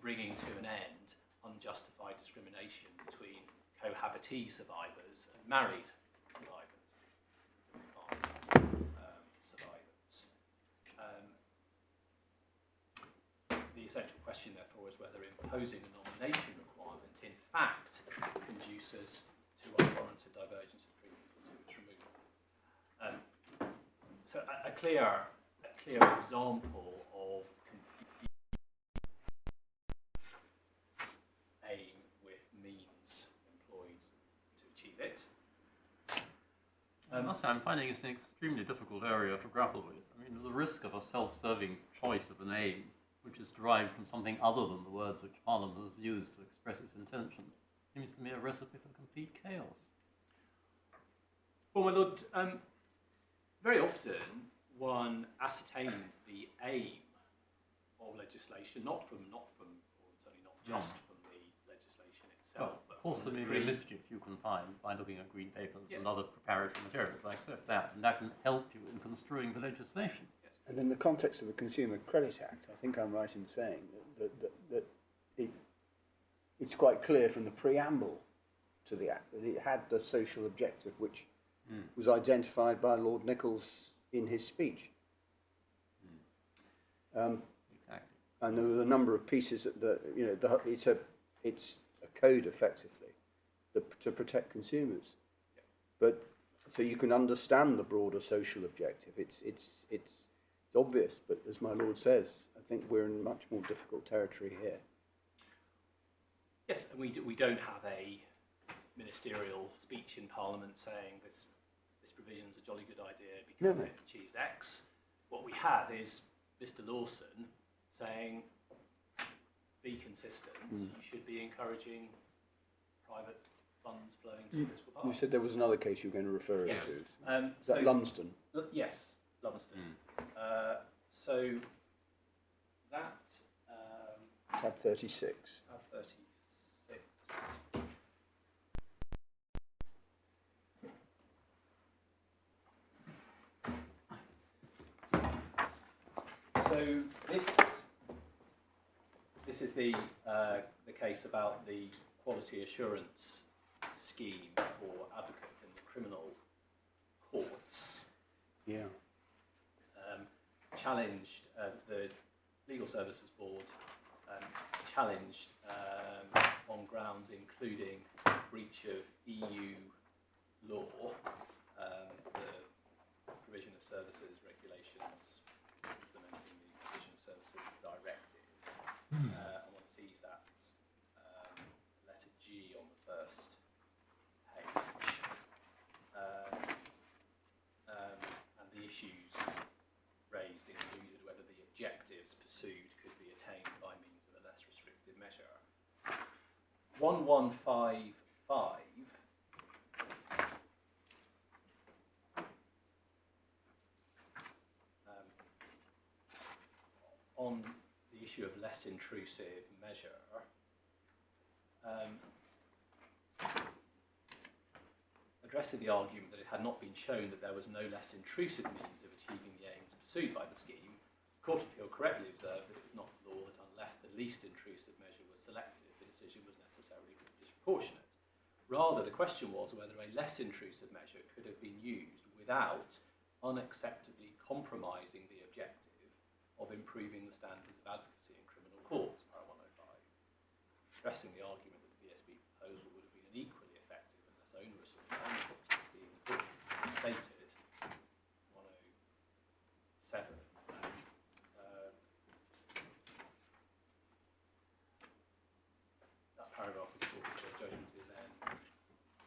B: bringing to an end unjustified discrimination between cohabitee survivors and married survivors, survivors. The essential question, therefore, is whether imposing a nomination requirement in fact conduces to unwarranted divergence of treatment or to its removal. So a clear example of aim with means employed to achieve it.
D: must say, I'm finding it's an extremely difficult area to grapple with. I mean, the risk of a self-serving choice of a name, which is derived from something other than the words which Parliament has used to express its intention, seems to me a recipe for complete chaos.
B: Well, my Lord, very often one ascertains the aim of legislation, not from, or certainly not just from the legislation itself, but
D: of course, there may be a mischief you can find by looking at green papers and other preparatory materials. I accept that, and that can help you in construing the legislation.
B: Yes.
C: And in the context of the Consumer Credit Act, I think I'm right in saying that it's quite clear from the preamble to the Act that it had the social objective which was identified by Lord Nichols in his speech.
D: Exactly.
C: And there were a number of pieces that it's a code effectively to protect consumers.
B: Yeah.
C: But so you can understand the broader social objective. It's obvious, but as my Lord says, I think we're in much more difficult territory here.
B: Yes, and we don't have a ministerial speech in Parliament saying this provision's a jolly good idea because it achieves X. What we have is Mr. Lawson saying, be consistent, you should be encouraging private funds flowing to political parties.
C: You said there was another case you were going to refer us to.
B: So
C: Lumsden?
B: Yes, Lumsden. So that...
C: Tab 36.
B: Tab 36. So this is the case about the quality assurance scheme for advocates in the criminal courts.
C: Yeah.
B: Challenged the Legal Services Board challenged on grounds including breach of EU law, the provision of services regulations implementing the provision of services directive. And one sees that letter G on the first page. And the issues raised included whether the objectives pursued could be attained by means of a less restrictive measure. 1155 on the issue of less intrusive measure, addressing the argument that it had not been shown that there was no less intrusive means of achieving the aims pursued by the scheme, the Court of Appeal correctly observed that it was not the law that unless the least intrusive measure was selected, the decision was necessarily disproportionate. Rather, the question was whether a less intrusive measure could have been used without unacceptably compromising the objective of improving the standards of advocacy in criminal courts, para 105, stressing the argument that the BSB proposal would have been an equally effective and less onerous alternative to the scheme. The court stated, 107, that paragraph of the Court of Appeal judgment is then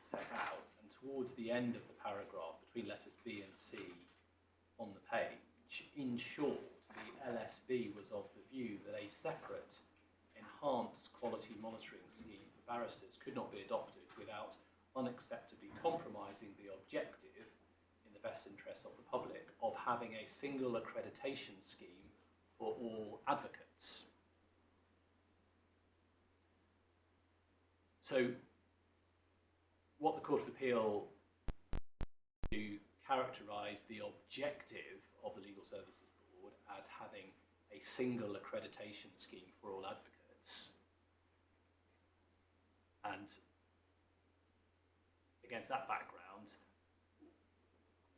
B: set out, and towards the end of the paragraph, between letters B and C on the page, in short, the LSB was of the view that a separate enhanced quality monitoring scheme for barristers could not be adopted without unacceptably compromising the objective, in the best interests of the public, of having a single accreditation scheme for all advocates. So, what the Court of Appeal to characterise the objective of the Legal Services Board as having a single accreditation scheme for all advocates, and against that background,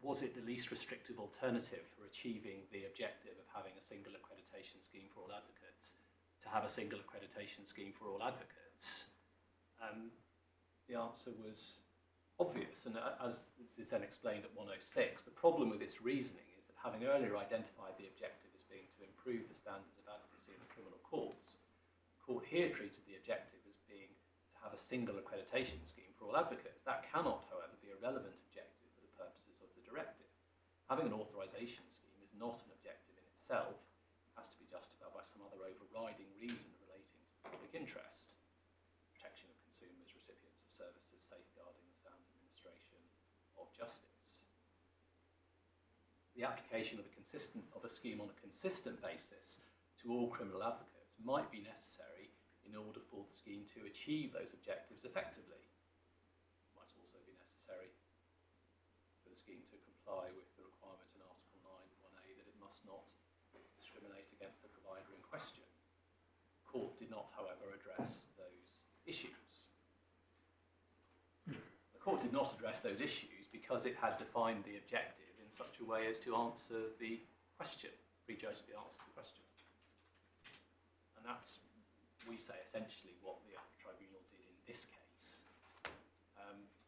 B: was it the least restrictive alternative for achieving the objective of having a single accreditation scheme for all advocates to have a single accreditation scheme for all advocates? The answer was obvious, and as this is then explained at 106, the problem with its reasoning is that having earlier identified the objective as being to improve the standards of advocacy in the criminal courts, the court here treated the objective as being to have a single accreditation scheme for all advocates. That cannot, however, be a relevant objective for the purposes of the directive. Having an authorisation scheme is not an objective in itself. It has to be justified by some other overriding reason relating to the public interest. Protection of consumers, recipients of services, safeguarding the sound administration of justice. The application of a scheme on a consistent basis to all criminal advocates might be necessary in order for the scheme to achieve those objectives effectively. It might also be necessary for the scheme to comply with the requirement in Article 9(1)(a) that it must not discriminate against the provider in question. The court did not, however, address those issues. The court did not address those issues because it had defined the objective in such a way as to answer the question, prejudge the answer to the question. And that's, we say, essentially what the Upper Tribunal did in this case,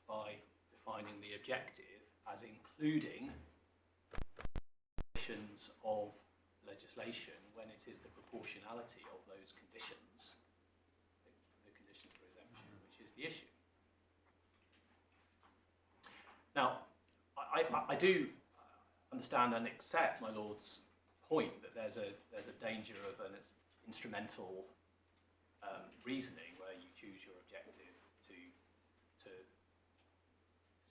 B: by defining the objective as including conditions of legislation when it is the proportionality of those conditions, the conditions for exemption, which is the issue. Now, I do understand and accept my Lord's point that there's a danger of an instrumental reasoning where you choose your objective to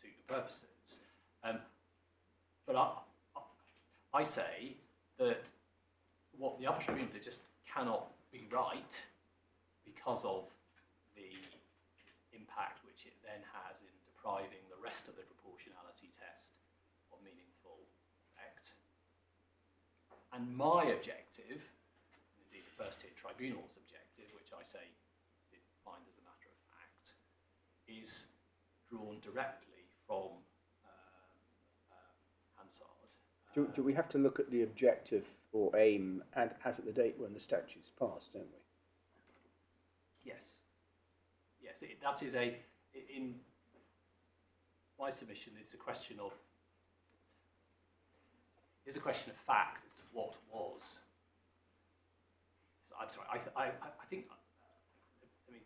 B: suit the purposes. But I say that what the Upper Tribunal did just cannot be right because of the impact which it then has in depriving the rest of the proportionality test of meaningful effect. And my objective, indeed the First Tier Tribunal's objective, which I say it find as a matter of fact, is drawn directly from Hansard.
C: Do we have to look at the objective or aim as at the date when the statute's passed, don't we?
B: Yes. Yes, that is in my submission, it's a question of fact as to what was. So I'm sorry, I think, let me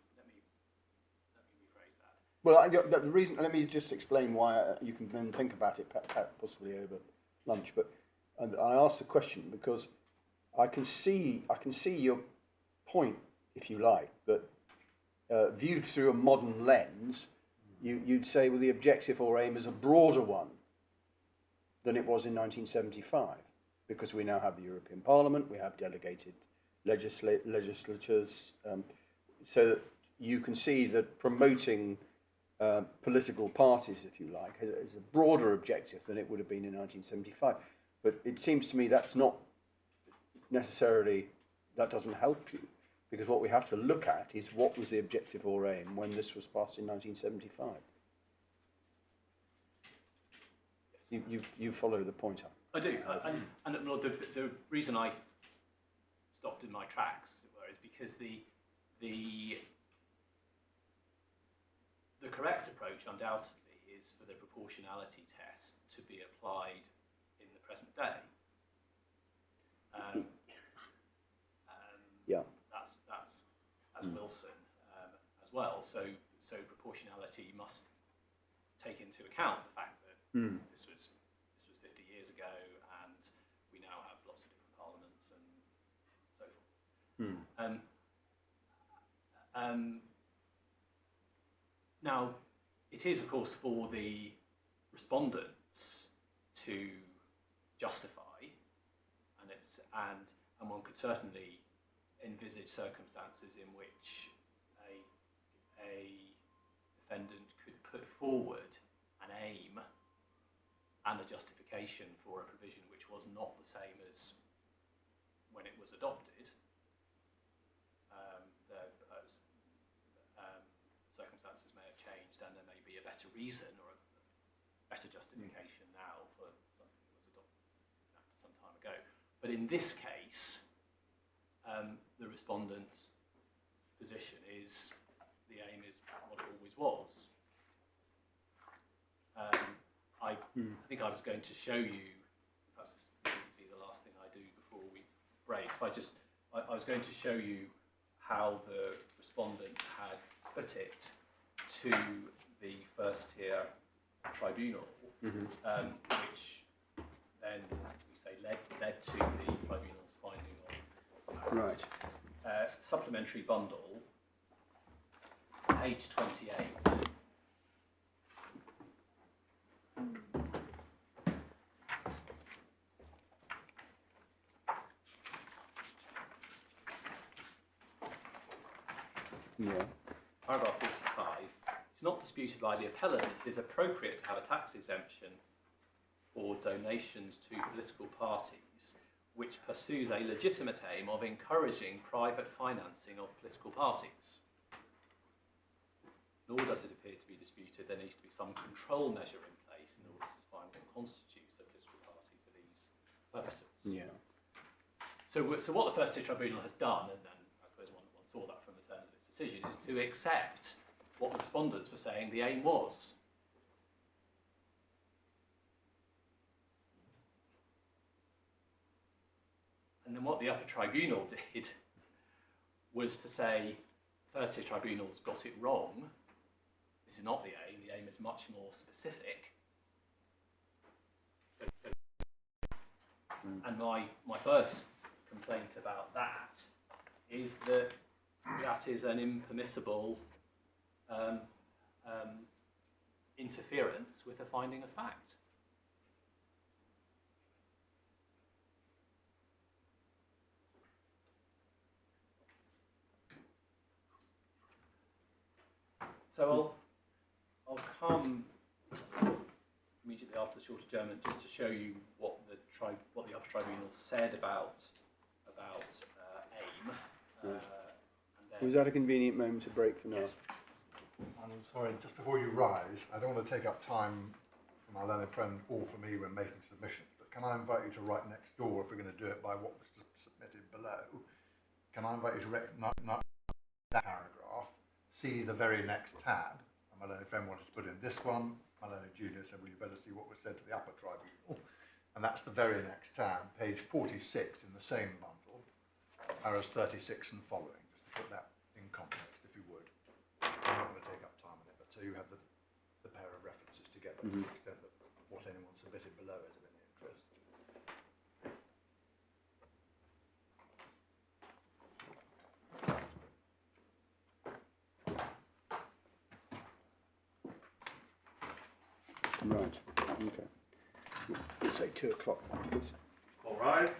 B: rephrase that.
C: Well, the reason, let me just explain why you can then think about it, possibly over lunch, but I asked the question because I can see your point, if you like, that viewed through a modern lens, you'd say, well, the objective or aim is a broader one than it was in 1975, because we now have the European Parliament, we have delegated legislatures, so that you can see that promoting political parties, if you like, is a broader objective than it would have been in 1975. But it seems to me that's not necessarily, that doesn't help you, because what we have to look at is what was the objective or aim when this was passed in 1975. You follow the point up.
B: I do, and the reason I stopped in my tracks, as it were, is because the correct approach, undoubtedly, is for the proportionality test to be applied in the present day.
C: Yeah.
B: That's as Wilson as well. So proportionality must take into account the fact that this was 50 years ago, and we now have lots of different parliaments and so forth. Now, it is, of course, for the respondents to justify, and one could certainly envisage circumstances in which a defendant could put forward an aim and a justification for a provision which was not the same as when it was adopted. Circumstances may have changed, and there may be a better reason or a better justification now for something that was adopted some time ago. But in this case, the respondent's position is the aim is what it always was. I think I was going to show you, perhaps this will be the last thing I do before we break. I was going to show you how the respondents had put it to the First Tier tribunal, which then we say led to the tribunal's finding of
C: Right.
B: Supplementary bundle, page 28.
C: Yeah.
B: Paragraph 45. It's not disputed by the appellant that it is appropriate to have a tax exemption for donations to political parties which pursues a legitimate aim of encouraging private financing of political parties. Nor does it appear to be disputed there needs to be some control measure in place in order to define what constitutes a political party for these purposes.
C: Yeah.
B: So what the First Tier Tribunal has done, and I suppose one saw that from the terms of its decision, is to accept what the respondents were saying the aim was. And then what the Upper Tribunal did was to say, First Tier Tribunal's got it wrong. This is not the aim is much more specific. And my first complaint about that is that that is an impermissible interference with a finding of fact. So I'll come immediately after the short adjournment just to show you what the Upper Tribunal said about aim.
C: Right.
B: And then,
C: Was that a convenient moment to break for now?
B: yes.
F: I'm sorry, just before you rise, I don't want to take up time from our learned friend or for me when making submissions, but can I invite you to write next door if we're going to do it by what was submitted below? Can I invite you to recognize that paragraph, see the very next tab, and my learned friend wanted to put in this one, my learned junior said, well, you better see what was said to the Upper Tribunal, and that's the very next tab, page 46 in the same bundle, paragraphs 36 and following, just to put that in context, if you would. I'm not going to take up time on it, but so you have the pair of references together to the extent that what anyone submitted below is of any interest.
C: Right. Okay. Let's say 2 o'clock. Please.
A: All rise.